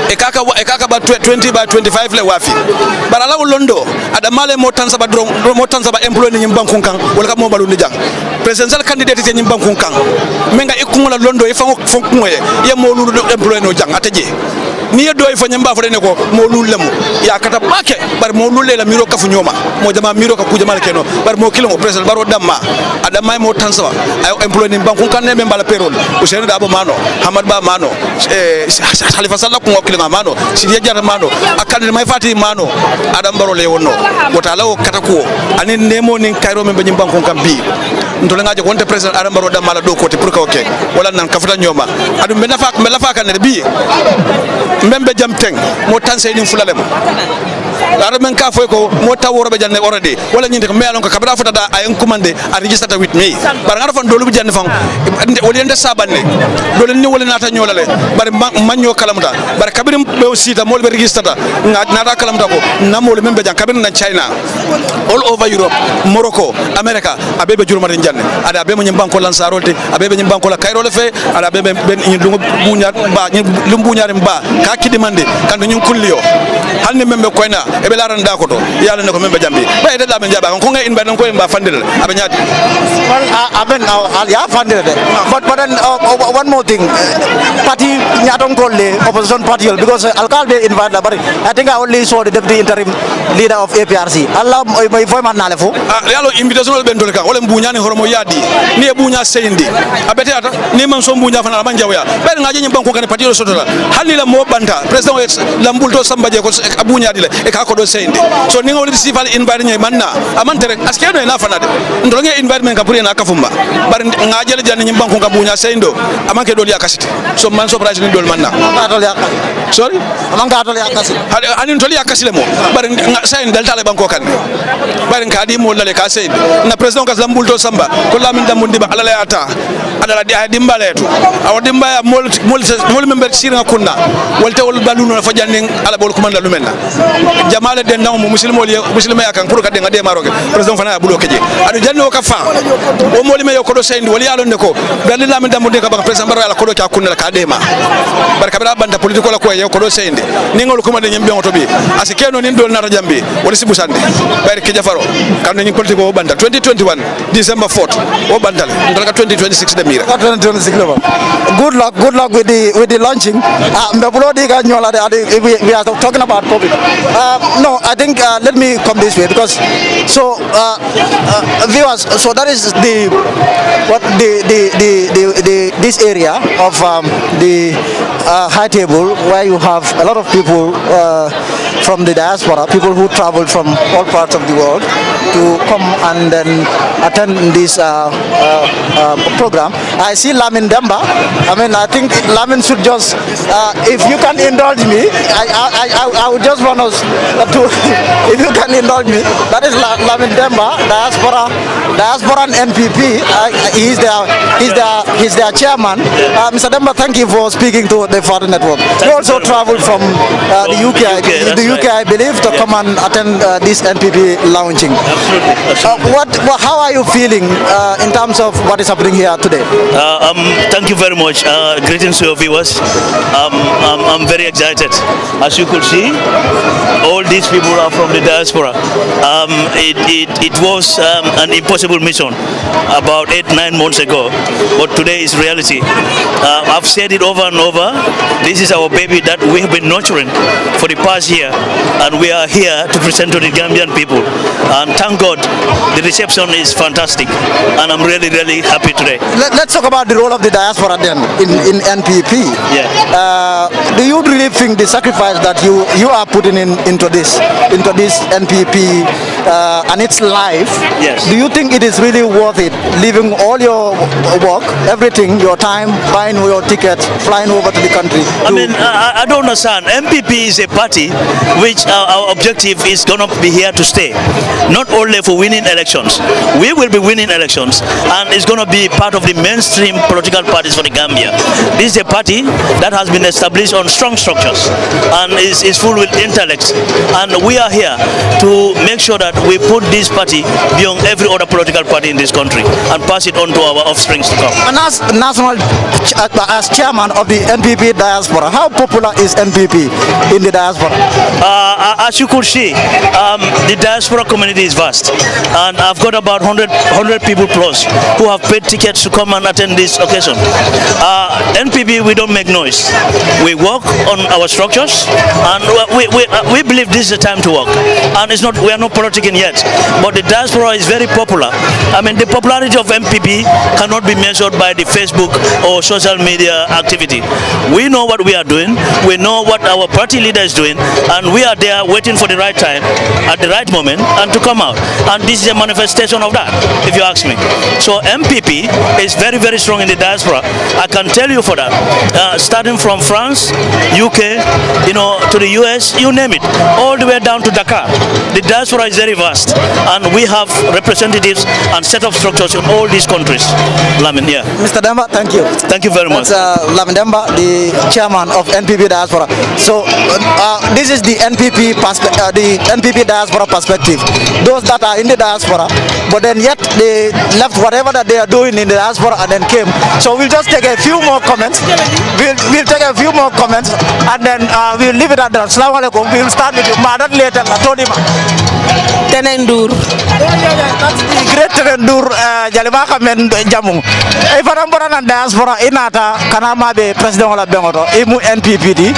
e kaka ba 20 ba 25 le wafi bar ala londo ada male mo tansa ba dron mo tansa ba employé nyim banko kan wala ka mo balu ni jang presidential candidate te nyim banko kan menga ikungula londo e fango fonkuye ye mo lulu employé no jang ataje ni ye doy fa nyamba fa ne ko mo lulu lemu ya kata bake bar mo lulu la miro ka fu nyoma mo jama miro ka ku jama keno bar mo kilo president baro damma ada may mo tansa ay employé ni banko kan ne be mbala payroll Ousainou Dabo mano Hamad Ba mano Khalifa Sallah ko kilo mano Sidia Jara mano akande may fati mano adam baro le wonno wota lawo kata ko ani nemo nin kayro men be nyim banko kan bi ntole ngaje wonte president adam baro damma la do ko te pour ka oke wala nan ka futa nyoma adu me lafa kan ne bi membe jam teng mo tanse ni fulalem ara men ka foy ko mo taworo be janne already wala nyinde ko melon ko kabra futa da ay commande a register with me bar ngara fon dolu bu janne fam wala nde sabanne dole ni wala nata nyolale bar manyo kalamta bar kabirim be sita mo be register da nata kalamta ko namol membe jan kabir na China all over Europe Morocco America abebe juruma den janne ada be mo nyim banko lan sarolte abebe nyim banko la kayro le fe ada be ben ni dungu buñat ba ni lumbu ñarim ba ka kidimande kan ñu kulliyo halne membe koyna e be laran da ko to yalla ne ko membe jambi bay da be jaba ko ngay in ba ko ba fandel abe ñaati well aben ya fandel de but then one more thing party ñaton golle opposition party because alcalde invite la bari I think I only saw the deputy interim leader of APRC Allah may foy man na le fo yalla invitation ben dol ka wala buñani horomo yadi ni buña seyndi abete ata ni man so buña fana ban jawya bay nga je ñim banko kan party soto la halni la mo banta president lambulto sambaje ko abuña dile e ka ko do seyndi so ni ngawli sifal invite ñay manna amantere aske no na fana de ndol nge invite men ka pour na kafumba bar nga jele jan ñim banko ka buña seyndo amanke dol yakasiti so man so price ni dol manna dol yakal sorry amanga dol yakasiti ani dol yakasile mo bar sayin dal tale banko kan bar ka di mo lale ka seyndi na president ka lambulto samba ko lamin damundi ba alala ata adala di ay dimbaletu aw dimbaya mol member sirna kunna wolte wol baluno fa janning ala bol kumanda lumenna jamale den naw mo muslimo ya kan pour ka de ngade maroke president fana bulo keje adu janno ka fa o moli me yokodo sendi wali yalo ne ko dalila min damundi ka ba president baro ala kodo ka kunna ka dema barka bra banda politiko la ko yokodo sendi ni ngol kumande nyimbe ngoto bi asikeno nin dol nata jambi wala sibusande bayre ke jafaro kan ni politiko o banda 2021 December 4th o bandal ndalka 2026 de mira 2026 good luck with the launching we are talking about COVID No, I think let me come this way because so viewers. So that is the this area of the high table where you have a lot of people from the diaspora, people who travel from all parts of the world to come and then attend this program. I see Lamin Demba. I mean, I think Lamin should just, if you can indulge me, I would just want us to, if you can indulge me, that is Lamin Demba, diaspora and NPP. He's their chairman. Mr. Demba, thank you for speaking to the Foreign Network. You also traveled from the UK, I believe, to come and attend this NPP launching. How are you feeling in terms of what is happening here today? Thank you very much. Greetings to your viewers. I'm very excited. As you could see, all these people are from the diaspora. It was an impossible mission about 8-9 months ago, but today is reality. I've said it over and over. This is our baby that we have been nurturing for the past year, and we are here to present to the Gambian people. And thank God, the reception is fantastic, and I'm really, really happy today. Let's talk about the role of the diaspora then in NPP. Yeah. Do you really think the sacrifice that you are putting into this NPP and its life? Yes. Do you think it is really worth it, leaving all your work, everything, your time, buying your ticket, flying over to the country? I mean, I don't understand. MPP is a party which our objective is going to be here to stay. Not only for winning elections. We will be winning elections, and it's going to be part of the mainstream political parties for the Gambia. This is a party that has been established on strong structures and is full with intellect. And we are here to make sure that we put this party beyond every other political party in this country and pass it on to our offsprings to come. And as chairman of the NPP diaspora, how popular is NPP in the diaspora? As you could see, the diaspora community is vast, and I've got about 100 people plus who have paid tickets to come and attend this occasion. NPP, we don't make noise. We work on our structures, and we believe this is the time to work. And we are not politicking yet, but the diaspora is very popular. I mean, the popularity of NPP cannot be measured by the Facebook or social media activity. We know what we are doing, we know what our party leader is doing, and we are there waiting for the right time, at the right moment, and to come out. And this is a manifestation of that, if you ask me. So MPP is very, very strong in the diaspora. I can tell you for that. Starting from France, UK, to the US, you name it, all the way down to Dakar. The diaspora is very vast, and we have representatives and set of structures in all these countries. Lamin, yeah. Mr. Demba, thank you. Thank you very much. That's Lamin Demba, the chairman of NPP diaspora. So this is the NPP diaspora perspective. Those that are in the diaspora, but then yet they left whatever that they are doing in the diaspora and then came. So we'll just take a few more comments. We'll take a few more comments, and then we'll leave it at that. Assalamu alaikum. We'll start with you. Madat later. Todima. Tenendur. That's the great Tenendur. Jalima kamen jamu. If I'm born in diaspora, inata kanama be president wala bengoto. Imu NPPD.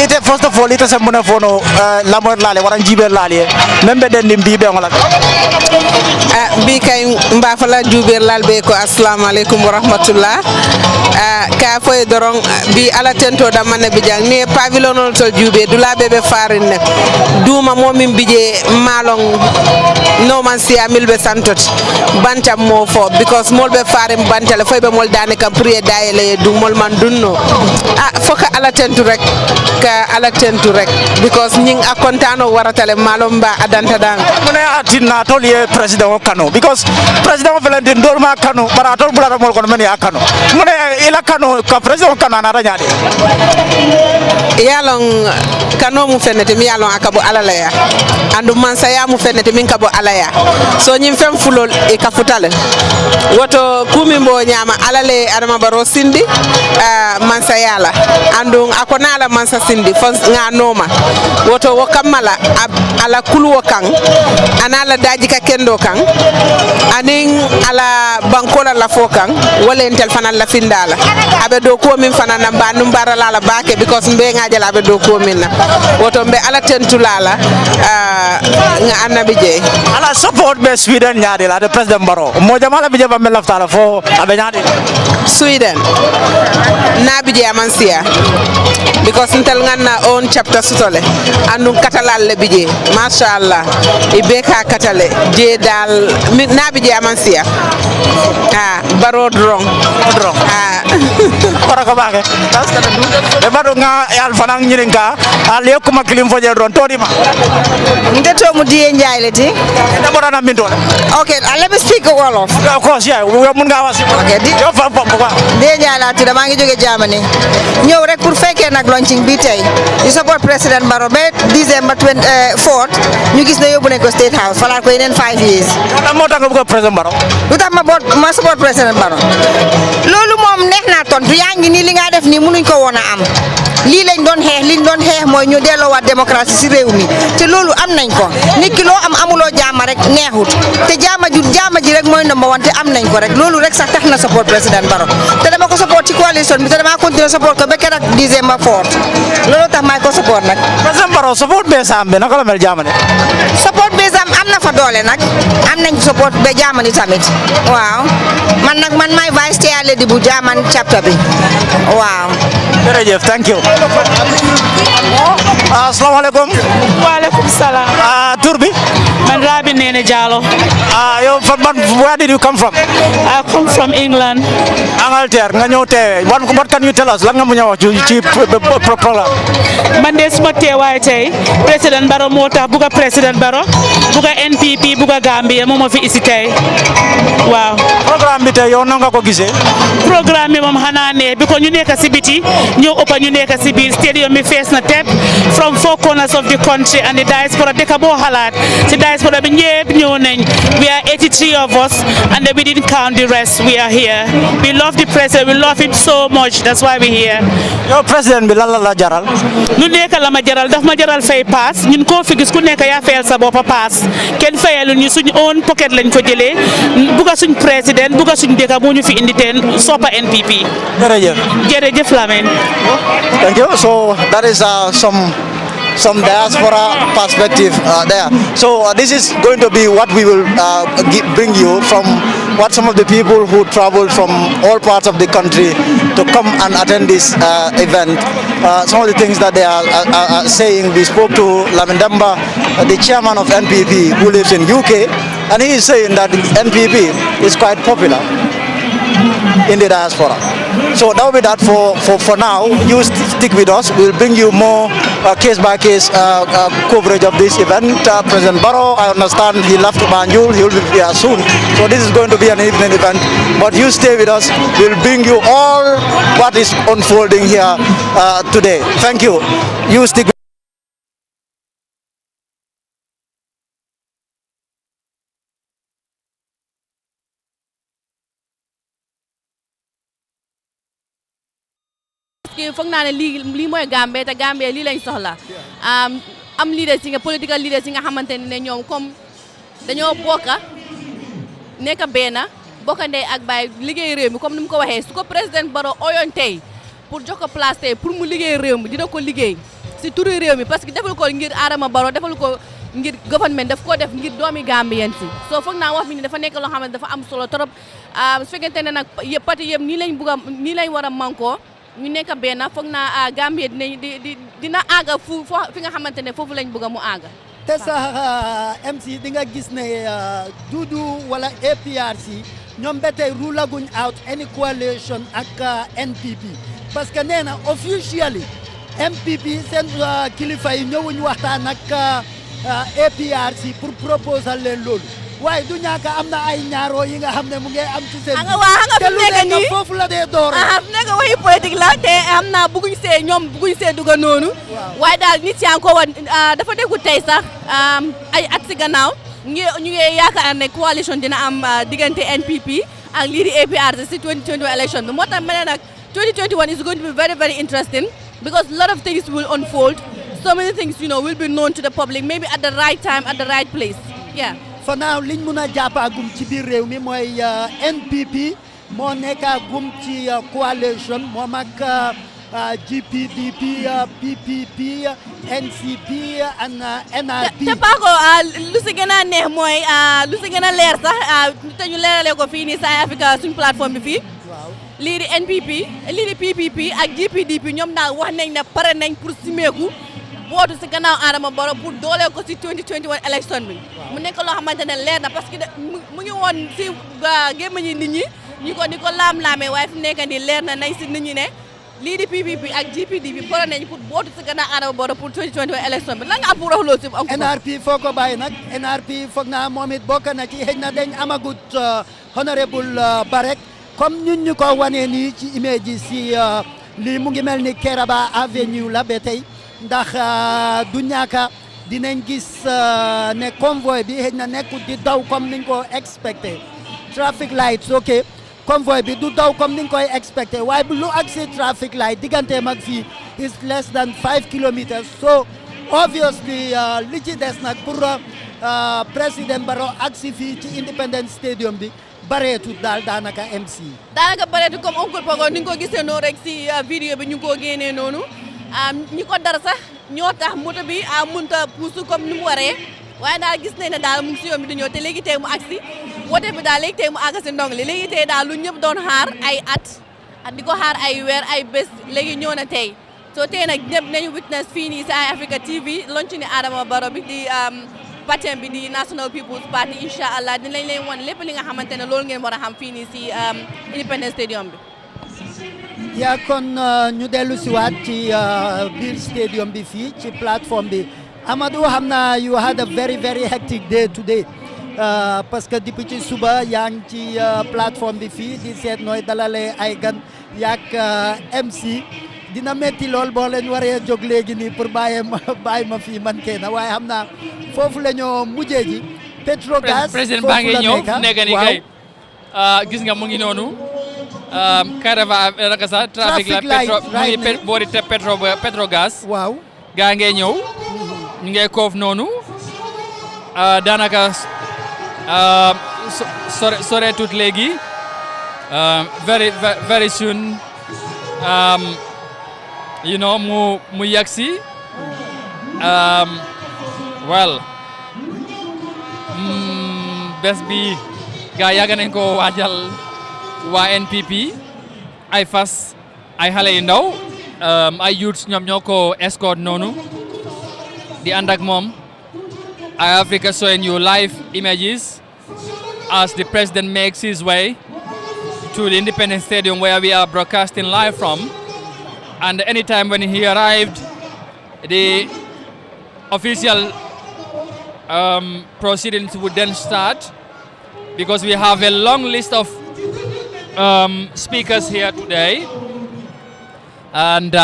It first of all, it is a monofono. Lamor lale, waran jibe lale. Member den nimbi bengola. Bi kay mbafala jubir lal be ko assalamu alaikum wa rahmatullah. Ka foy dorong bi ala tento da manne bi jang ne pavillon to jube dula bebe farin ne duma momin bije malong no man si amil be santot bantam mo fo because mol be farim bantale foy be mol dane kam prier dayele du mol man dunno foka ala tentu rek because ñing akontano waratale malom ba adanta dang mune atinna tolier president Kano because president Valentin Dolma Kano barator bulata mol kono men ya Kano mune ila Kano ka president Kano na rañade yalong Kano mu fenete mi yalong akabo alala ya andu man saya mu fennete min ka bo alaya so ñim fem fulol e ka futale woto kumi mbo ñama alale Adama Barrow sindi mansa yala andung akonala mansa sindi fon nga noma woto wo kamala ala kuluwo kan anala daji ka kendo kan aning ala bankola la fo kan wala entel fanal la findala abe do ko min fanana ba num barala la bake because mbe ngaje la abe do ko min na woto mbe ala tentulala nga annabi je ala support be Sweden nyaade la de president Barrow mo jamala bi jaba mel laftala fo abe nyaade Sweden nabi je amansia because intel nganna on chapter sutole andum katalal le bije mashallah ibe ka katale je dal nabi je amansia Barrow drong ora ko baake tas ka du e bado nga yal fanang nyirinka ale ko maklim fo je don todima ndeto mu die njayleti da boda na minto okay let me speak Wolof of course yeah we mun nga was okay di yo fa quoi die njaylati da mangi joge Germany ñew rek pour fekke nak launching bi tay di support president Barrow be December 24th ñu gis na yobbu ne ko State House fala ko yenen 5 years da mo tax nga bëgg president Barrow lutax ma support president Barrow lolu mom neex na tontu yaangi ni li nga def ni mënuñ ko wona am li lañ doon xex liñ doon xex moy ñu delo wat démocratie ci réew mi te lolu am nañ ko nit ki lo am amulo jaama rek neexut te jaama ji rek moy number 1 te am nañ ko rek lolu rek sax tax na support president Barrow te dama ko support ci coalition bi te dama continuer support ko be kerak December 4 lolu tax may ko support nak president Barrow support be sambe naka la mel jaama ne support be sam am na fa doole nak am nañ support be jaama ni tamit waaw man may vice chair lady bu jaaman chapter bi waaw jërëjëf thank you assalamu alaikum wa alaikum salam tur bi man Rabi Nene Jallow you where did you come from I come from England Angleterre nga ñew teewe what can you tell us lan nga mëna wax ci programme man de suma teewaay tay president Barrow moo tax buga president Barrow buga NPP buga Gambia moo ma fi isi tay waaw programme bi tay yow nga ko gisee programme bi mom xana ne bi ko ñu nekk ci biti ñew oppa ñu nekk ci biir stadium mi fees na tep from 4 corners of the country and the diaspora deka bo halat ci diaspora bi ñepp ñew nañ we are 83 of us and we didn't count the rest we are here we love the president we love him so much that's why we here yow president bi lan la jaral lu nekk la ma jaral daf ma jaral fay pass ñun ko fi gis ku nekk ya fayal sa bop pass ken fayalu ñu suñu own pocket lañ ko jëlé buga suñu president buga suñu deka bo ñu fi indi ten sopa NPP jërëjëf Lamin thank you so that is some diaspora perspective there. So this is going to be what we will bring you from what some of the people who traveled from all parts of the country to come and attend this event. Some of the things that they are saying. We spoke to Lamin Demba, the chairman of NPP who lives in UK, and he is saying that NPP is quite popular in the diaspora. So that will be that for now. You stick with us. We'll bring you more case-by-case coverage of this event. President Barrow, I understand he left Banjul. He will be here soon. So this is going to be an evening event. But you stay with us. We'll bring you all what is unfolding here today. Thank you. You stick with foog naa ne lii mooy Gambie te Gambie lii lañ soxla am leaders yi nga political leaders yi nga xamante ne ñoom comme dañoo bokka nekk benn bokka ndey ak baay liggéey réew mi comme ni mu ko waxee su ko président Barrow oyoon tey pour jox ko place tey pour mu liggéey réew mi dina ko liggéey si turu réew mi parce que defal ko ngir Adama Barrow defal ko ngir government daf ko def ngir doomi Gambien si soo foog naa wax mi ni dafa nekk loo xam ne dafa am solo trop su fekkente ne nag yëpp parti yëpp nii lañ war a mankoo ñu nekk benn foog naa Gambie dina àgga fi nga xamante ne foofu lañ bëgg mu àgga. te sax MC di nga gis ne Dudu wala APRC ñoom ba tey rulaguñ out any coalition ak NPP parce que nee na officially NPP seen kilifa yi ñëwuñ waxtaan ak APRC pour proposal leen loolu waaye du ñàkk am na ay ñaaroo yi nga xam ne mu ngi am ci seen nga fi nekk nii foofu la dee door fi nekk waxi politique la te am na bugguñ see dugga noonu waaye daal nit yaa ngi ko wan dafa déggu tey sax ay at si gannaaw ñu ngi yaakaar ne coalition dina am diggante NPP ak lii di APRC si 2021 election bi moo tax ma ne nag 2021 is going to be very very interesting because a lot of things will unfold. So many things, will be known to the public, maybe at the right time, at the right place. Yeah. For now, liñ mun a jàppagum ci biir réew mi mooy NPP moo nekkagum ci coalition moom ak GPDP, PPP, NCP and NRP. te Paco lu si gën a neex mooy lu si gën a leer sax te ñu leeralee ko fii nii Sai Africa suñ plateforme bi fii. lii di NPP lii di PPP ak GPDP ñoom daal wax nañ ne pare nañ pour simeeku bootu si gannaaw Adama Barrow pour dooleel ko si 2021 election bi mu nekk loo xamante ne leer na parce que mu ngi woon si gémmiñu nit ñi ñu ko di ko laam-laamee waaye fi mu nekk nii leer na nañ si nit ñi ne lii di PPP ak GPDP pare nañ pour bootu si gannaaw Adama Barrow pour 2021 election bi lan nga am pour wax loolu si NRP foo ko bàyyi nag NRP foog naa moom it bokk na ci xëy na dañ amagut honorable Barek comme ñun ñu ko wanee nii ci image yi si lii mu ngi mel ni Keraba Avenue la ba tey ndax du ñàkk dinañ gis ne convoy bi xëy na nekkul di daw comme niñ ko expecté traffic lights ok convoy bi du daw comme niñ koy expecté waaye bu lu agsi traffic light digganteem ak fii is less than 5 kilometers so obviously li ci des nag pour président Barrow agsi fii ci Independence Stadium bi bareetu daal daanaka MC. daanaka bareetu comme oncle Pago ni nga ko gisee noonu rek si vidéo bi ñu ngi koo génnee noonu ñi ko dara sax ñoo tax moto bi mënta puusu comme ni mu waree waaye daal gis nañ ne daal mu ngi si yoon bi di ñëw te léegi tey mu agsi wote bi daal léegi tey mu àgg si ndong li léegi tey daal lu ñëpp doon xaar ay at di ko xaar ay weer ay bés léegi ñëw na tey soo tey nag ñëpp nañu witness fii nii si Eye Africa TV lonc ni Adama Barrow bi di partem bi di National People's Party incha allah dinañ leen wan lépp li nga xamante ne loolu ngeen war a xam fii nii si Independence Stadium bi. yaa kon ñu dellu si waat ci biir stadium bi fii ci plateforme bi Amadou xam naa you had a very very hectic day today parce que depuis ci suba yaa ngi ci plateforme bi fii di seet nooy dalalee ay gan yaak MC dina metti lool boo leen waree jóg léegi nii pour bàyyi ma fii man kenn waaye xam naa foofu la ñoo mujjee ji Petrogas président baa ngi ñëw nekk ni kay gis nga mu ngi noonu Karava naka sax trafic la mu ngi boori Petrogas waaw gaa ngee ñëw ñu ngee koof noonu daanaka sore tut léegi very soon mu yagsi well bés bi gaa yàgg nañ ko waajal waa NPP ay fas ay xale yu ndaw ay youths ñoom ñoo ko escort noonu di ànd ak moom Eye Africa showing you live images as the president makes his way to the Independence Stadium where we are broadcasting live from. And anytime when he arrived, the official proceedings would then start because we have a long list of speakers here today. And